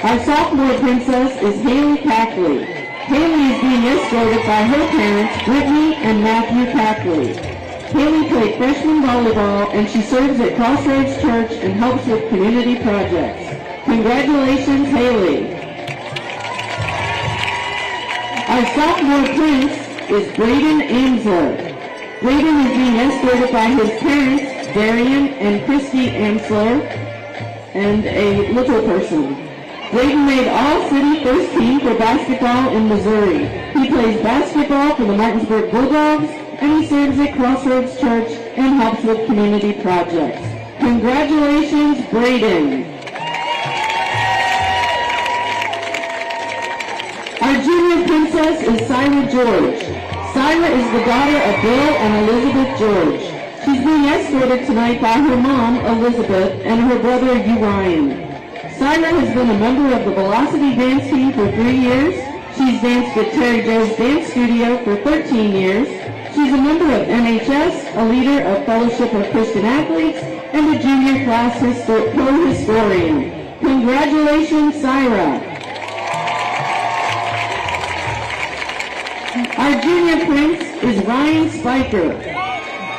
Our sophomore princess is Haley Cackley. Haley is being escorted by her parents, Brittany and Matthew Packley. Haley played freshman volleyball, and she serves at Crossroads Church and helps with community projects. Congratulations, Haley. Our sophomore prince is Braden Amsler. Braden is being escorted by his parents, Darian and Christy Amsler, and a little person. Braden made all-city first team for basketball in Missouri. He plays basketball for the Martinsburg Bulldogs, and he serves at Crossroads Church and helps with community projects. Congratulations, Braden. Our junior princess is Syra George. Syra is the daughter of Bill and Elizabeth George. She's being escorted tonight by her mom, Elizabeth, and her brother, Urian. Syra has been a member of the Velocity Dance Team for 3 years. She's danced at Terry Joe's Dance Studio for 13 years. She's a member of NHS, a leader of Fellowship of Christian Athletes, and a junior class pro-historian. Congratulations, Syra. Our junior prince is Ryan Spiker.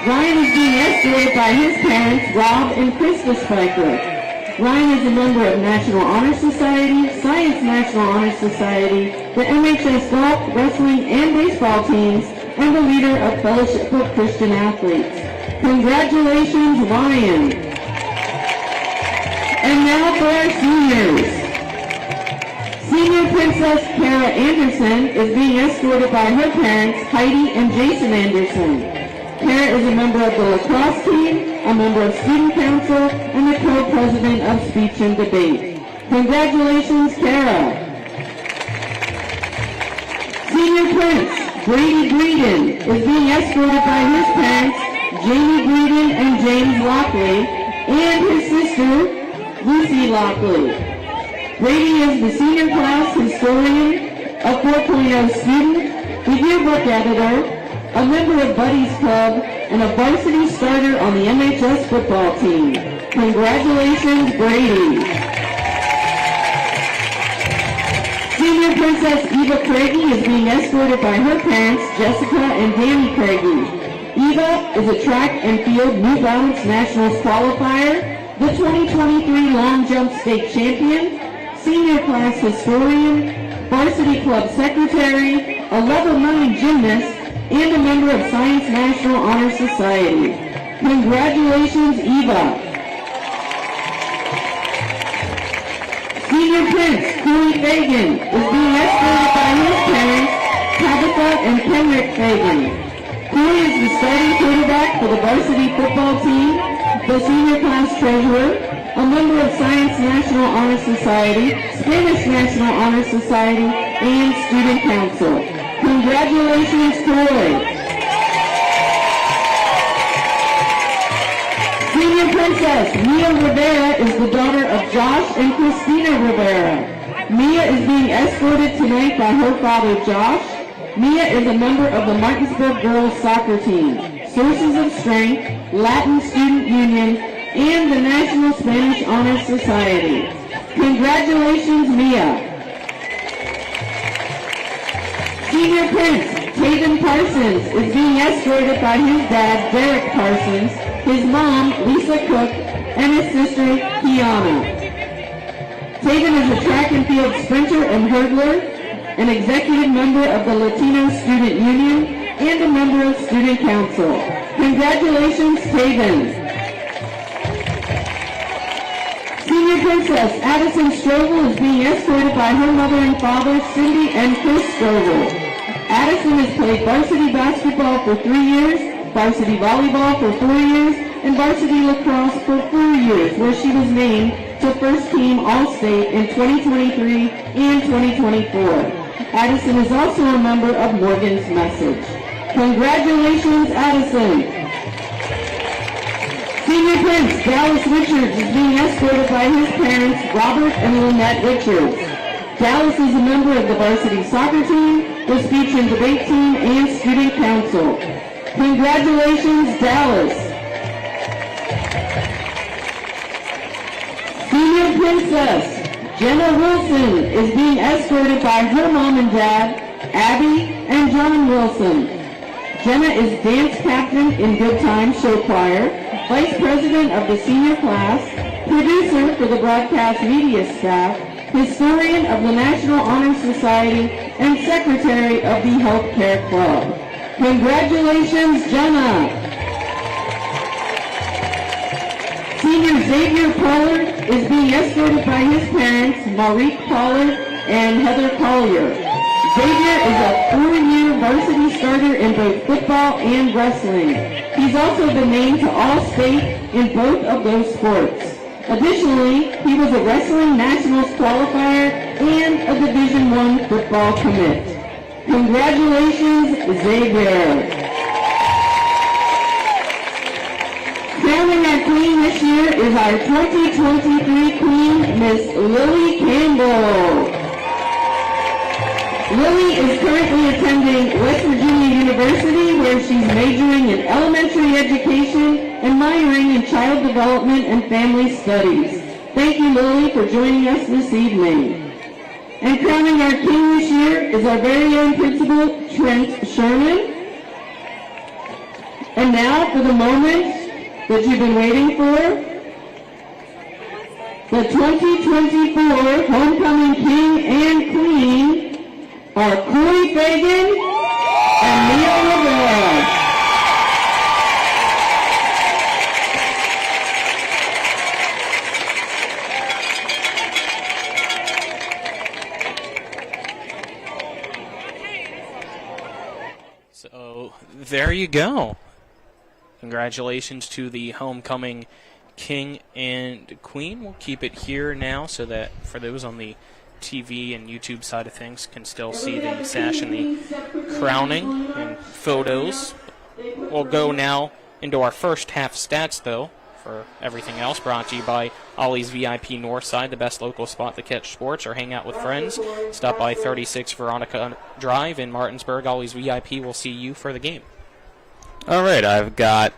Ryan is being escorted by his parents, Rob and Krista Spiker. Ryan is a member of National Honor Society, Science National Honor Society, the MHS golf, wrestling, and baseball teams, and the leader of Fellowship of Christian Athletes. Congratulations, Ryan. And now for our seniors. Senior Princess Kara Anderson is being escorted by her parents, Heidi and Jason Anderson. Kara is a member of the lacrosse team, a member of student council, and the co-president of speech and debate. Congratulations, Kara. Senior Prince Brady Breeden is being escorted by his parents, Jamie Breeden and James Lockley, and his sister, Lucy Lockley. Brady is the senior class historian, a 4.0 student, the yearbook editor, a member of Buddy's Club, and a varsity starter on the MHS football team. Congratulations, Brady. Senior Princess Eva Craigie is being escorted by her parents, Jessica and Danny Craigie. Eva is a track and field New Balance Nationals qualifier, the 2023 long jump state champion, senior class historian, varsity club secretary, a level 9 gymnast, and a member of Science National Honor Society. Congratulations, Eva. Senior Prince Cooley Fagan is being escorted by his parents, Tabitha and Kenrick Fagan. Cooley is the starting quarterback for the varsity football team, the senior class treasurer, a member of Science National Honor Society, Spanish National Honor Society, and Student Council. Congratulations, Cooley. Senior Princess Mia Rivera is the daughter of Josh and Christina Rivera. Mia is being escorted tonight by her father, Josh. Mia is a member of the Martinsburg girls soccer team, Sources of Strength, Latin Student Union, and the National Spanish Honor Society. Congratulations, Mia. Senior Prince Taven Parsons is being escorted by his dad, Derek Parsons, his mom, Lisa Cook, and his sister, Kiana. Taven is a track and field sprinter and hurdler, an executive member of the Latino Student Union, and a member of Student Council. Congratulations, Taven. Senior Princess Addison Strobel is being escorted by her mother and father, Cindy and Chris Strobel. Addison has played varsity basketball for 3 years, varsity volleyball for 4 years, and varsity lacrosse for 4 years, where she was named to First Team All-State in 2023 and 2024. Addison is also a member of Morgan's Message. Congratulations, Addison. Senior Prince Dallas Richards is being escorted by his parents, Robert and Lynette Richards. Dallas is a member of the varsity soccer team, the speech and debate team, and student council. Congratulations, Dallas. Senior Princess Jenna Wilson is being escorted by her mom and dad, Abby, and John Wilson. Jenna is dance captain in Good Times Show Choir, vice president of the senior class, producer for the broadcast media staff, historian of the National Honor Society, and secretary of the Healthcare Club. Congratulations, Jenna! Senior Xavier Pollard is being escorted by his parents, Maurice Pollard and Heather Collier. Xavier is a 4-year varsity starter in both football and wrestling. He's also been named to All-State in both of those sports. Additionally, he was a Wrestling Nationals qualifier and a Division I football commit. Congratulations, Xavier! Crowning our queen this year is our 2023 queen, Miss Lily Campbell. Lily is currently attending West Virginia University, where she's majoring in elementary education and minoring in child development and family studies. Thank you, Lily, for joining us this evening. And crowning our king this year is our very own principal, Trent Sherman. And now for the moment that you've been waiting for, the 2024 Homecoming King and Queen are Corey Fagan and Neil Rivera. So there you go. Congratulations to the homecoming king and queen. We'll keep it here now so that for those on the TV and YouTube side of things can still see the sash and the crowning and photos. We'll go now into our first half stats, though, for everything else, brought to you by Ollie's VIP Northside, the best local spot to catch sports or hang out with friends. Stop by 36 Veronica Drive in Martinsburg. Ollie's VIP will see you for the game. All right, I've got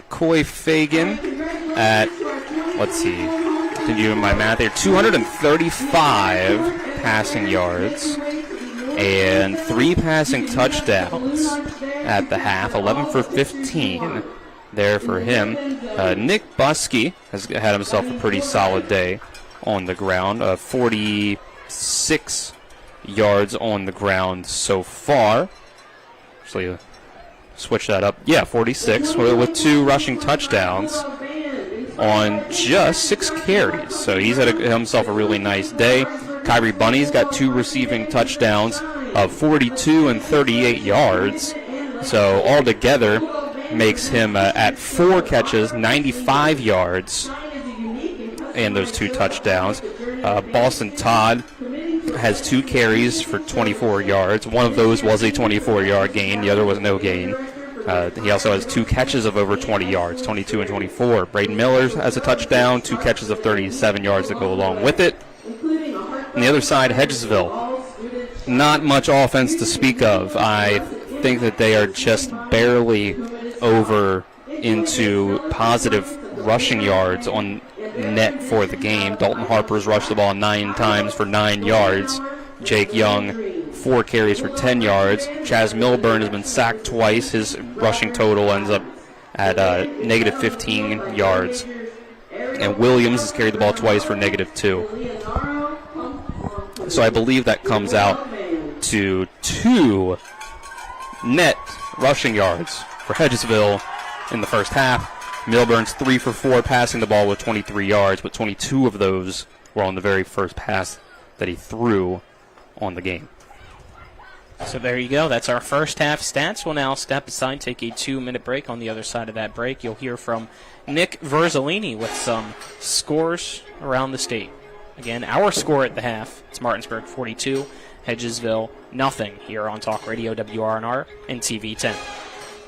Coy Fagan at, let's see, continuing my math here, 235 passing yards and 3 passing touchdowns at the half, 11 for 15 there for him. Nick Buskey has had himself a pretty solid day on the ground, 46 yards on the ground so far. Actually, switch that up. Yeah, 46 with 2 rushing touchdowns on just 6 carries. So he's had himself a really nice day. Kyrie Bunny's got 2 receiving touchdowns of 42 and 38 yards. So altogether makes him at 4 catches, 95 yards, and those 2 touchdowns. Boston Todd has 2 carries for 24 yards. One of those was a 24-yard gain. The other was no gain. He also has 2 catches of over 20 yards, 22 and 24. Braden Miller has a touchdown, 2 catches of 37 yards that go along with it. On the other side, Hedgesville, not much offense to speak of. I think that they are just barely over into positive rushing yards on net for the game. Dalton Harper's rushed the ball 9 times for 9 yards. Jake Young, 4 carries for 10 yards. Chaz Milburn has been sacked twice. His rushing total ends up at negative 15 yards. And Williams has carried the ball twice for negative 2. So I believe that comes out to 2 net rushing yards for Hedgesville in the first half. Milburn's 3 for 4 passing the ball with 23 yards, but 22 of those were on the very first pass that he threw on the game. So there you go. That's our first half stats. We'll now step aside, take a 2-minute break. On the other side of that break, you'll hear from Nick Verzolini with some scores around the state. Again, our score at the half, it's Martinsburg 42, Hedgesville nothing here on Talk Radio WRNR and TV 10.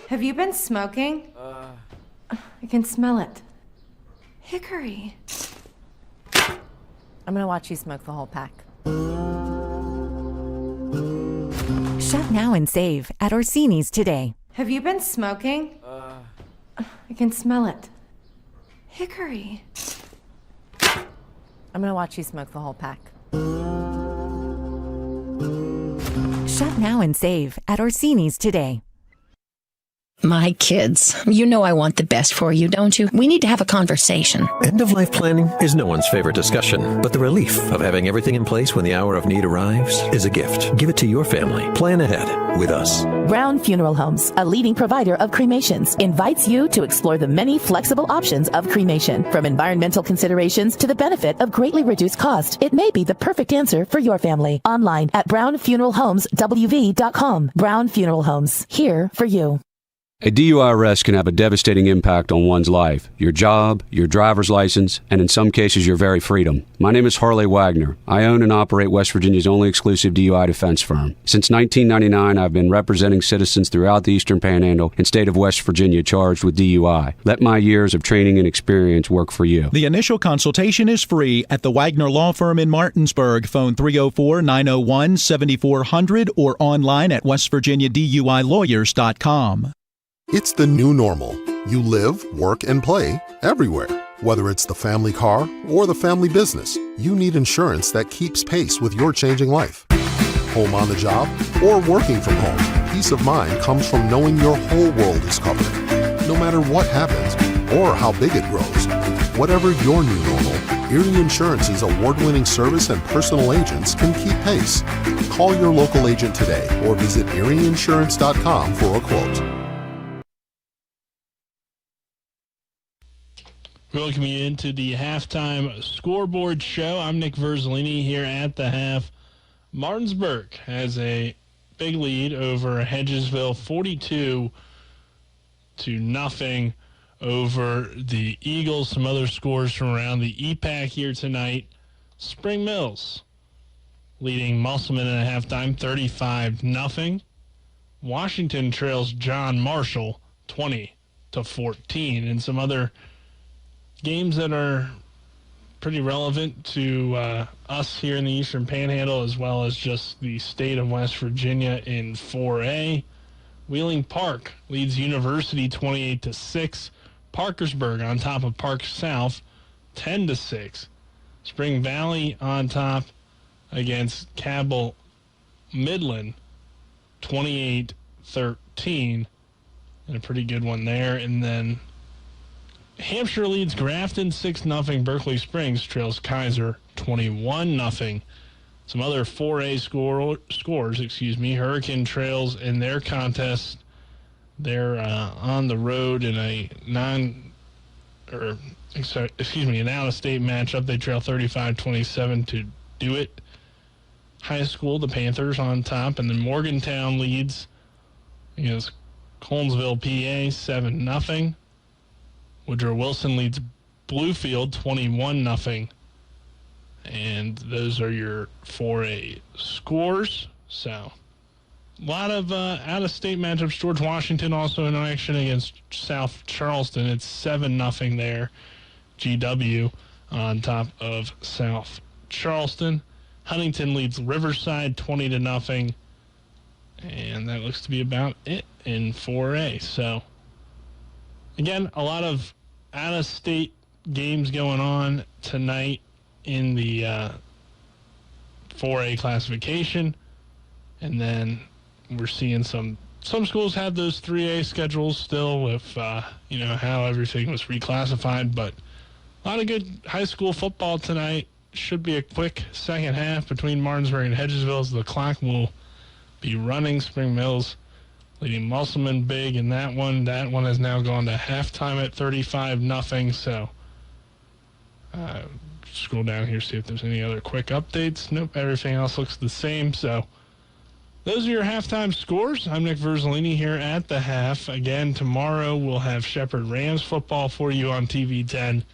Have you been smoking? I can smell it. Hickory. I'm gonna watch you smoke the whole pack. Shop now and save at Orsini's today. Have you been smoking? I can smell it. Hickory. I'm gonna watch you smoke the whole pack. Shop now and save at Orsini's today. My kids, you know I want the best for you, don't you? We need to have a conversation. End-of-life planning is no one's favorite discussion, but the relief of having everything in place when the hour of need arrives is a gift. Give it to your family. Plan ahead with us. Brown Funeral Homes, a leading provider of cremations, invites you to explore the many flexible options of cremation. From environmental considerations to the benefit of greatly reduced cost, it may be the perfect answer for your family. Online at brownfuneralhomeswv.com. Brown Funeral Homes, here for you. A DUI arrest can have a devastating impact on one's life, your job, your driver's license, and in some cases your very freedom. My name is Harley Wagner. I own and operate West Virginia's only exclusive DUI defense firm. Since 1999, I've been representing citizens throughout the Eastern Panhandle and state of West Virginia charged with DUI. Let my years of training and experience work for you. The initial consultation is free at the Wagner Law Firm in Martinsburg. Phone 304-901-7400 or online at westvirginiaduilawyers.com. It's the new normal. You live, work, and play everywhere. Whether it's the family car or the family business, you need insurance that keeps pace with your changing life. Home on the job or working from home, peace of mind comes from knowing your whole world is covered. No matter what happens or how big it grows, whatever your new normal, Erie Insurance's award-winning service and personal agents can keep pace. Call your local agent today or visit erieinsurance.com for a quote. Welcome you into the halftime scoreboard show. I'm Nick Verzolini here at the half. Martinsburg has a big lead over Hedgesville, 42-0 over the Eagles. Some other scores from around the EPAC here tonight. Spring Mills leading Musselman at halftime, 35-0. Washington trails John Marshall, 20-14. And some other games that are pretty relevant to us here in the Eastern Panhandle, as well as just the state of West Virginia in 4A. Wheeling Park leads University 28-6. Parkersburg on top of Park South 10-6. Spring Valley on top against Cabell Midland 28-13. And a pretty good one there. And then Hampshire leads Grafton 6-0. Berkeley Springs trails Kaiser 21-0. Some other 4A scores. Hurricane trails in their contest. They're on the road in an out-of-state matchup. They trail 35-27 to DeWitt High School. The Panthers on top, and then Morgantown leads against Collinsville, PA 7-0. Woodrow Wilson leads Bluefield 21-0. And those are your 4A scores. So, a lot of out-of-state matchups. George Washington also in action against South Charleston. It's 7-0 there. GW on top of South Charleston. Huntington leads Riverside 20-0. And that looks to be about it in 4A. So, again, a lot of out-of-state games going on tonight in the 4A classification. And then we're seeing some schools have those 3A schedules still with, how everything was reclassified. But a lot of good high school football tonight. Should be a quick second half between Martinsburg and Hedgesville as the clock will be running. Spring Mills leading Musselman big in that one. That one has now gone to halftime at 35-0. So scroll down here, see if there's any other quick updates. Nope, everything else looks the same. So those are your halftime scores. I'm Nick Verzolini here at the half. Again, tomorrow we'll have Shepherd Rams football for you on TV 10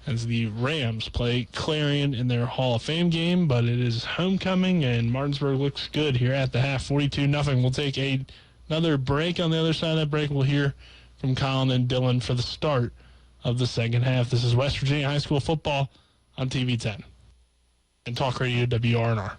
as the Rams play Clarion in their Hall of Fame game. But it is homecoming, and Martinsburg looks good here at the half, 42-0. We'll take another break. On the other side of that break, we'll hear from Colin and Dylan for the start of the second half. This is West Virginia High School football on TV 10 and Talk Radio WRNR.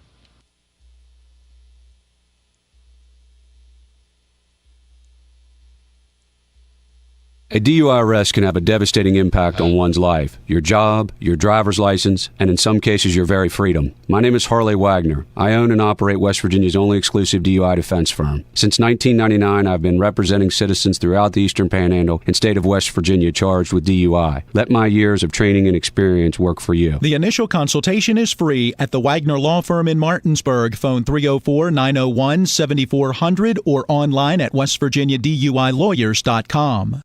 A DUI arrest can have a devastating impact on one's life, your job, your driver's license, and in some cases, your very freedom. My name is Harley Wagner. I own and operate West Virginia's only exclusive DUI defense firm. Since 1999, I've been representing citizens throughout the Eastern Panhandle and state of West Virginia charged with DUI. Let my years of training and experience work for you. The initial consultation is free at the Wagner Law Firm in Martinsburg. Phone 304-901-7400 or online at westvirginiaduilawyers.com.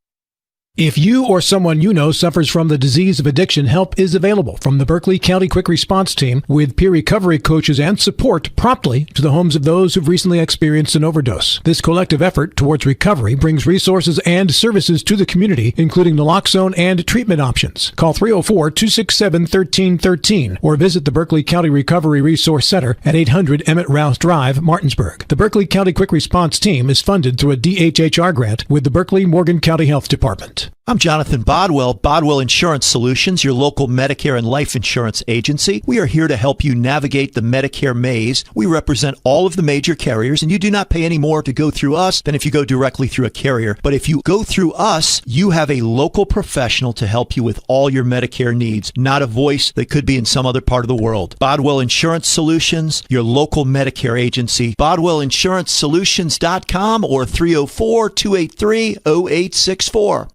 If you or someone you know suffers from the disease of addiction, help is available from the Berkeley County Quick Response Team with peer recovery coaches and support promptly to the homes of those who've recently experienced an overdose. This collective effort towards recovery brings resources and services to the community, including naloxone and treatment options. Call 304-267-1313 or visit the Berkeley County Recovery Resource Center at 800 Emmett Rouse Drive, Martinsburg. The Berkeley County Quick Response Team is funded through a DHHR grant with the Berkeley-Morgan County Health Department. I'm Jonathan Bodwell, Bodwell Insurance Solutions, your local Medicare and life insurance agency. We are here to help you navigate the Medicare maze. We represent all of the major carriers, and you do not pay any more to go through us than if you go directly through a carrier. But if you go through us, you have a local professional to help you with all your Medicare needs, not a voice that could be in some other part of the world. Bodwell Insurance Solutions, your local Medicare agency. BodwellInsuranceSolutions.com or 304-283-0864.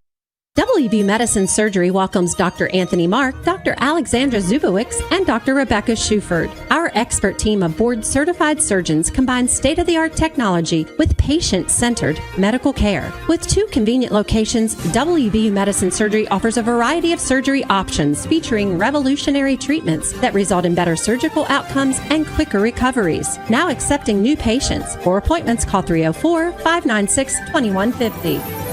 WV Medicine Surgery welcomes Dr. Anthony Mark, Dr. Alexandra Zubowicz, and Dr. Rebecca Schuford. Our expert team of board-certified surgeons combines state-of-the-art technology with patient-centered medical care. With 2 convenient locations, WV Medicine Surgery offers a variety of surgery options featuring revolutionary treatments that result in better surgical outcomes and quicker recoveries. Now accepting new patients. For appointments, call 304-596-2150.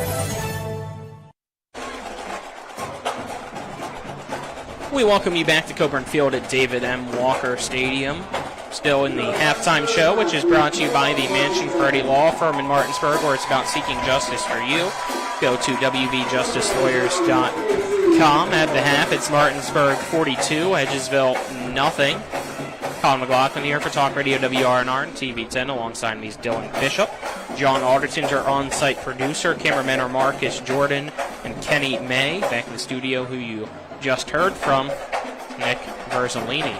We welcome you back to Coburn Field at David M. Walker Stadium. Still in the halftime show, which is brought to you by the Mansion Ferretti Law Firm in Martinsburg, where it's about seeking justice for you. Go to wvjusticelawyers.com. At the half, it's Martinsburg 42, Hedgesville nothing. Colin McLaughlin here for Talk Radio WRNR and TV 10, alongside me is Dylan Bishop. John Alderton's our on-site producer. Cameramen are Marcus Jordan and Kenny May. Back in the studio, who you just heard from, Nick Verzolini.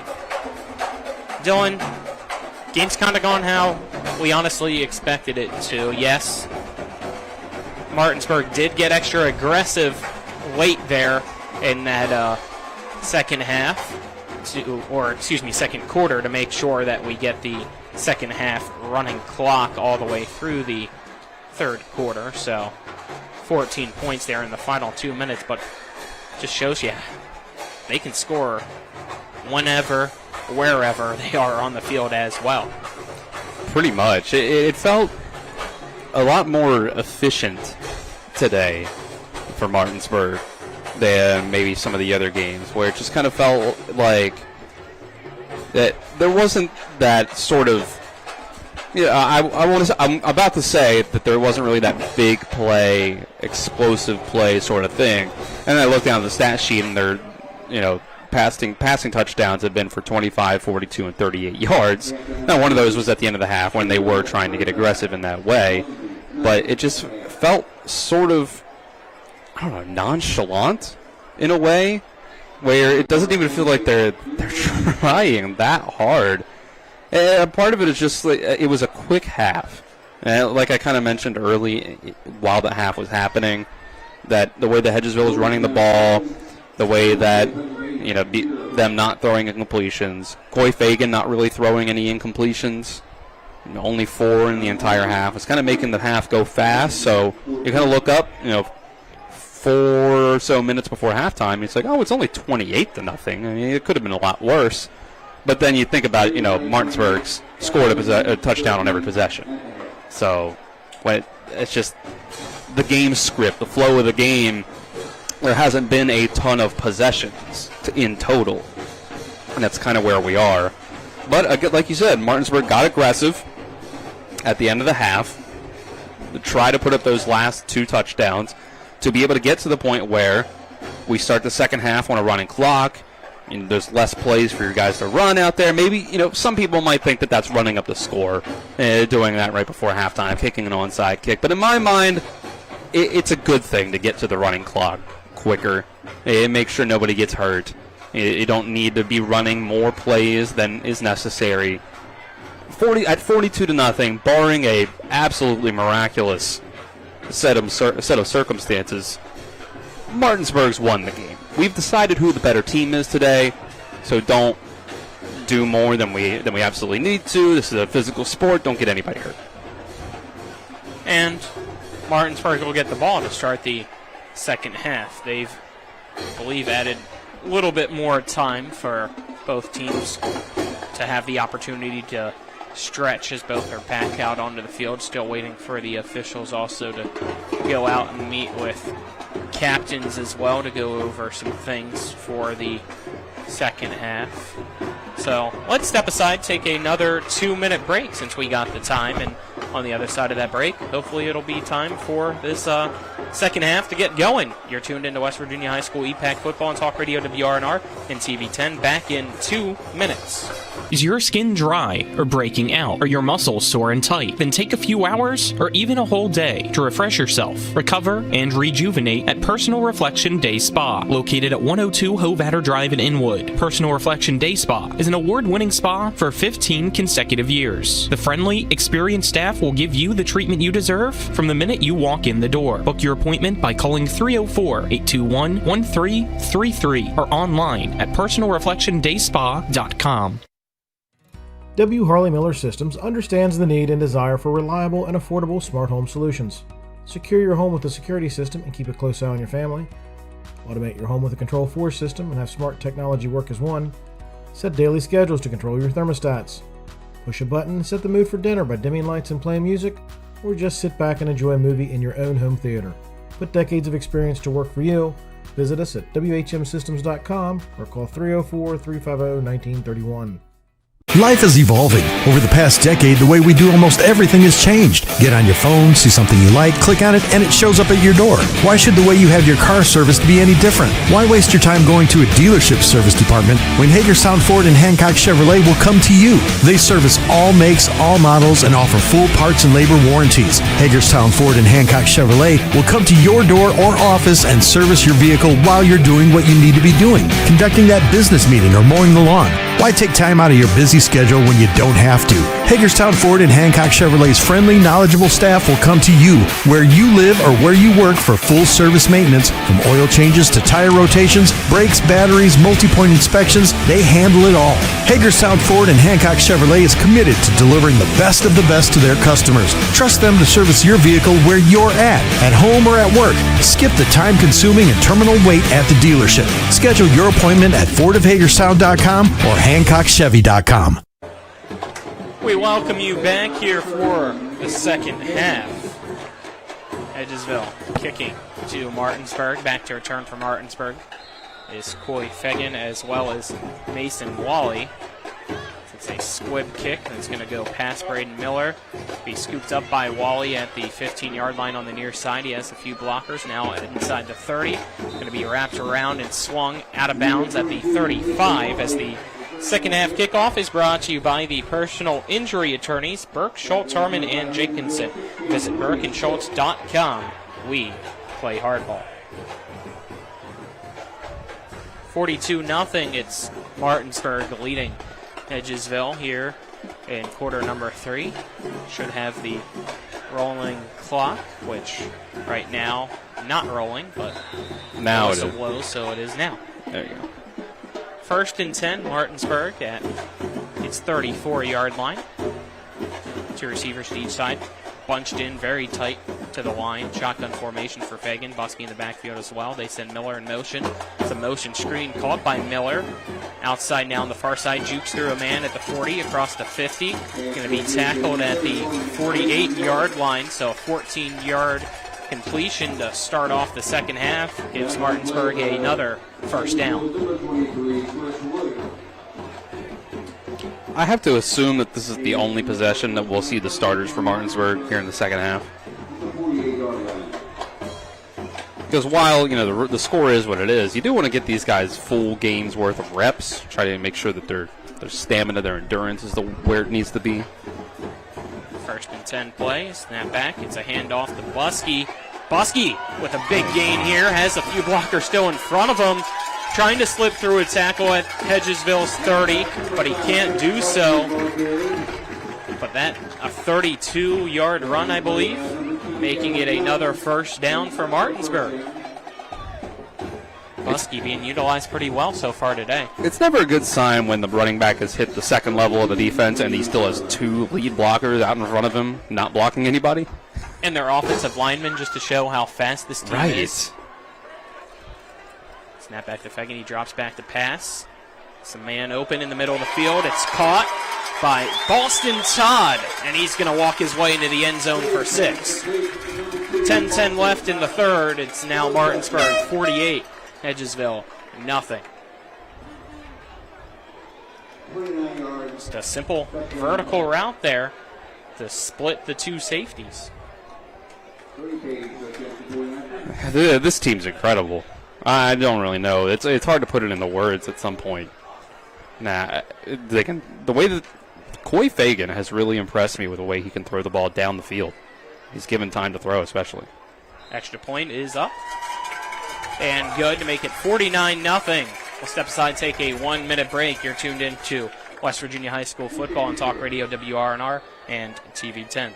Dylan, game's kind of gone how we honestly expected it to. Yes, Martinsburg did get extra aggressive late there in that second quarter to make sure that we get the second half running clock all the way through the third quarter. So 14 points there in the final 2 minutes, but just shows you they can score whenever, wherever they are on the field as well. Pretty much. It felt a lot more efficient today for Martinsburg than maybe some of the other games, where it just kind of felt like that there wasn't that sort of, I'm about to say that there wasn't really that big play, explosive play sort of thing. And then I looked down at the stat sheet, and their, passing touchdowns have been for 25, 42, and 38 yards. Now, one of those was at the end of the half when they were trying to get aggressive in that way. But it just felt sort of, nonchalant in a way, where it doesn't even feel like they're trying that hard. And part of it is just like it was a quick half. Like I kind of mentioned early, while the half was happening, that the way the Hedgesville was running the ball, the way that them not throwing incompletions, Coy Fagan not really throwing any incompletions, only 4 in the entire half. It's kind of making the half go fast. So you kind of look up, 4 or so minutes before halftime, it's like, oh, it's only 28-0. I mean, it could have been a lot worse. But then you think about it, Martinsburg's scored a touchdown on every possession. So it's just the game script, the flow of the game. There hasn't been a ton of possessions in total, and that's kind of where we are. But like you said, Martinsburg got aggressive at the end of the half to try to put up those last 2 touchdowns to be able to get to the point where we start the second half on a running clock. There's less plays for your guys to run out there. Maybe, some people might think that that's running up the score, doing that right before halftime, kicking an onside kick. But in my mind, it's a good thing to get to the running clock quicker. It makes sure nobody gets hurt. You don't need to be running more plays than is necessary. 42-0, barring a absolutely miraculous set of circumstances, Martinsburg's won the game. We've decided who the better team is today, so don't do more than we absolutely need to. This is a physical sport. Don't get anybody hurt. And Martinsburg will get the ball to start the second half. They've, I believe, added a little bit more time for both teams to have the opportunity to stretch as both are back out onto the field. Still waiting for the officials also to go out and meet with captains as well to go over some things for the second half. So let's step aside, take another 2-minute break since we got the time, and on the other side of that break, hopefully it'll be time for this second half to get going. You're tuned into West Virginia High School EPAC football on Talk Radio WRNR and TV 10. Back in 2 minutes. Is your skin dry or breaking out? Are your muscles sore and tight? Then take a few hours or even a whole day to refresh yourself, recover, and rejuvenate at Personal Reflection Day Spa, located at 102 Hovatter Drive in Inwood. Personal Reflection Day Spa is an award-winning spa for 15 consecutive years. The friendly, experienced staff will give you the treatment you deserve from the minute you walk in the door. Book your appointment by calling 304-821-1333 or online at personalreflectiondayspa.com. W. Harley Miller Systems understands the need and desire for reliable and affordable smart home solutions. Secure your home with a security system and keep a close eye on your family. Automate your home with a Control4 system and have smart technology work as one. Set daily schedules to control your thermostats. Push a button and set the mood for dinner by dimming lights and playing music, or just sit back and enjoy a movie in your own home theater. Put decades of experience to work for you. Visit us at WHMsystems.com or call 304-350-1931. Life is evolving. Over the past decade, the way we do almost everything has changed. Get on your phone, see something you like, click on it, and it shows up at your door. Why should the way you have your car serviced be any different? Why waste your time going to a dealership service department when Hagerstown Ford and Hancock Chevrolet will come to you? They service all makes, all models, and offer full parts and labor warranties. Hagerstown Ford and Hancock Chevrolet will come to your door or office and service your vehicle while you're doing what you need to be doing, conducting that business meeting or mowing the lawn. Why take time out of your busy schedule when you don't have to? Hagerstown Ford and Hancock Chevrolet's friendly, knowledgeable staff will come to you where you live or where you work for full service maintenance, from oil changes to tire rotations, brakes, batteries, multi-point inspections. They handle it all. Hagerstown Ford and Hancock Chevrolet is committed to delivering the best of the best to their customers. Trust them to service your vehicle where you're at home or at work. Skip the time-consuming and terminal wait at the dealership. Schedule your appointment at fordofhagerstown.com or hancockchevy.com. We welcome you back here for the second half. Hedgesville kicking to Martinsburg. Back to return for Martinsburg is Coy Fegan as well as Mason Wally. It's a squib kick that's going to go past Braden Miller. Be scooped up by Wally at the 15-yard line on the near side. He has a few blockers now inside the 30. Going to be wrapped around and swung out of bounds at the 35 as the second half kickoff is brought to you by the personal injury attorneys Burke, Schultz, Harmon, and Jenkinson. Visit burkeandschultz.com. We play hardball. 42-0. It's Martinsburg leading Hedgesville here in quarter number 3. Should have the rolling clock, which right now not rolling, but now it is low, so it is now. There you go. 1st and 10, Martinsburg at its 34-yard line. Two receivers to each side, bunched in very tight to the line. Shotgun formation for Fagan. Buskey in the backfield as well. They send Miller in motion. It's a motion screen caught by Miller. Outside now on the far side. Jukes through a man at the 40, across the 50. Going to be tackled at the 48-yard line, so a 14-yard completion to start off the second half. Gives Martinsburg another first down. I have to assume that this is the only possession that we'll see the starters for Martinsburg here in the second half. Because while, you know, the score is what it is, you do want to get these guys full games worth of reps. Try to make sure that their stamina, their endurance is where it needs to be. 1st and 10 play. Snap back. It's a handoff to Buskey. Buskey with a big gain here, has a few blockers still in front of him, trying to slip through a tackle at Hedgesville's 30, but he can't do so. But that, a 32-yard run, I believe, making it another first down for Martinsburg. Buskey being utilized pretty well so far today. It's never a good sign when the running back has hit the second level of the defense and he still has 2 lead blockers out in front of him, not blocking anybody. And their offensive linemen, just to show how fast this team is. Snap back to Fegan. He drops back to pass. Some man open in the middle of the field. It's caught by Boston Todd, and he's going to walk his way into the end zone for 6. 10-10 left in the third. It's now Martinsburg 48, Hedgesville nothing. Just a simple vertical route there to split the 2 safeties. This team's incredible. I don't really know. It's hard to put it into words at some point. They can. The way that Coy Fagan has really impressed me with the way he can throw the ball down the field. He's given time to throw, especially. Extra point is up and good to make it 49-0. We'll step aside, take a 1-minute break. You're tuned in to West Virginia High School football on Talk Radio WRNR and TV 10.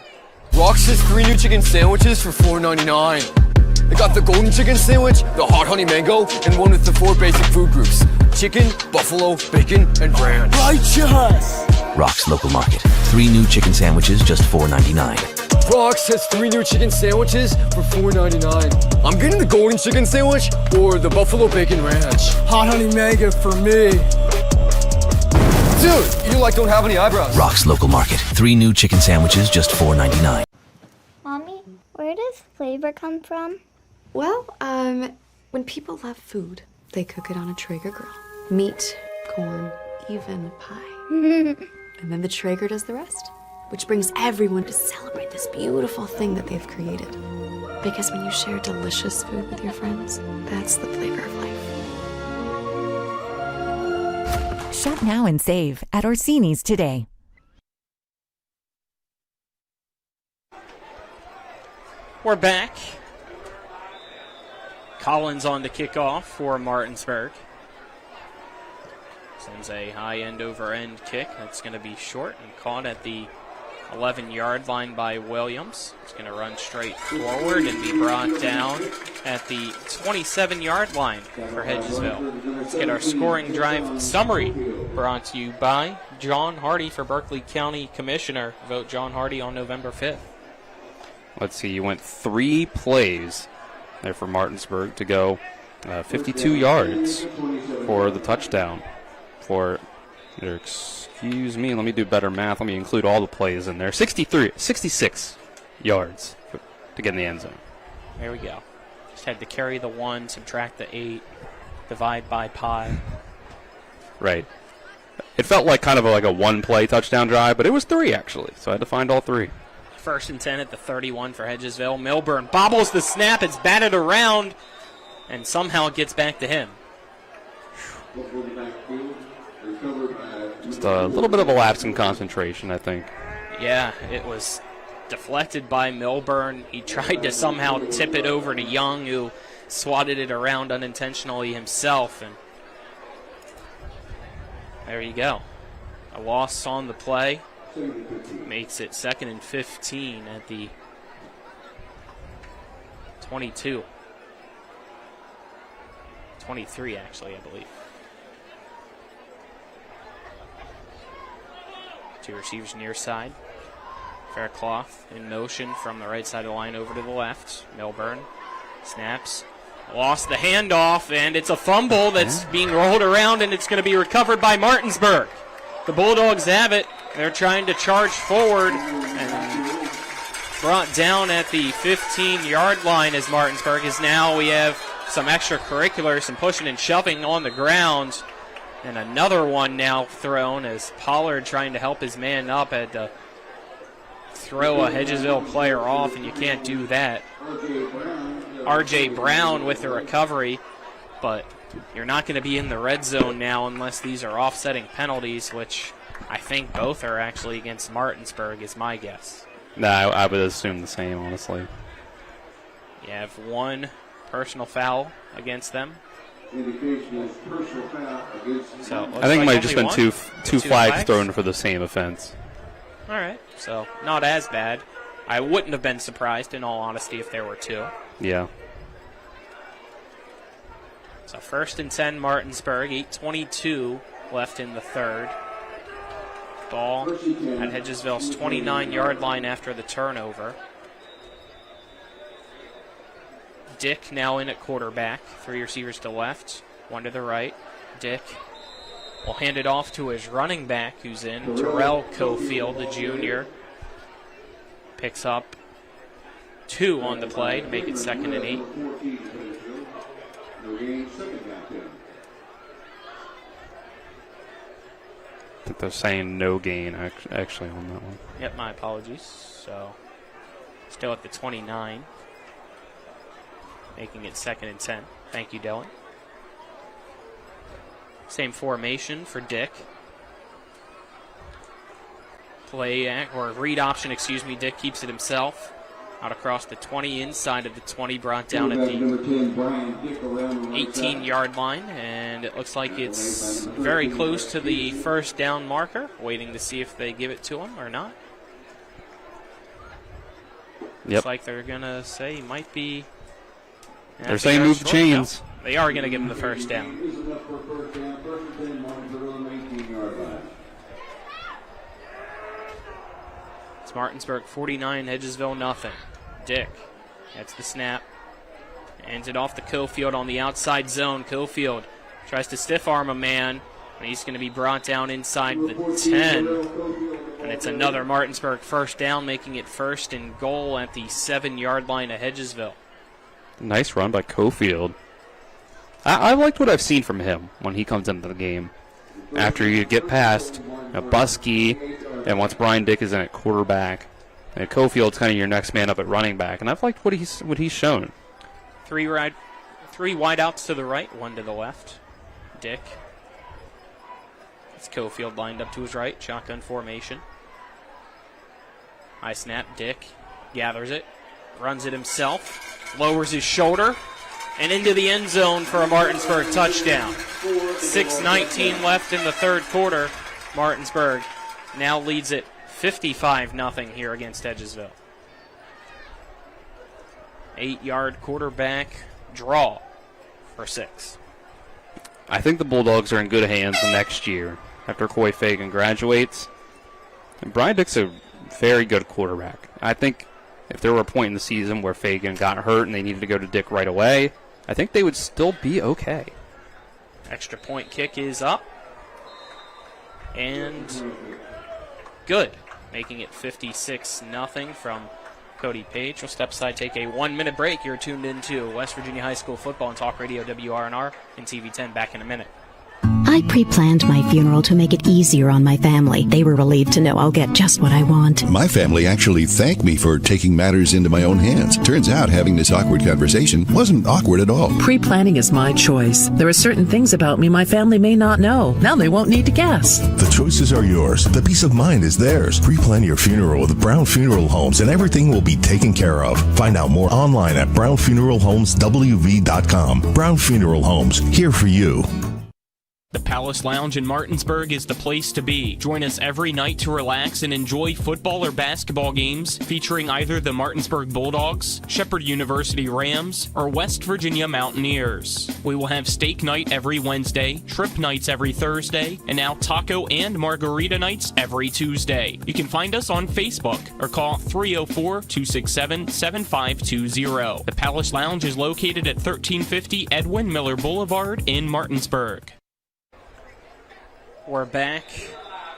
Rox has 3 new chicken sandwiches for $4.99. They got the golden chicken sandwich, the hot honey mango, and one with the 4 basic food groups: chicken, buffalo, bacon, and ranch. Righteous! Rox Local Market. 3 new chicken sandwiches, just $4.99. Rox has 3 new chicken sandwiches for $4.99. I'm getting the golden chicken sandwich or the buffalo bacon ranch. Hot honey mango for me. Dude, you don't have any eyebrows. Rox Local Market. 3 new chicken sandwiches, just $4.99. Mommy, where does flavor come from? Well, when people love food, they cook it on a Traeger grill. Meat, corn, even pie. And then the Traeger does the rest, which brings everyone to celebrate this beautiful thing that they've created. Because when you share delicious food with your friends, that's the flavor of life. Shop now and save at Orsini's today. We're back. Collins on the kickoff for Martinsburg. Sends a high end over end kick. That's going to be short and caught at the 11-yard line by Williams. It's going to run straight forward and be brought down at the 27-yard line for Hedgesville. Let's get our scoring drive summary brought to you by John Hardy for Berkeley County Commissioner. Vote John Hardy on November 5th. Let's see, you went 3 plays there for Martinsburg to go 52 yards for the touchdown. Excuse me, let me do better math. Let me include all the plays in there. 66 yards to get in the end zone. There we go. Just had to carry the 1, subtract the 8, divide by pi. Right. It felt like kind of like a 1-play touchdown drive, but it was 3 actually, so I had to find all 3. 1st and 10 at the 31 for Hedgesville. Milburn bobbles the snap. It's batted around, and somehow it gets back to him. Just a little bit of a lapse in concentration, I think. Yeah, it was deflected by Milburn. He tried to somehow tip it over to Young, who swatted it around unintentionally himself. And there you go. A loss on the play. Makes it 2nd and 15 at the 22. 23, actually, I believe. 2 receivers near side. Faircloth in motion from the right side of the line over to the left. Milburn snaps. Lost the handoff, and it's a fumble that's being rolled around, and it's going to be recovered by Martinsburg. The Bulldogs have it. They're trying to charge forward and brought down at the 15-yard line as Martinsburg is now. We have some extracurriculars, some pushing and shoving on the ground. And another one now thrown as Pollard trying to help his man up had to throw a Hedgesville player off, and you can't do that. R.J. Brown with the recovery, but you're not going to be in the red zone now unless these are offsetting penalties, which I think both are actually against Martinsburg is my guess. Nah, I would assume the same, honestly. You have one personal foul against them. So I think it might have just been two flags thrown for the same offense. All right, so not as bad. I wouldn't have been surprised, in all honesty, if there were two. Yeah. So 1st and 10, Martinsburg, 8:22 left in the third. Ball at Hedgesville's 29-yard line after the turnover. Dick now in at quarterback. 3 receivers to left, 1 to the right. Dick will hand it off to his running back, who's in. Terrell Cofield, the junior, picks up 2 on the play to make it 2nd and 8. I think they're saying no gain, actually, on that one. Yep, my apologies. So, still at the 29, making it 2nd and 10. Thank you, Dylan. Same formation for Dick. Read option, Dick keeps it himself. Out across the 20, inside of the 20, brought down at the 18-yard line, and it looks like it's very close to the first down marker, waiting to see if they give it to him or not. Yep. Looks like they're going to say he might be... They're saying move the chains. No, they are going to give him the first down. It's Martinsburg 49, Hedgesville nothing. Dick, that's the snap. Hands it off to Cofield on the outside zone. Cofield tries to stiff arm a man, and he's going to be brought down inside the 10. And it's another Martinsburg first down, making it 1st and goal at the 7-yard line of Hedgesville. Nice run by Cofield. I liked what I've seen from him when he comes into the game. After you get past Buskey, and once Brian Dick is in at quarterback, and Cofield's kind of your next man up at running back, and I've liked what he's shown. 3 wideouts to the right, 1 to the left. Dick. It's Cofield lined up to his right, shotgun formation. High snap, Dick gathers it, runs it himself, lowers his shoulder, and into the end zone for a Martinsburg touchdown. 6:19 left in the third quarter. Martinsburg now leads it 55-0 here against Hedgesville. 8-yard quarterback draw for 6. I think the Bulldogs are in good hands next year after Coy Fagan graduates. And Brian Dick's a very good quarterback. I think if there were a point in the season where Fagan got hurt and they needed to go to Dick right away, I think they would still be okay. Extra point kick is up. And good. Making it 56-0 from Cody Page. We'll step aside, take a 1-minute break. You're tuned into West Virginia High School football on Talk Radio WRNR and TV10. Back in a minute. I pre-planned my funeral to make it easier on my family. They were relieved to know I'll get just what I want. My family actually thanked me for taking matters into my own hands. Turns out having this awkward conversation wasn't awkward at all. Pre-planning is my choice. There are certain things about me my family may not know. Now they won't need to guess. The choices are yours. The peace of mind is theirs. Pre-plan your funeral with Brown Funeral Homes and everything will be taken care of. Find out more online at brownfuneralhomeswv.com. Brown Funeral Homes, here for you. The Palace Lounge in Martinsburg is the place to be. Join us every night to relax and enjoy football or basketball games featuring either the Martinsburg Bulldogs, Shepherd University Rams, or West Virginia Mountaineers. We will have steak night every Wednesday, shrimp nights every Thursday, and now taco and margarita nights every Tuesday. You can find us on Facebook or call 304-267-7520. The Palace Lounge is located at 1350 Edwin Miller Boulevard in Martinsburg. We're back.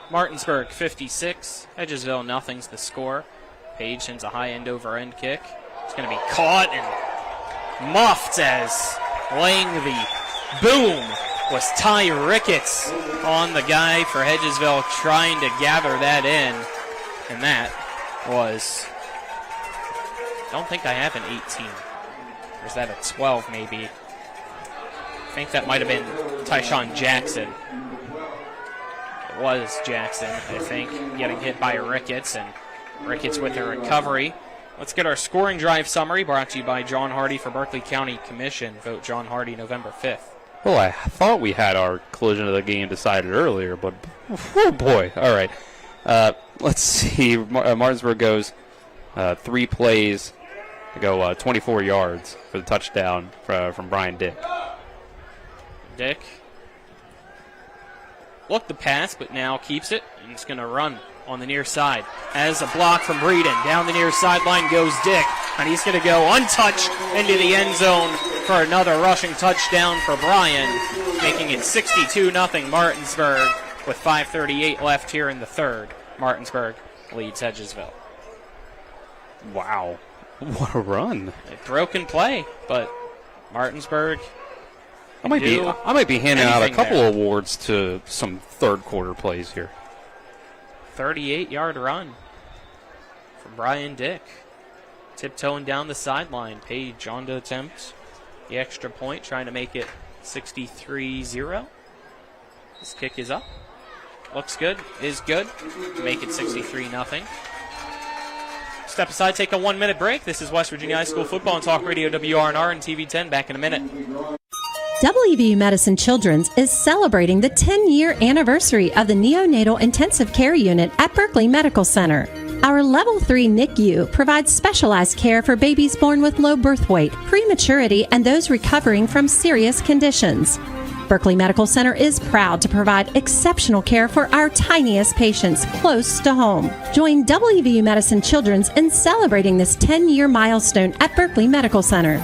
Martinsburg 56. Hedgesville nothing's the score. Page sends a high end over end kick. It's going to be caught and muffed as laying the boom was Ty Ricketts on the guy for Hedgesville trying to gather that in. And that was, I don't think I have an 18. Or is that a 12 maybe? I think that might have been Tyshawn Jackson. Was Jackson, I think, getting hit by Ricketts, and Ricketts with the recovery Let's get our scoring drive summary brought to you by John Hardy for Berkeley County Commission. Vote John Hardy November 5th. Well, I thought we had our collision of the game decided earlier, but oh boy. All right. Let's see. Martinsburg goes 3 plays to go 24 yards for the touchdown from Brian Dick. Dick looked the pass, but now keeps it, and it's going to run on the near side. As a block from Breeden. Down the near sideline goes Dick, and he's going to go untouched into the end zone for another rushing touchdown for Brian, making it 62-0 Martinsburg with 5:38 left here in the third. Martinsburg leads Hedgesville. Wow. What a run. A broken play, but Martinsburg I might be handing out a couple awards to some third quarter plays here. 38-yard run from Brian Dick. Tiptoeing down the sideline. Page on to attempt the extra point, trying to make it 63-0. This kick is up. Looks good. Is good. Make it 63-0. Step aside, take a 1-minute break. This is West Virginia High School football on Talk Radio WRNR and TV 10. Back in a minute. WVU Medicine Children's is celebrating the 10-year anniversary of the Neonatal Intensive Care Unit at Berkeley Medical Center. Our Level 3 NICU provides specialized care for babies born with low birth weight, prematurity, and those recovering from serious conditions. Berkeley Medical Center is proud to provide exceptional care for our tiniest patients close to home. Join WVU Medicine Children's in celebrating this 10-year milestone at Berkeley Medical Center.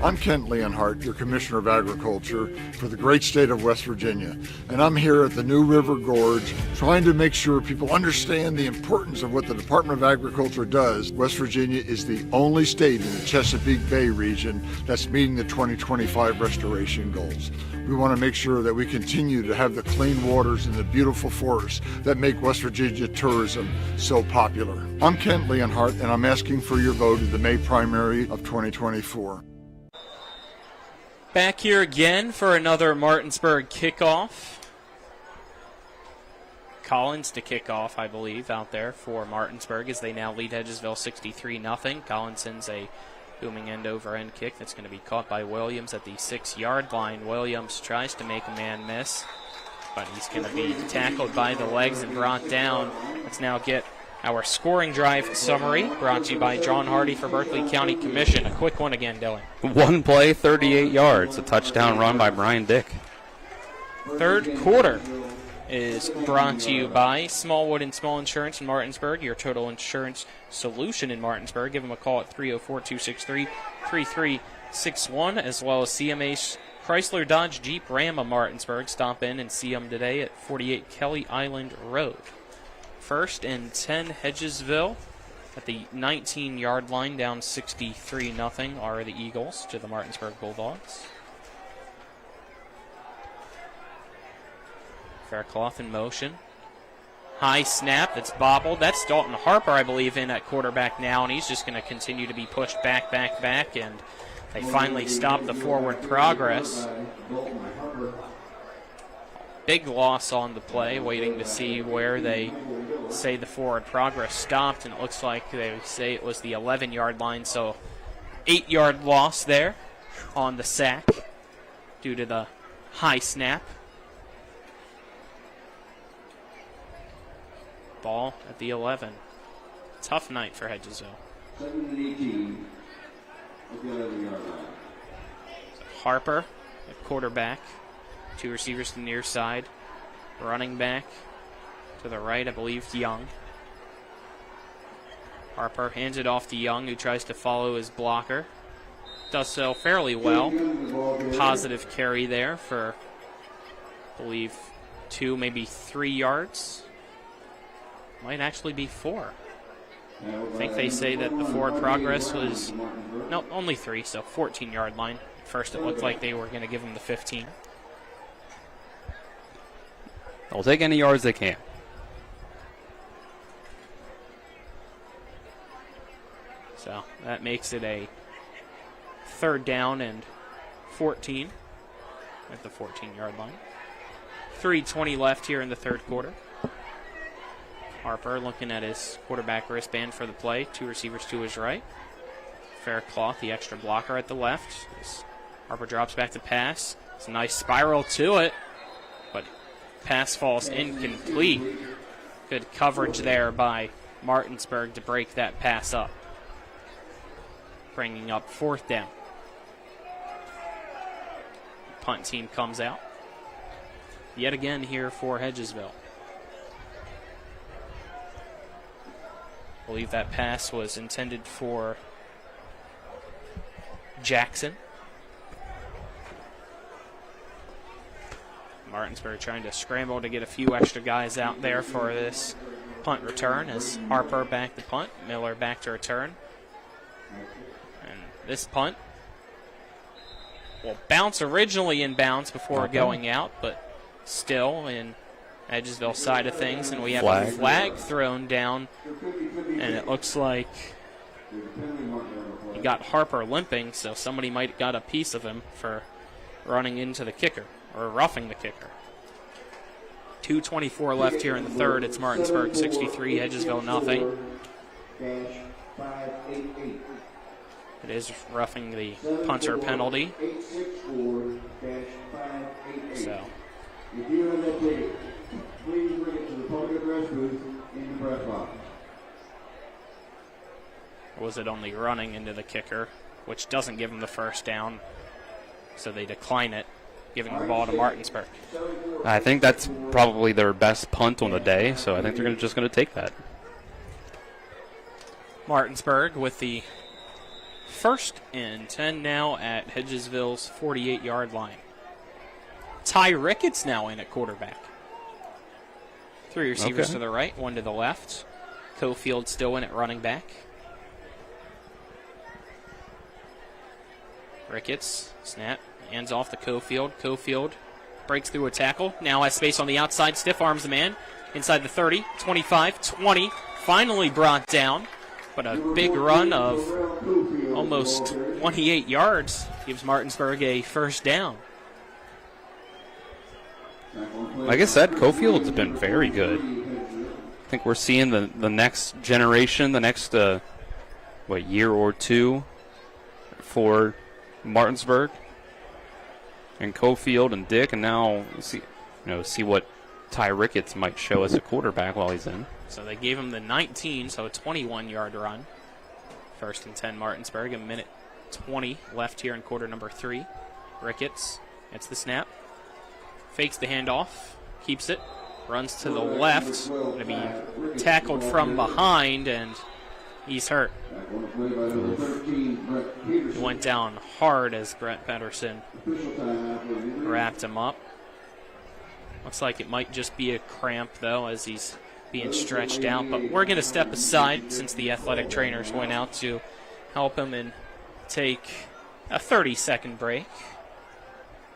I'm Kent Leonhardt, your Commissioner of Agriculture for the great state of West Virginia, and I'm here at the New River Gorge trying to make sure people understand the importance of what the Department of Agriculture does. West Virginia is the only state in the Chesapeake Bay region that's meeting the 2025 restoration goals. We want to make sure that we continue to have the clean waters and the beautiful forests that make West Virginia tourism so popular. I'm Kent Leonhardt, and I'm asking for your vote in the May primary of 2024. Back here again for another Martinsburg kickoff. Collins to kick off, I believe, out there for Martinsburg as they now lead Hedgesville 63-0. Collins sends a booming end-over-end kick that's going to be caught by Williams at the 6-yard line. Williams tries to make a man miss, but he's going to be tackled by the legs and brought down. Let's now get our scoring drive summary brought to you by John Hardy for Berkeley County Commission. A quick one again, Dylan. 1 play, 38 yards. A touchdown run by Brian Dick. Third quarter is brought to you by Smallwood and Small Insurance in Martinsburg, your total insurance solution in Martinsburg. Give them a call at 304-263-3361, as well as CMA Chrysler Dodge Jeep Ram of Martinsburg. Stop in and see them today at 48 Kelly Island Road. 1st and 10 Hedgesville at the 19-yard line, down 63-0 are the Eagles to the Martinsburg Bulldogs. Faircloth in motion. High snap that's bobbled. That's Dalton Harper, I believe, in at quarterback now, and he's just going to continue to be pushed back, and they finally stop the forward progress. Big loss on the play, waiting to see where they say the forward progress stopped, and it looks like they say it was the 11-yard line, so 8-yard loss there on the sack due to the high snap. Ball at the 11. Tough night for Hedgesville. 7-18. Harper at quarterback. 2 receivers to the near side. Running back to the right, I believe, Young. Harper hands it off to Young, who tries to follow his blocker. Does so fairly well. Positive carry there for, I believe, 2, maybe 3 yards. Might actually be 4. I think they say that the forward progress was, no, only 3, so 14-yard line. At first it looked like they were going to give him the 15. They'll take any yards they can. So that makes it a 3rd down and 14 at the 14-yard line. 3:20 left here in the third quarter. Harper looking at his quarterback wristband for the play. 2 receivers to his right. Faircloth, the extra blocker at the left. As Harper drops back to pass. It's a nice spiral to it, but pass falls incomplete. Good coverage there by Martinsburg to break that pass up. Bringing up 4th down. Punt team comes out. Yet again here for Hedgesville. I believe that pass was intended for Jackson. Martinsburg trying to scramble to get a few extra guys out there for this punt return as Harper back to punt, Miller back to return. And this punt will bounce originally in bounds before going out, but still in Hedgesville side of things, and we have a flag thrown down, and it looks like he got Harper limping, so somebody might have got a piece of him for running into the kicker, or roughing the kicker. 2:24 left here in the third. It's Martinsburg 63, Hedgesville nothing. It is roughing the punter penalty. So if you have that ticket, please bring it to the public address booth in the press box. Or was it only running into the kicker, which doesn't give him the first down, so they decline it, giving the ball to Martinsburg. I think that's probably their best punt on the day, so I think they're just going to take that. Martinsburg with the 1st and 10 now at Hedgesville's 48-yard line. Ty Ricketts now in at quarterback. 3 receivers to the right, 1 to the left. Cofield still in at running back. Ricketts, snap, hands off to Cofield. Cofield breaks through a tackle. Now has space on the outside, stiff arms the man. Inside the 30, 25, 20. Finally brought down, but a big run of almost 28 yards gives Martinsburg a first down. Like I said, Cofield's been very good. I think we're seeing the next generation, the next year or two for Martinsburg and Cofield and Dick, and now see what Ty Ricketts might show as a quarterback while he's in. So they gave him the 19, so a 21-yard run. 1st and 10 Martinsburg, a minute 20 left here in quarter number 3. Ricketts gets the snap. Fakes the handoff, keeps it, runs to the left, going to be tackled from behind, and he's hurt. He went down hard as Brett Pedersen wrapped him up. Looks like it might just be a cramp, though, as he's being stretched out. But we're going to step aside since the athletic trainers went out to help him and take a 30-second break.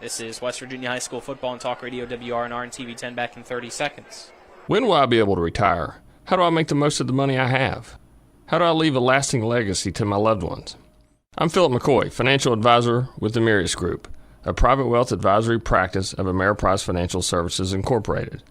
This is West Virginia High School Football and Talk Radio, WRNR and TV 10, back in 30 seconds. When will I be able to retire? How do I make the most of the money I have? How do I leave a lasting legacy to my loved ones? I'm Philip McCoy, financial advisor with the Mirius Group, a private wealth advisory practice of Ameriprise Financial Services Incorporated.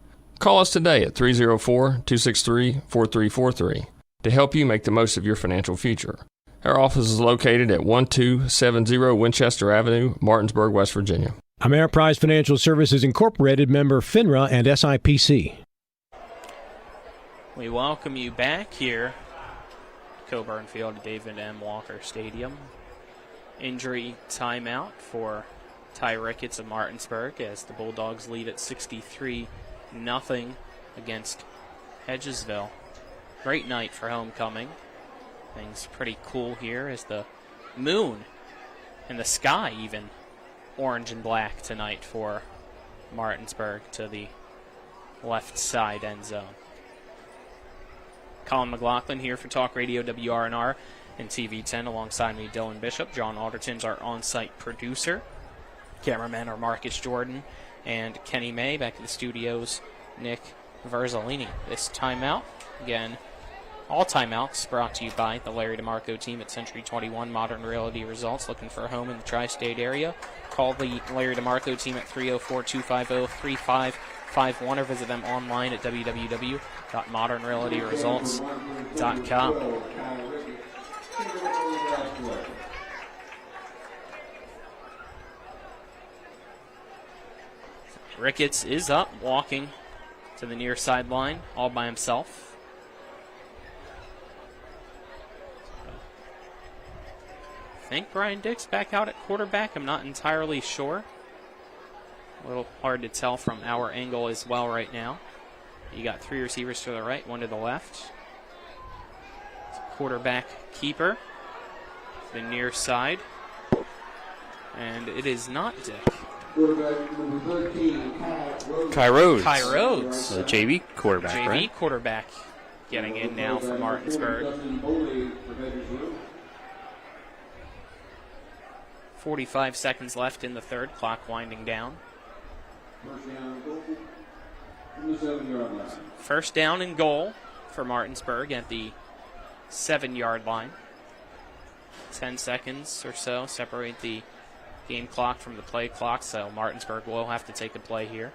Call us today at 304-263-4343 to help you make the most of your financial future. Our office is located at 1270 Winchester Avenue, Martinsburg, West Virginia. Ameriprise Financial Services Incorporated, member FINRA and SIPC. We welcome you back here, Coburn Field at David M. Walker Stadium. Injury timeout for Ty Ricketts of Martinsburg as the Bulldogs lead at 63-0 against Hedgesville. Great night for homecoming. Things pretty cool here as the moon and the sky even orange and black tonight for Martinsburg to the left side end zone. Colin McLaughlin here for Talk Radio WRNR and TV 10 alongside me, Dylan Bishop. John Alderton's our on-site producer. Cameramen are Marcus Jordan and Kenny May. Back at the studios, Nick Verzolini. This timeout, again, All timeouts brought to you by the Larry DeMarco team at Century 21 Modern Realty Results. Looking for a home in the tri-state area? Call the Larry DeMarco team at 304-250-3551 or visit them online at www.modernrealityresults.com. Ricketts is up, walking to the near sideline all by himself. I think Brian Dick's back out at quarterback. I'm not entirely sure. A little hard to tell from our angle as well right now. You got 3 receivers to the right, 1 to the left. Quarterback keeper to the near side. And it is not Dick. Quarterback number 13, Kai Rhodes. Kai Rhodes. The JV quarterback, JV right? quarterback getting in now for Martinsburg. 45 seconds left in the third, clock winding down. First down and goal for Martinsburg at the 7-yard line. 10 seconds or so separate the game clock from the play clock, so Martinsburg will have to take a play here.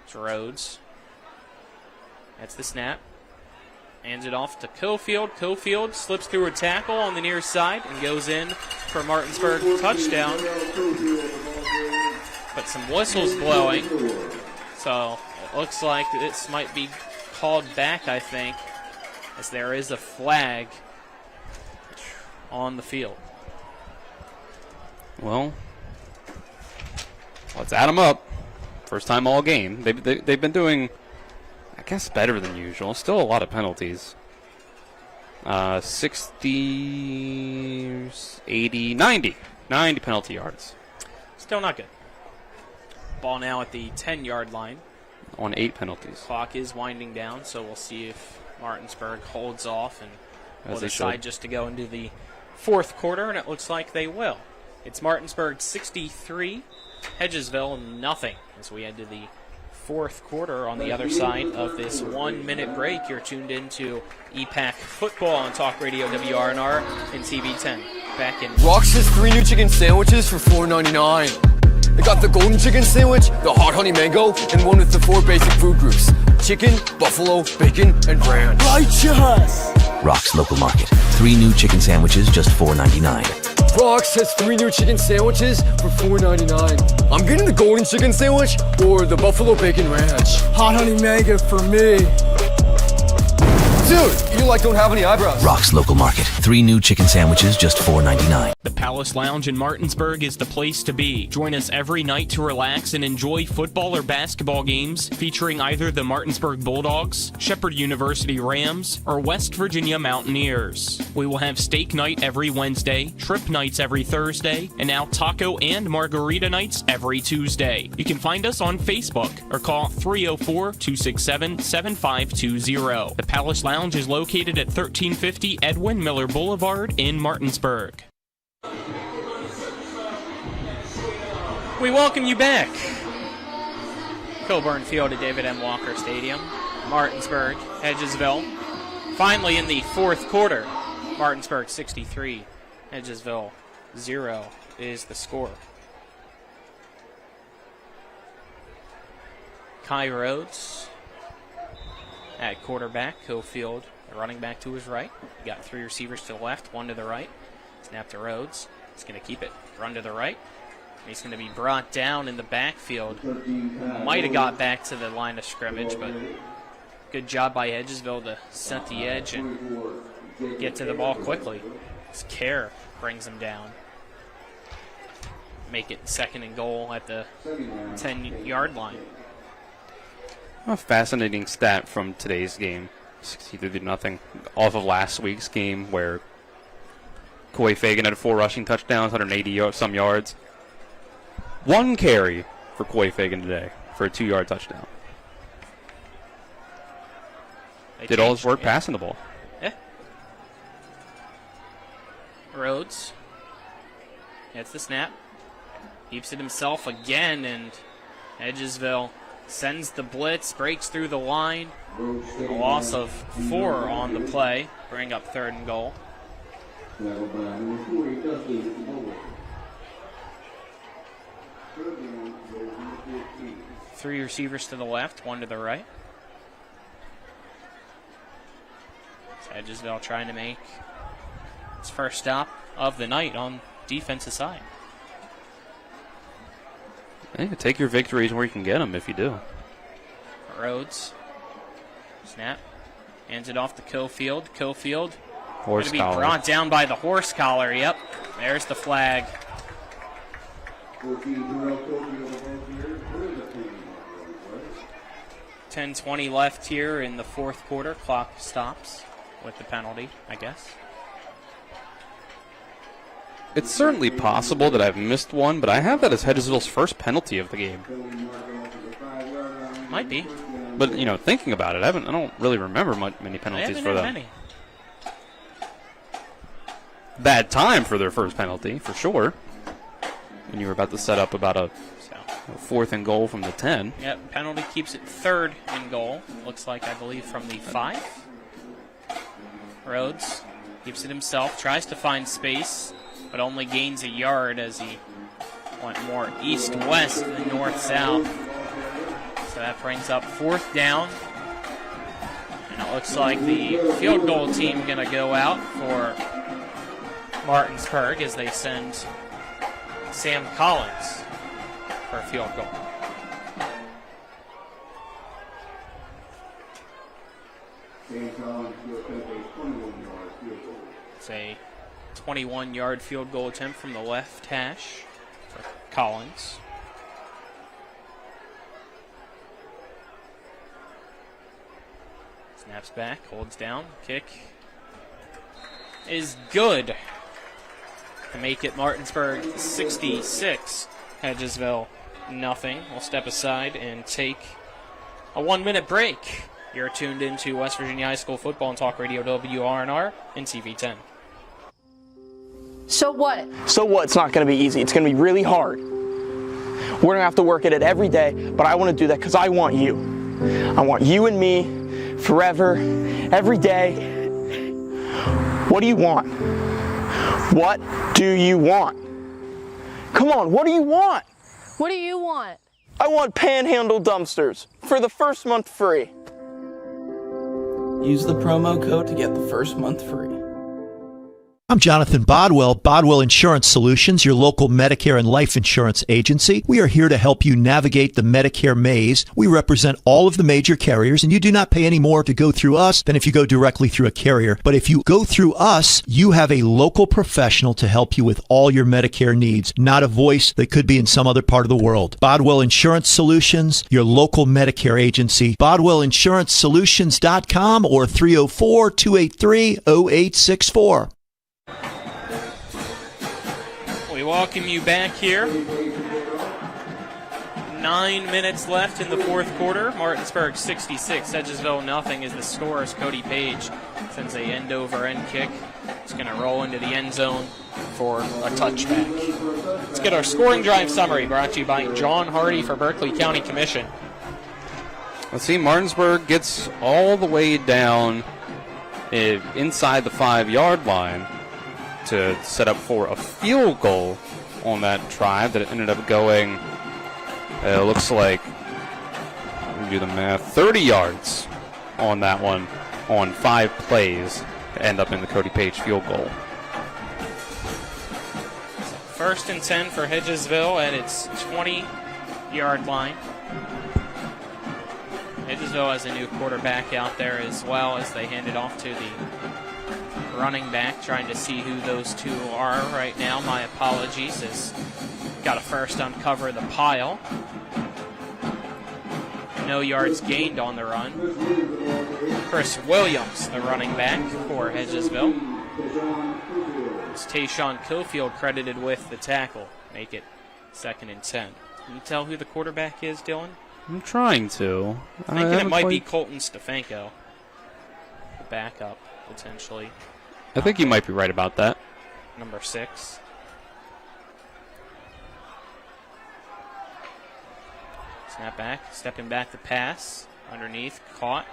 It's Rhodes. That's the snap. Hands it off to Cofield. Cofield slips through a tackle on the near side and goes in for Martinsburg touchdown. But some whistles blowing. So it looks like this might be called back, I think, as there is a flag on the field. Well, let's add them up. First time all game. They've been doing, I guess, better than usual. Still a lot of penalties. 60, 80, 90 penalty yards. Still not good. Ball now at the 10-yard line. On 8 penalties. Clock is winding down, so we'll see if Martinsburg holds off and will they decide should. just to go into the fourth quarter, and it looks like they will. It's Martinsburg 63, Hedgesville nothing, as we head to the fourth quarter on the other side of this 1-minute break. You're tuned into EPAC football on Talk Radio WRNR and TV10. Back in Rox has 3 new chicken sandwiches for $4.99. They got the golden chicken sandwich, the hot honey mango, and one with the 4 basic food groups: chicken, buffalo, bacon, and ranch. Righteous! Rock's Local Market. 3 new chicken sandwiches, just $4.99. Rox has 3 new chicken sandwiches for $4.99. I'm getting the golden chicken sandwich or the buffalo bacon ranch. Hot honey mango for me. Dude, you don't have any eyebrows. Rock's Local Market. 3 new chicken sandwiches, just $4.99. The Palace Lounge in Martinsburg is the place to be. Join us every night to relax and enjoy football or basketball games featuring either the Martinsburg Bulldogs, Shepherd University Rams, or West Virginia Mountaineers. We will have steak night every Wednesday, trip nights every Thursday, and now taco and margarita nights every Tuesday. You can find us on Facebook or call 304-267-7520. The Palace Lounge is located at 1350 Edwin Miller Boulevard in Martinsburg. We welcome you back. Coburn Field at David M. Walker Stadium. Martinsburg, Hedgesville. Finally in the fourth quarter. Martinsburg 63, Hedgesville 0 is the score. Kai Rhodes at quarterback. Cofield, the running back, to his right. You got 3 receivers to the left, 1 to the right. Snap to Rhodes. He's going to keep it. Run to the right. He's going to be brought down in the backfield. Might have got back to the line of scrimmage, but good job by Hedgesville to set the edge and get to the ball quickly. This Kerr brings him down. Make it 2nd and goal at the 10-yard line. A fascinating stat from today's game. 63-0 off of last week's game where Coy Fagan had 4 rushing touchdowns, 180 some yards. 1 carry for Coy Fagan today for a 2-yard touchdown. Did all his work passing the ball. Yeah. Rhodes. That's the snap. Keeps it himself again, and Hedgesville Sends the blitz, breaks through the line. A loss of 4 on the play. Bring up 3rd and goal. 3 receivers to the left, 1 to the right. Hedgesville trying to make its first stop of the night on defensive side. I think take your victories where you can get them if you do. Rhodes. Snap. Hands it off to Cofield. Cofield Horse going to be collar. brought down by the horse collar. Yep. There's the flag. 10:20 left here in the 4th quarter. Clock stops with the penalty, I guess. It's certainly possible that I've missed one, but I have that as Hedgesville's first penalty of the game. Might be. But, you know, thinking about it, I don't really remember many penalties for them. Many. Bad time for their first penalty, for sure. When you were about to set up about a 4th and goal from the 10. Yep, penalty keeps it 3rd and goal. Looks like, I believe, from the 5. Rhodes keeps it himself, tries to find space, but only gains a yard as he went more east-west than north-south. So that brings up 4th down. And it looks like the field goal team going to go out for Martinsburg as they send Sam Collins for a field goal. It's a 21-yard field goal attempt from the left hash for Collins. Snaps back, holds down, kick is good to make it Martinsburg 66, Hedgesville nothing. We'll step aside and take a 1-minute break. You're tuned into West Virginia High School football and talk radio WRNR and TV10. So what? So what? It's not going to be easy. It's going to be really hard. We're going to have to work at it every day, but I want to do that because I want you. I want you and me forever, every day. What do you want? What do you want? Come on, what do you want? What do you want? I want Panhandle dumpsters for the first month free. Use the promo code to get the first month free. I'm Jonathan Bodwell, Bodwell Insurance Solutions, your local Medicare and life insurance agency. We are here to help you navigate the Medicare maze. We represent all of the major carriers, and you do not pay any more to go through us than if you go directly through a carrier. But if you go through us, you have a local professional to help you with all your Medicare needs, not a voice that could be in some other part of the world. Bodwell Insurance Solutions, your local Medicare agency, BodwellInsuranceSolutions.com or 304-283-0864. We welcome you back here. 9 minutes left in the 4th quarter. Martinsburg 66, Hedgesville nothing is the score as Cody Page sends a end-over-end kick. It's going to roll into the end zone for a touchback. Let's get our scoring drive summary brought to you by John Hardy for Berkeley County Commission. Let's see, Martinsburg gets all the way down inside the 5-yard line to set up for a field goal on that drive that ended up going, it looks like, let me do the math, 30 yards on that one on 5 plays to end up in the Cody Page field goal. So 1st and 10 for Hedgesville at its 20-yard line. Hedgesville has a new quarterback out there as well as they hand it off to the running back, trying to see who those two are right now. My apologies, as got to first uncover the pile. No yards gained on the run. Chris Williams, the running back for Hedgesville. It's Tayshawn Cofield credited with the tackle. Make it 2nd and 10. Can you tell who the quarterback is, Dylan? I'm trying to. I'm thinking it might be Colton Stefanko, the backup, potentially. I think you might be right about that. Number 6. So Snap back, stepping back the pass. Underneath, caught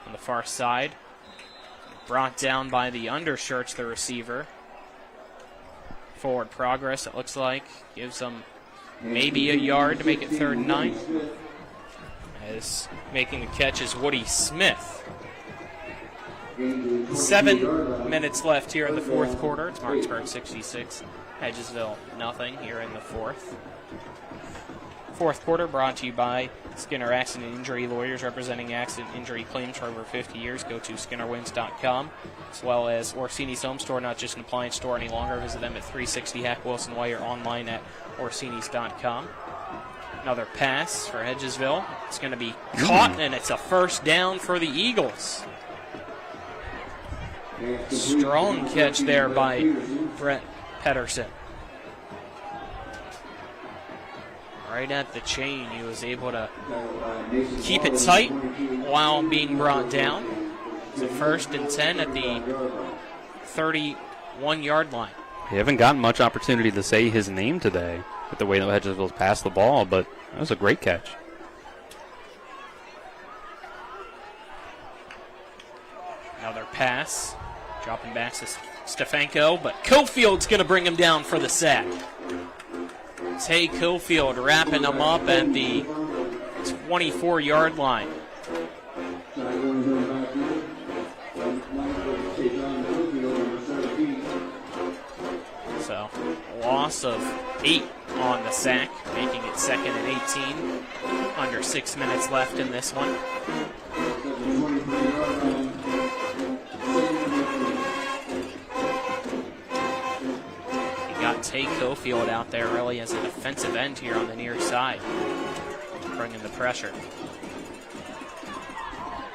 on the far side. Brought down by the undershirts, the receiver. Forward progress, it looks like. Gives them maybe a yard to make it 3rd and 9. As making the catch is Woody Smith. 7 minutes left here in the 4th quarter. It's Martinsburg 66, Hedgesville nothing here in the 4th. 4th quarter brought to you by Skinner Accident Injury Lawyers, representing accident injury claims for over 50 years. Go to SkinnerWins.com, as well as Orsini's Home Store, not just an appliance store any longer. Visit them at 360 Hack Wilson Way or online at Orsinis.com. Another pass for Hedgesville. It's going to be caught, and it's a 1st down for the Eagles. Strong catch there by Brett Pedersen. Right at the chain, he was able to keep it tight while being brought down. It's a 1st and 10 at the 31-yard line. You haven't gotten much opportunity to say his name today with the way that Hedgesville's passed the ball, but that was a great catch. Another pass. Dropping back to Stefanko, but Cofield's going to bring him down for the sack. Tay Cofield wrapping him up at the 24-yard line. So, loss of 8 on the sack, making it 2nd and 18. Under 6 minutes left in this one. Got Tay Cofield out there really as a defensive end here on the near side, bringing the pressure.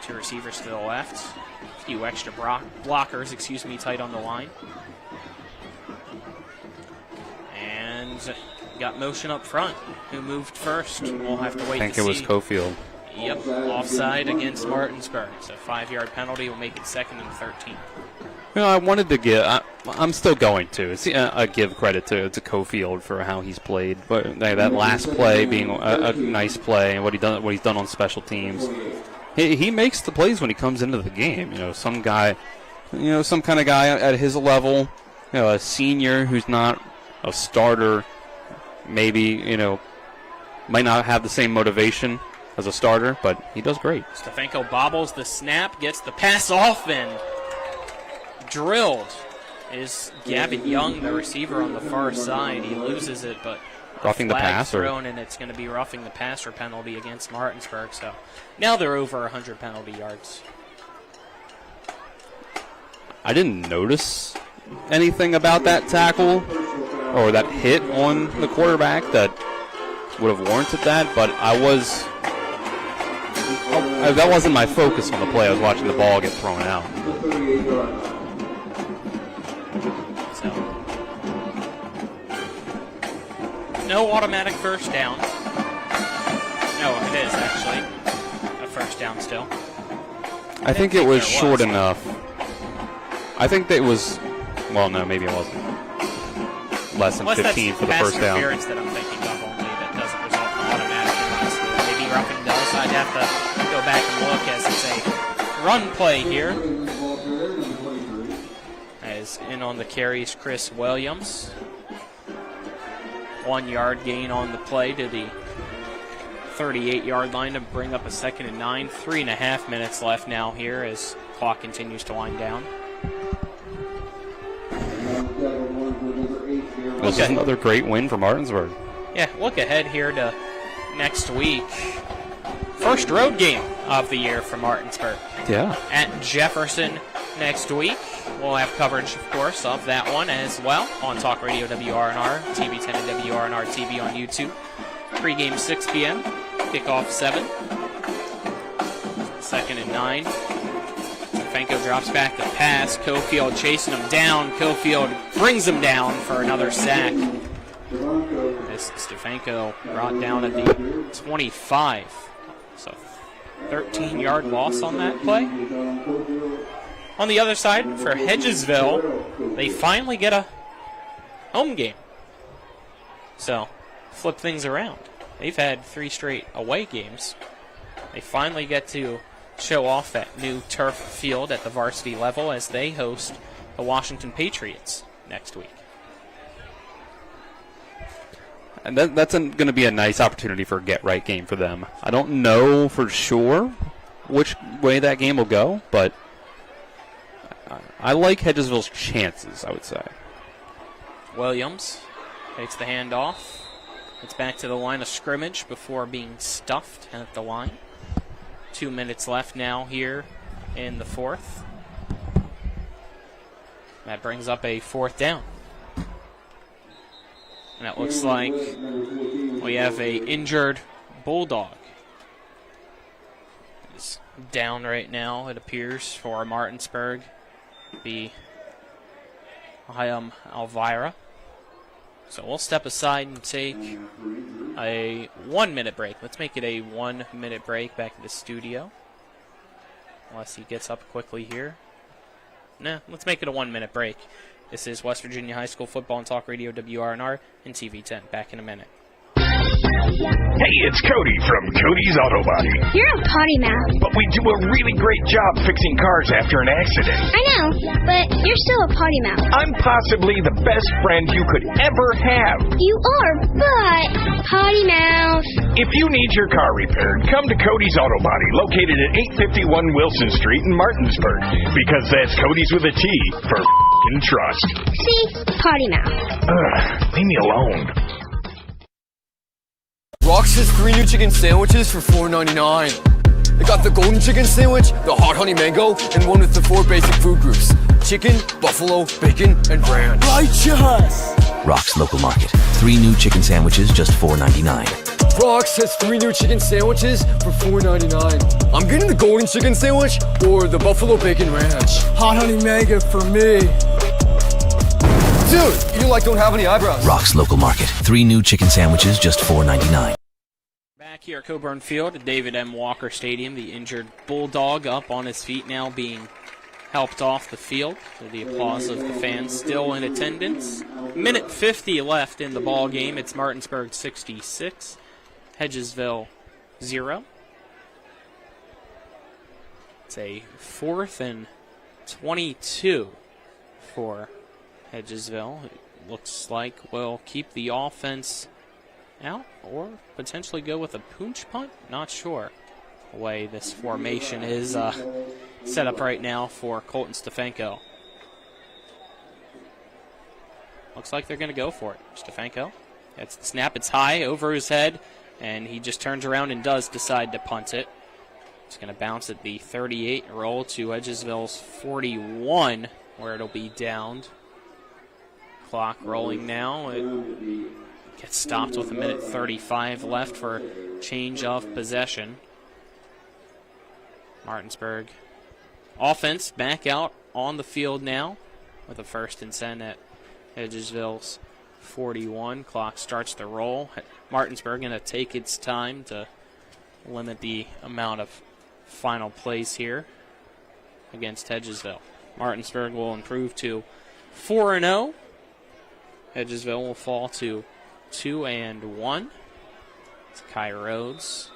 2 receivers to the left, a few extra blockers, tight on the line. And got motion up front. Who moved first? We'll have to wait to see. I think it was Cofield. Yep, offside against Martinsburg. So 5-yard penalty will make it 2nd and 13. You know, I wanted to give. I'm still going to. I give credit to Cofield for how he's played, but that last play being a nice play, and what he's done on special teams. He makes the plays when he comes into the game. Some kind of guy at his level, a senior who's not a starter, maybe might not have the same motivation as a starter, but he does great. Stefanko bobbles the snap, gets the pass off, and drilled is Gavin Young, the receiver on the far side. He loses it, but roughing the passer thrown, and it's going to be roughing the passer penalty against Martinsburg. So now they're over 100 penalty yards. I didn't notice anything about that tackle or that hit on the quarterback that would have warranted that, but that wasn't my focus on the play. I was watching the ball get thrown out. No automatic 1st down. No, it is actually a 1st down still. I think it was short enough. I think that it was, well, no, maybe it wasn't. Less than 15 for the 1st down. Interference that I'm thinking of only that doesn't result in automatic. Maybe roughing does. I'd have to go back and look as it's a run play here. As in on the carries, Chris Williams. 1-yard gain on the play to the 38-yard line to bring up a 2nd and 9. 3.5 minutes left now here as clock continues to wind down. This is another great win for Martinsburg. Yeah, look ahead here to next week. First road game of the year for Martinsburg. Yeah. At Jefferson next week. We'll have coverage, of course, of that one as well on Talk Radio WRNR, TV 10 and WRNR TV on YouTube. Pregame 6 p.m., kickoff 7. 2nd and 9. Stefanko drops back the pass. Cofield chasing him down. Cofield brings him down for another sack. This Stefanko brought down at the 25. So 13-yard loss on that play. On the other side, for Hedgesville, they finally get a home game. So, flip things around. they've had 3 straight away games. They finally get to show off that new turf field at the varsity level as they host the Washington Patriots next week. And that's going to be a nice opportunity for a get-right game for them. I don't know for sure which way that game will go, but I like Hedgesville's chances, I would say. Williams takes the handoff. It's back to the line of scrimmage before being stuffed at the line. 2 minutes left now here in the fourth. That brings up a 4th down. And it looks like we have a injured Bulldog. He's down right now, it appears, for Martinsburg. The Elvira. So we'll step aside and take a 1-minute break. Let's make it a 1-minute break back in the studio. Unless he gets up quickly here. Nah, let's make it a 1-minute break. This is West Virginia High School Football and Talk Radio WRNR and TV10. Back in a minute. Hey, it's Cody from Cody's Auto Body. You're a potty mouth. But we do a really great job fixing cars after an accident. I know, but you're still a potty mouth. I'm possibly the best friend you could ever have. You are, but potty mouth. If you need your car repaired, come to Cody's Auto Body, located at 851 Wilson Street in Martinsburg. Because that's Cody's with a T for f***ing trust. See? Potty mouth. Leave me alone. Rox has 3 new chicken sandwiches for $4.99. They got the golden chicken sandwich, the hot honey mango, and one with the 4 basic food groups: chicken, buffalo, bacon, and ranch. Righteous! Rock's Local Market. 3 new chicken sandwiches, just $4.99. Rox has 3 new chicken sandwiches for $4.99. I'm getting the golden chicken sandwich or the buffalo bacon ranch. Hot honey mango for me. Dude, you don't have any eyebrows. Rock's Local Market. 3 new chicken sandwiches, just $4.99. Back here at Coburn Field at David M. Walker Stadium, the injured Bulldog up on his feet now, being helped off the field. To the applause of the fans still in attendance. Minute 50 left in the ball game. It's Martinsburg 66, Hedgesville 0. It's a 4th and 22 for Hedgesville. It looks like we'll keep the offense out or potentially go with a punch punt. Not sure the way this formation is set up right now for Colton Stefanko. Looks like they're going to go for it. Stefanko gets the snap. It's high over his head, and he just turns around and does decide to punt it. It's going to bounce at the 38, roll to Hedgesville's 41, where it'll be downed. Clock rolling now. It gets stopped with 1:35 left for change of possession. Martinsburg offense back out on the field now with a 1st and 10 at Hedgesville's 41. Clock starts to roll. Martinsburg going to take its time to limit the amount of final plays here against Hedgesville. Martinsburg will improve to 4-0. Hedgesville will fall to 2-1. It's Kai Rhodes,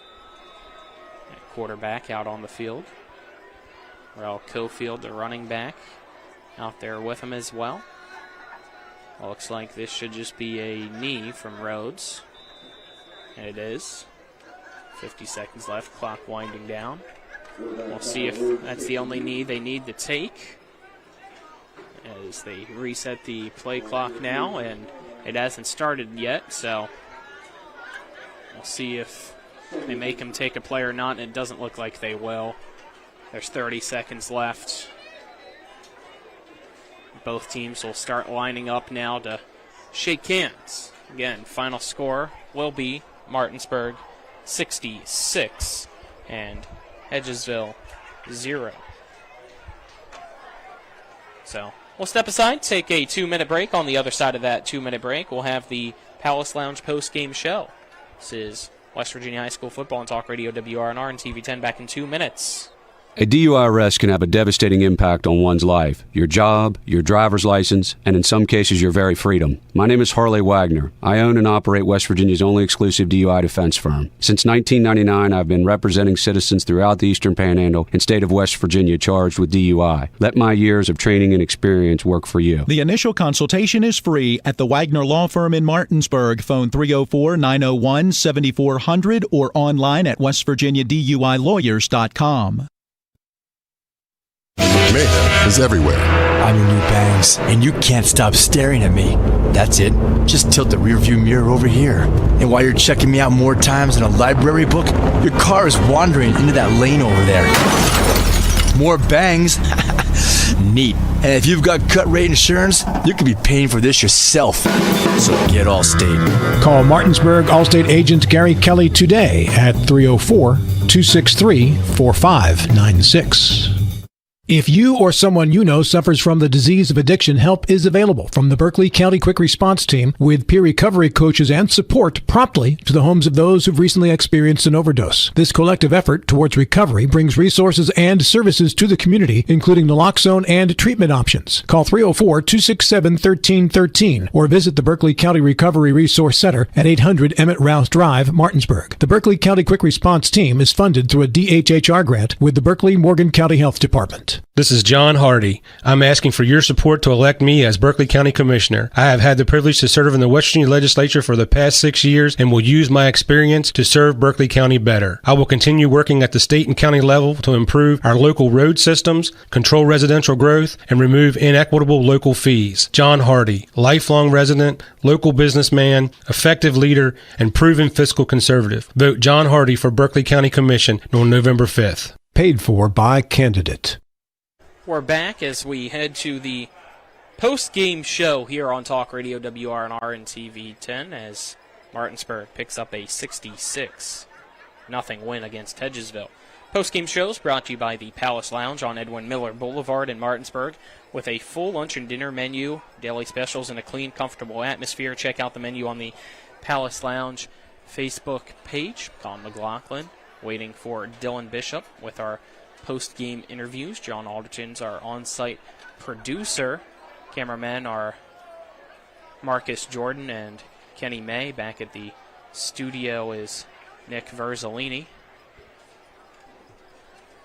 quarterback, out on the field. Rel Cofield, the running back, out there with him as well. Looks like this should just be a knee from Rhodes. And it is. 50 seconds left, clock winding down. We'll see if that's the only knee they need to take as they reset the play clock now, and it hasn't started yet, so we'll see if they make him take a play or not, and it doesn't look like they will. There's 30 seconds left. Both teams will start lining up now to shake hands. Again, final score will be Martinsburg 66 and Hedgesville 0. So we'll step aside, take a 2-minute break. On the other side of that 2-minute break, we'll have the Palace Lounge post-game show. This is West Virginia High School Football and Talk Radio WRNR and TV10 back in 2 minutes. A DUI arrest can have a devastating impact on one's life, your job, your driver's license, and in some cases your very freedom. My name is Harley Wagner. I own and operate West Virginia's only exclusive DUI defense firm. Since 1999, I've been representing citizens throughout the Eastern Panhandle and state of West Virginia charged with DUI. Let my years of training and experience work for you. The initial consultation is free at the Wagner Law Firm in Martinsburg. Phone 304-901-7400 or online at westvirginiaduilawyers.com. Mayhem is everywhere. I'm your new bangs, and you can't stop staring at me. That's it. Just tilt the rearview mirror over here. And while you're checking me out more times than a library book, your car is wandering into that lane over there. More bangs? Neat. And if you've got cut rate insurance, you could be paying for this yourself. So get Allstate. Call Martinsburg Allstate agent Gary Kelly today at 304-263-4596. If you or someone you know suffers from the disease of addiction, help is available from the Berkeley County Quick Response Team with peer recovery coaches and support promptly to the homes of those who've recently experienced an overdose. This collective effort towards recovery brings resources and services to the community, including naloxone and treatment options. Call 304-267-1313 or visit the Berkeley County Recovery Resource Center at 800 Emmett Rouse Drive, Martinsburg. The Berkeley County Quick Response Team is funded through a DHHR grant with the Berkeley Morgan County Health Department. This is John Hardy. I'm asking for your support to elect me as Berkeley County Commissioner. I have had the privilege to serve in the West Virginia Legislature for the past 6 years and will use my experience to serve Berkeley County better. I will continue working at the state and county level to improve our local road systems, control residential growth, and remove inequitable local fees. John Hardy, lifelong resident, local businessman, effective leader, and proven fiscal conservative. Vote John Hardy for Berkeley County Commission on November 5th. Paid for by candidate. We're back as we head to the post-game show here on Talk Radio WRNR and TV 10 as Martinsburg picks up a 66-0 win against Hedgesville. Post-game shows brought to you by the Palace Lounge on Edwin Miller Boulevard in Martinsburg with a full lunch and dinner menu, daily specials, and a clean, comfortable atmosphere. Check out the menu on the Palace Lounge Facebook page. Colin McLaughlin waiting for Dylan Bishop with our post-game interviews. John Alderton's our on-site producer. Cameramen are Marcus Jordan and Kenny May. Back at the studio is Nick Verzolini.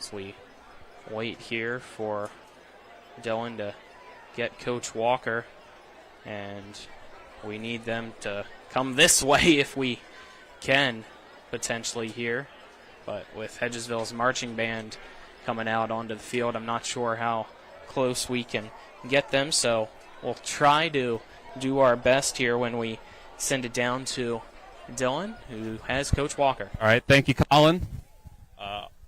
So we wait here for Dylan to get Coach Walker, and we need them to come this way if we can, potentially here. But with Hedgesville's marching band coming out onto the field, I'm not sure how close we can get them, so we'll try to do our best here when we send it down to Dylan, who has Coach Walker. All right, thank you, Colin.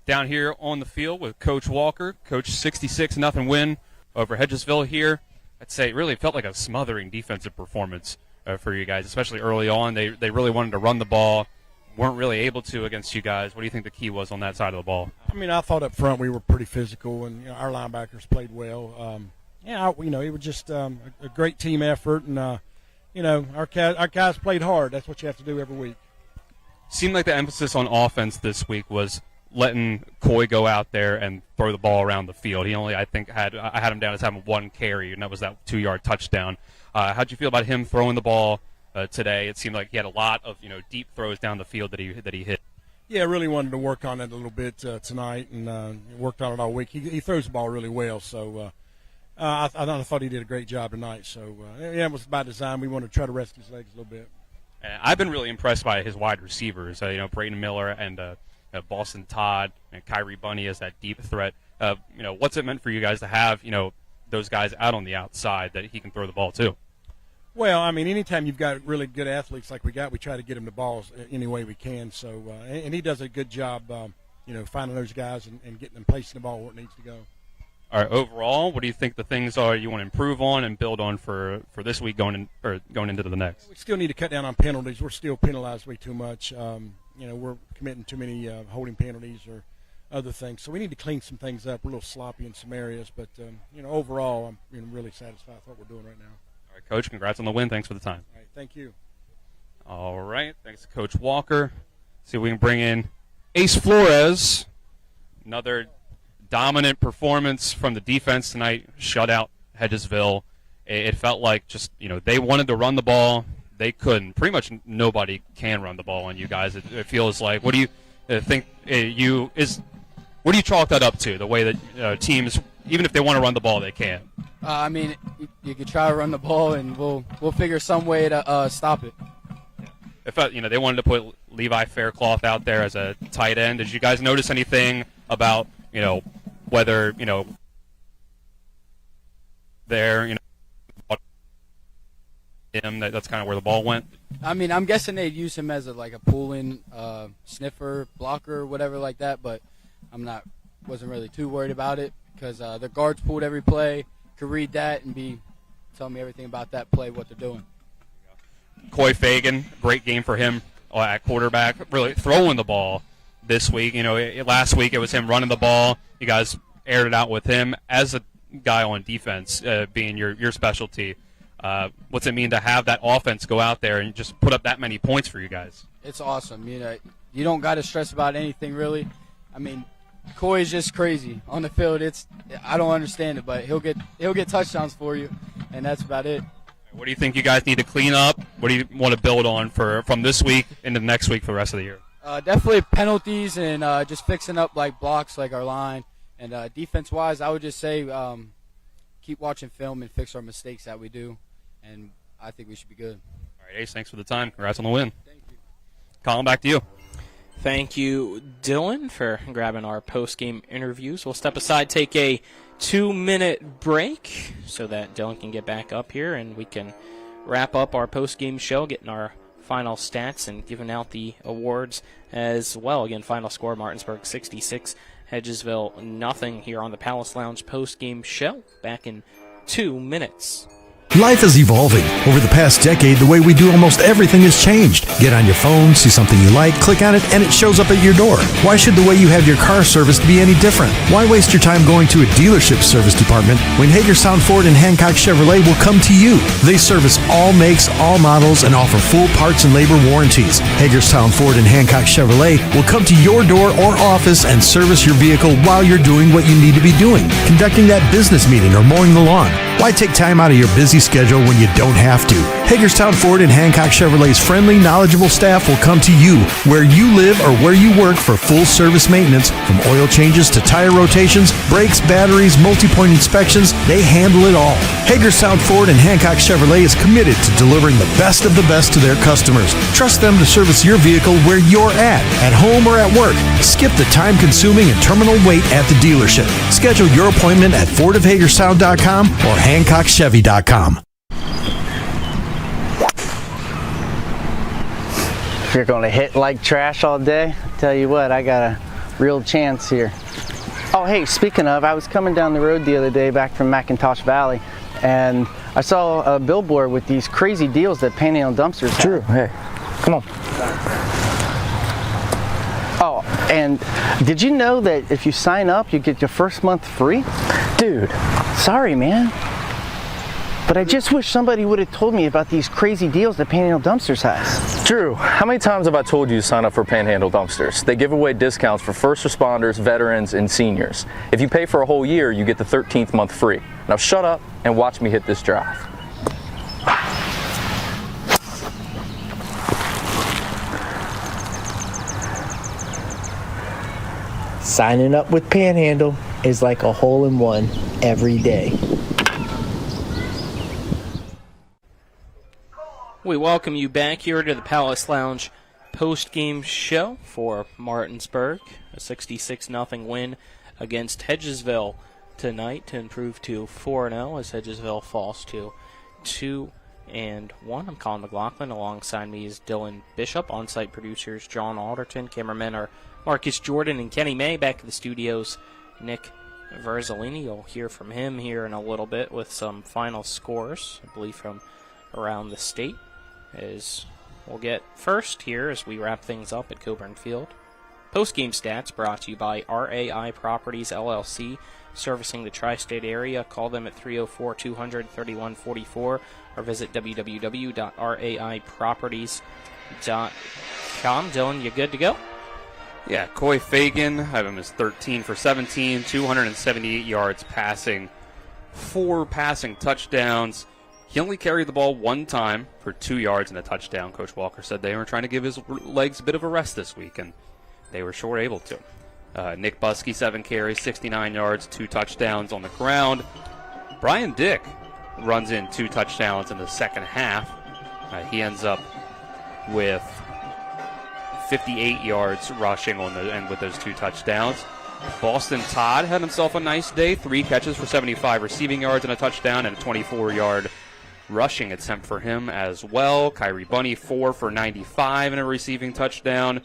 Down here on the field with Coach Walker. Coach, 66-0 win over Hedgesville here. I'd say it really felt like a smothering defensive performance for you guys, especially early on. They really wanted to run the ball, weren't really able to against you guys. What do you think the key was on that side of the ball? I mean, I thought up front we were pretty physical, and our linebackers played well. It was just a great team effort, and our guys played hard. That's what you have to do every week. Seemed like the emphasis on offense this week was letting Coy go out there and throw the ball around the field. He only, I had him down as having one carry, and that was that 2-yard touchdown. How'd you feel about him throwing the ball today? It seemed like he had a lot of deep throws down the field that he hit. Yeah, I really wanted to work on it a little bit tonight, and worked on it all week. He throws the ball really well, so I thought he did a great job tonight. So it was by design. We wanted to try to rest his legs a little bit. I've been really impressed by his wide receivers. Brayden Miller and Boston Todd and Kyrie Bunny as that deep threat. What's it meant for you guys to have those guys out on the outside that he can throw the ball to? Well, I mean, anytime you've got really good athletes like we got, we try to get them the balls any way we can. So, and he does a good job, finding those guys and getting them placing the ball where it needs to go. All right. Overall, what do you think the things are you want to improve on and build on for this week going into the next? We still need to cut down on penalties. We're still penalized way too much. We're committing too many holding penalties or other things. So we need to clean some things up. We're a little sloppy in some areas, but overall, I'm really satisfied with what we're doing right now. All right, Coach, congrats on the win. Thanks for the time. All right, thank you. All right, thanks to Coach Walker. See if we can bring in Ace Flores, another dominant performance from the defense tonight, shut out Hedgesville. It felt like just, they wanted to run the ball. They couldn't. Pretty much nobody can run the ball on you guys. It feels like. What do you think what do you chalk that up to, the way that teams, even if they want to run the ball, they can't? You could try to run the ball, and we'll figure some way to stop it. If they wanted to put Levi Faircloth out there as a tight end, did you guys notice anything about whether that's kind of where the ball went? I'm guessing they'd use him as a pull-in sniffer, blocker, whatever like that, but wasn't really too worried about it because the guards pulled every play, could read that and tell me everything about that play, what they're doing. Coy Fagan, great game for him at quarterback, really throwing the ball this week. Last week it was him running the ball. You guys aired it out with him as a guy on defense, being your specialty. What's it mean to have that offense go out there and just put up that many points for you guys? It's awesome. You don't got to stress about anything really. Coy is just crazy on the field. I don't understand it, but he'll get touchdowns for you, and that's about it. What do you think you guys need to clean up? What do you want to build on from this week into next week for the rest of the year? Definitely penalties and just fixing up blocks like our line. And defense-wise, I would just say keep watching film and fix our mistakes that we do, and I think we should be good. All right, Ace, thanks for the time. Congrats on the win. Thank you. Colin, back to you. Thank you, Dylan, for grabbing our post-game interviews. We'll step aside, take a 2-minute break so that Dylan can get back up here and we can wrap up our post-game show, getting our final stats and giving out the awards as well. Again, final score, Martinsburg 66, Hedgesville nothing here on the Palace Lounge post-game show. Back in 2 minutes. Life is evolving. Over the past decade, the way we do almost everything has changed. Get on your phone, see something you like, click on it, and it shows up at your door. Why should the way you have your car serviced be any different? Why waste your time going to a dealership service department when Hagerstown Ford and Hancock Chevrolet will come to you? They service all makes, all models, and offer full parts and labor warranties. Hagerstown Ford and Hancock Chevrolet will come to your door or office and service your vehicle while you're doing what you need to be doing, conducting that business meeting or mowing the lawn. Why take time out of your busy schedule when you don't have to? Hagerstown Ford and Hancock Chevrolet's friendly, knowledgeable staff will come to you where you live or where you work for full service maintenance, from oil changes to tire rotations, brakes, batteries, multi-point inspections. They handle it all. Hagerstown Ford and Hancock Chevrolet is committed to delivering the best of the best to their customers. Trust them to service your vehicle where you're at home or at work. Skip the time-consuming and terminal wait at the dealership. Schedule your appointment at fordofhagerstown.com or HancockChevy.com. If you're going to hit like trash all day, I tell you what, I got a real chance here. Oh, hey, speaking of, I was coming down the road the other day back from McIntosh Valley, and I saw a billboard with these crazy deals that Panhandle Dumpsters have. Drew, hey, come on. Oh, and did you know that if you sign up, you get your first month free? Dude, sorry, man. But I just wish somebody would have told me about these crazy deals that Panhandle Dumpsters has. Drew, how many times have I told you to sign up for Panhandle Dumpsters? They give away discounts for first responders, veterans, and seniors. If you pay for a whole year, you get the 13th month free. Now shut up and watch me hit this drive. Signing up with Panhandle is like a hole-in-one every day. We welcome you back here to the Palace Lounge post-game show for Martinsburg. A 66-0 win against Hedgesville tonight to improve to 4-0 as Hedgesville falls to 2-1. I'm Colin McLaughlin. Alongside me is Dylan Bishop. On-site producers John Alderton. Cameramen are Marcus Jordan and Kenny May. Back to the studios, Nick Verzolini. You'll hear from him here in a little bit with some final scores, I believe, from around the state. As we'll get first here as we wrap things up at Coburn Field. Post-game stats brought to you by RAI Properties LLC, servicing the tri-state area. Call them at 304-200-3144 or visit www.raiproperties.com. Dylan, you good to go? Yeah, Coy Fagan, I have him as 13 for 17, 278 yards passing, 4 passing touchdowns. He only carried the ball 1 time for 2 yards and a touchdown. Coach Walker said they were trying to give his legs a bit of a rest this week, and they were sure able to. Nick Buskey, 7 carries, 69 yards, 2 touchdowns on the ground. Brian Dick runs in 2 touchdowns in the second half. He ends up with 58 yards rushing and with those 2 touchdowns. Boston Todd had himself a nice day. 3 catches for 75 receiving yards and a touchdown, and a 24-yard rushing attempt for him as well. Kyrie Bunny, 4 for 95 and a receiving touchdown.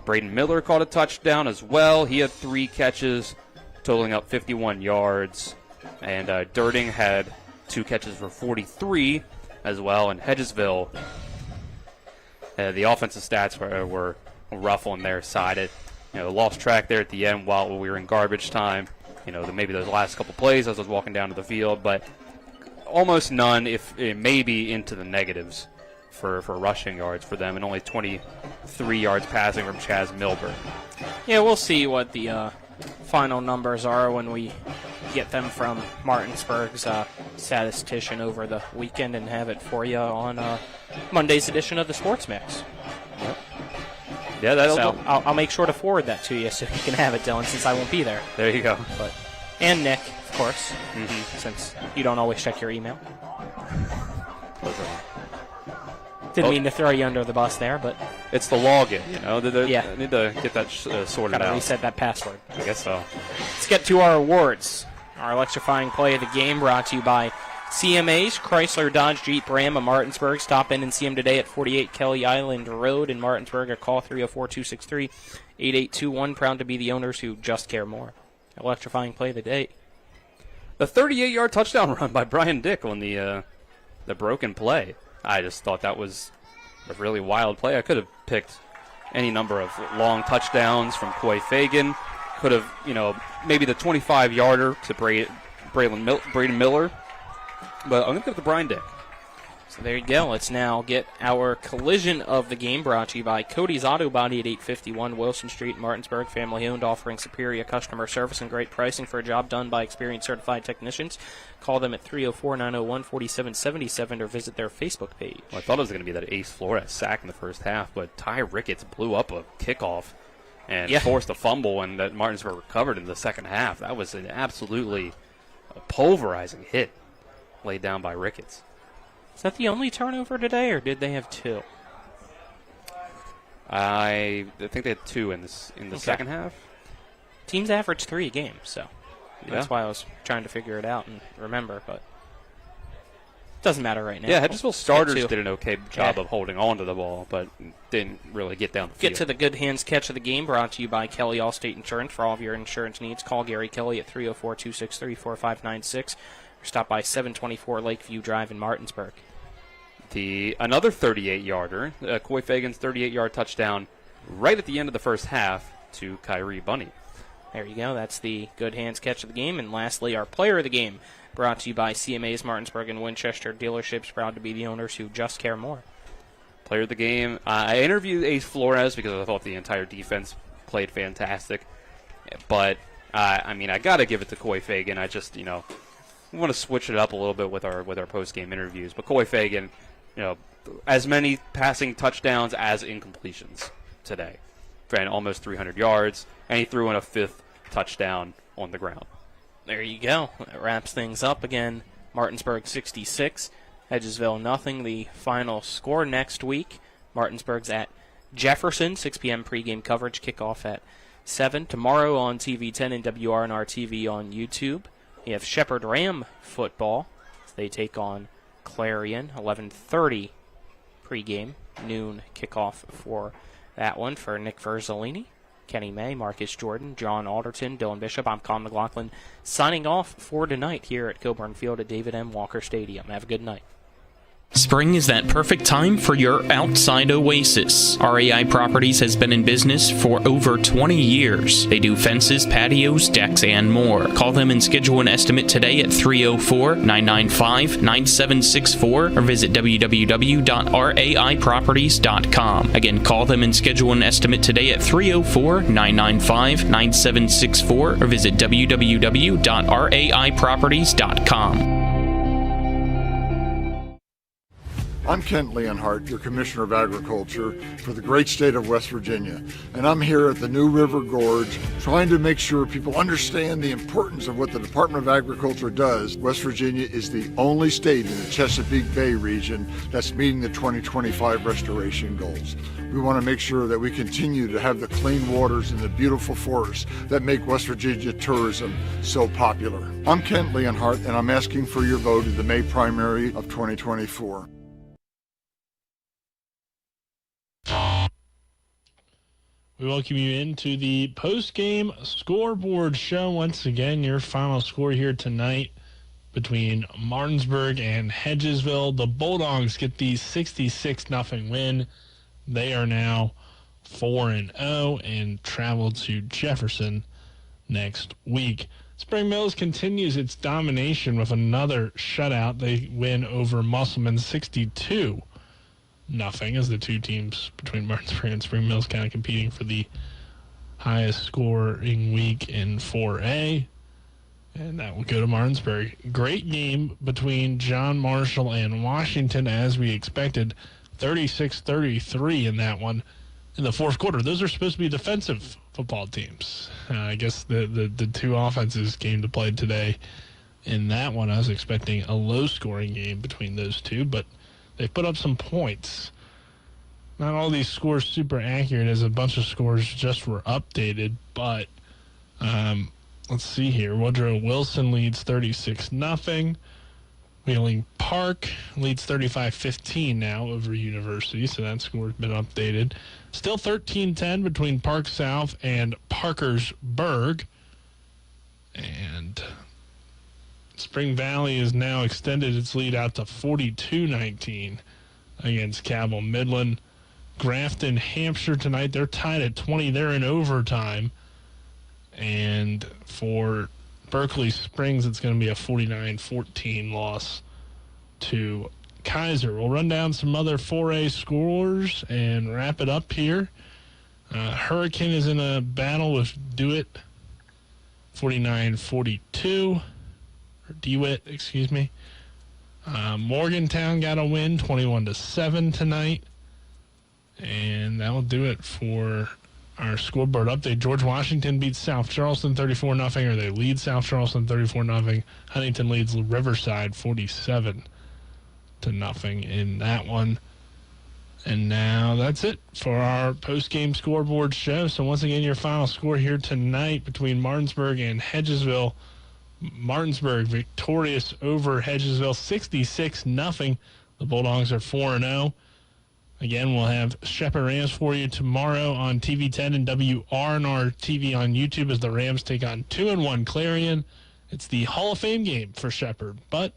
Braden Miller caught a touchdown as well. He had 3 catches, totaling up 51 yards. And Dirting had 2 catches for 43 as well. And Hedgesville, the offensive stats were rough on their side. Lost track there at the end while we were in garbage time. Maybe those last couple plays as I was walking down to the field, but almost none, if maybe into the negatives for rushing yards for them, and only 23 yards passing from Chaz Milburn. Yeah, we'll see what the final numbers are when we get them from Martinsburg's statistician over the weekend and have it for you on Monday's edition of the Sports Mix. Yep. Yeah, I'll make sure to forward that to you so you can have it, Dylan, since I won't be there. There you go. And Nick, of course, since you don't always check your email. Didn't mean to throw you under the bus there, but it's the login. I need to get that sorted out. Gotta reset that password. I guess so. Let's get to our awards. Our electrifying play of the game brought to you by CMA's Chrysler Dodge Jeep Ram of Martinsburg. Stop in and see them today at 48 Kelly Island Road in Martinsburg, or call 304-263-8821. Proud to be the owners who just care more. Electrifying play of the day. The 38-yard touchdown run by Brian Dick on the broken play. I just thought that was a really wild play. I could have picked any number of long touchdowns from Coy Fagan. Could have, maybe the 25-yarder to Braden Miller. But I'm going to go with the Brian Dick. So there you go. Let's now get our collision of the game brought to you by Cody's Auto Body at 851 Wilson Street, Martinsburg. Family owned, offering superior customer service and great pricing for a job done by experienced certified technicians. Call them at 304-901-4777 or visit their Facebook page. Well, I thought it was going to be that Ace Flores sack in the first half, but Ty Ricketts blew up a kickoff and forced a fumble, and that Martinsburg recovered in the second half. That was an absolutely pulverizing hit laid down by Ricketts. Is that the only turnover today, or did they have 2? I think they had 2 in the second half. Teams average 3 a game, so that's why I was trying to figure it out and remember, but it doesn't matter right now. Yeah, Hedgesville starters did an okay job of holding on to the ball, but didn't really get down the field. Get to the good hands catch of the game, brought to you by Kelly Allstate Insurance. For all of your insurance needs, call Gary Kelly at 304-263-4596 or stop by 724 Lakeview Drive in Martinsburg. Another 38-yarder, Coy Fagan's 38-yard touchdown right at the end of the first half to Kyrie Bunny. There you go. That's the good hands catch of the game. And lastly, our player of the game, brought to you by CMA's Martinsburg and Winchester dealerships, proud to be the owners who just care more. Player of the game. I interviewed Ace Flores because I thought the entire defense played fantastic. But, I got to give it to Coy Fagan. I just, we want to switch it up a little bit with our post-game interviews. But Coy Fagan, as many passing touchdowns as incompletions today. And almost 300 yards, and he threw in a 5th touchdown on the ground. There you go. That wraps things up again. Martinsburg 66, Hedgesville nothing. The final score next week. Martinsburg's at Jefferson, 6 p.m. pregame coverage, kickoff at 7. Tomorrow on TV 10 and WRNR TV on YouTube. We have Shepherd Ram football. They take on Clarion, 11:30 pregame, noon kickoff for that one. For Nick Verzolini, Kenny May, Marcus Jordan, John Alderton, Dylan Bishop, I'm Con McLaughlin, signing off for tonight here at Coburn Field at David M. Walker Stadium. Have a good night. Spring is that perfect time for your outside oasis. RAI Properties has been in business for over 20 years. They do fences, patios, decks, and more. Call them and schedule an estimate today at 304-995-9764 or visit www.raiproperties.com. Again, call them and schedule an estimate today at 304-995-9764 or visit www.raiproperties.com. I'm Kent Leonhardt, your Commissioner of Agriculture for the great state of West Virginia, and I'm here at the New River Gorge trying to make sure people understand the importance of what the Department of Agriculture does. West Virginia is the only state in the Chesapeake Bay region that's meeting the 2025 restoration goals. We want to make sure that we continue to have the clean waters and the beautiful forests that make West Virginia tourism so popular. I'm Kent Leonhardt, and I'm asking for your vote in the May primary of 2024. We welcome you into the post-game scoreboard show. Once again, your final score here tonight between Martinsburg and Hedgesville. The Bulldogs get the 66-0 win. They are now 4-0 and travel to Jefferson next week. Spring Mills continues its domination with another shutout. They win over Musselman 62-0 as the two teams between Martinsburg and Spring Mills kind of competing for the highest scoring week in 4A. And that will go to Martinsburg. Great game between John Marshall and Washington, as we expected. 36-33 in that one in the fourth quarter. Those are supposed to be defensive football teams. I guess the two offenses came to play today. In that one, I was expecting a low-scoring game between those two, but they put up some points. Not all these scores super accurate, as a bunch of scores just were updated, but let's see here. Woodrow Wilson leads 36-0. Wheeling Park leads 35-15 now over University, so that score's been updated. Still 13-10 between Park South and Parkersburg. And Spring Valley has now extended its lead out to 42-19 against Cabell Midland. Grafton, Hampshire tonight, they're tied at 20. They're in overtime. And for Berkeley Springs, it's going to be a 49-14 loss to Kaiser. We'll run down some other 4A scores and wrap it up here. Hurricane is in a battle with DeWitt, 49-42. DeWitt, excuse me. Morgantown got a win, 21-7 tonight. And that will do it for our scoreboard update. George Washington beats South Charleston 34-0, or they lead South Charleston 34-0. Huntington leads Riverside 47-0 in that one. And now that's it for our post-game scoreboard show. So once again, your final score here tonight between Martinsburg and Hedgesville. Martinsburg victorious over Hedgesville 66-0. The Bulldogs are 4-0. Again, we'll have Shepherd Rams for you tomorrow on TV10 and WRNR TV on YouTube as the Rams take on 2-1 Clarion. It's the Hall of Fame game for Shepherd. But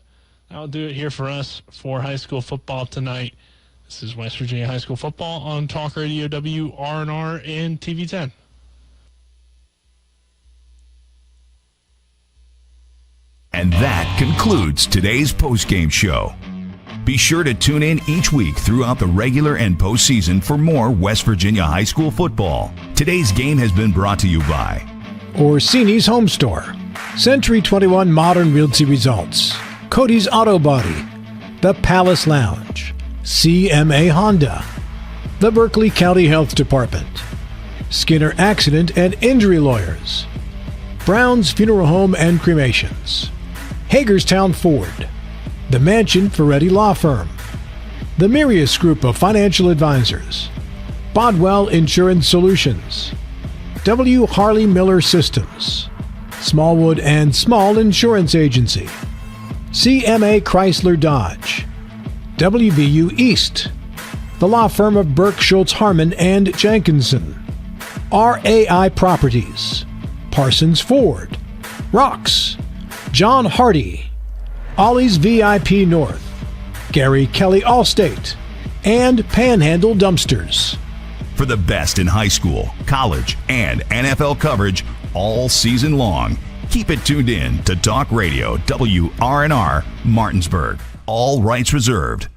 that'll do it here for us for high school football tonight. This is West Virginia High School Football on Talk Radio WRNR and TV10. And that concludes today's postgame show. Be sure to tune in each week throughout the regular and postseason for more West Virginia high school football. Today's game has been brought to you by Orsini's Home Store, Century 21 Modern Realty Results, Cody's Auto Body, The Palace Lounge, CMA Honda, the Berkeley County Health Department, Skinner Accident and Injury Lawyers, Brown's Funeral Home and Cremations, Hagerstown Ford, the Mansion Ferretti Law Firm, the Mirius Group of Financial Advisors, Bodwell Insurance Solutions, W. Harley Miller Systems, Smallwood and Small Insurance Agency, CMA Chrysler Dodge, WVU East, the law firm of Burke Schultz Harmon and Jenkinson, RAI Properties, Parsons Ford, Rocks, John Hardy, Ollie's VIP North, Gary Kelly Allstate, and Panhandle Dumpsters. For the best in high school, college, and NFL coverage all season long, keep it tuned in to Talk Radio WRNR Martinsburg. All rights reserved.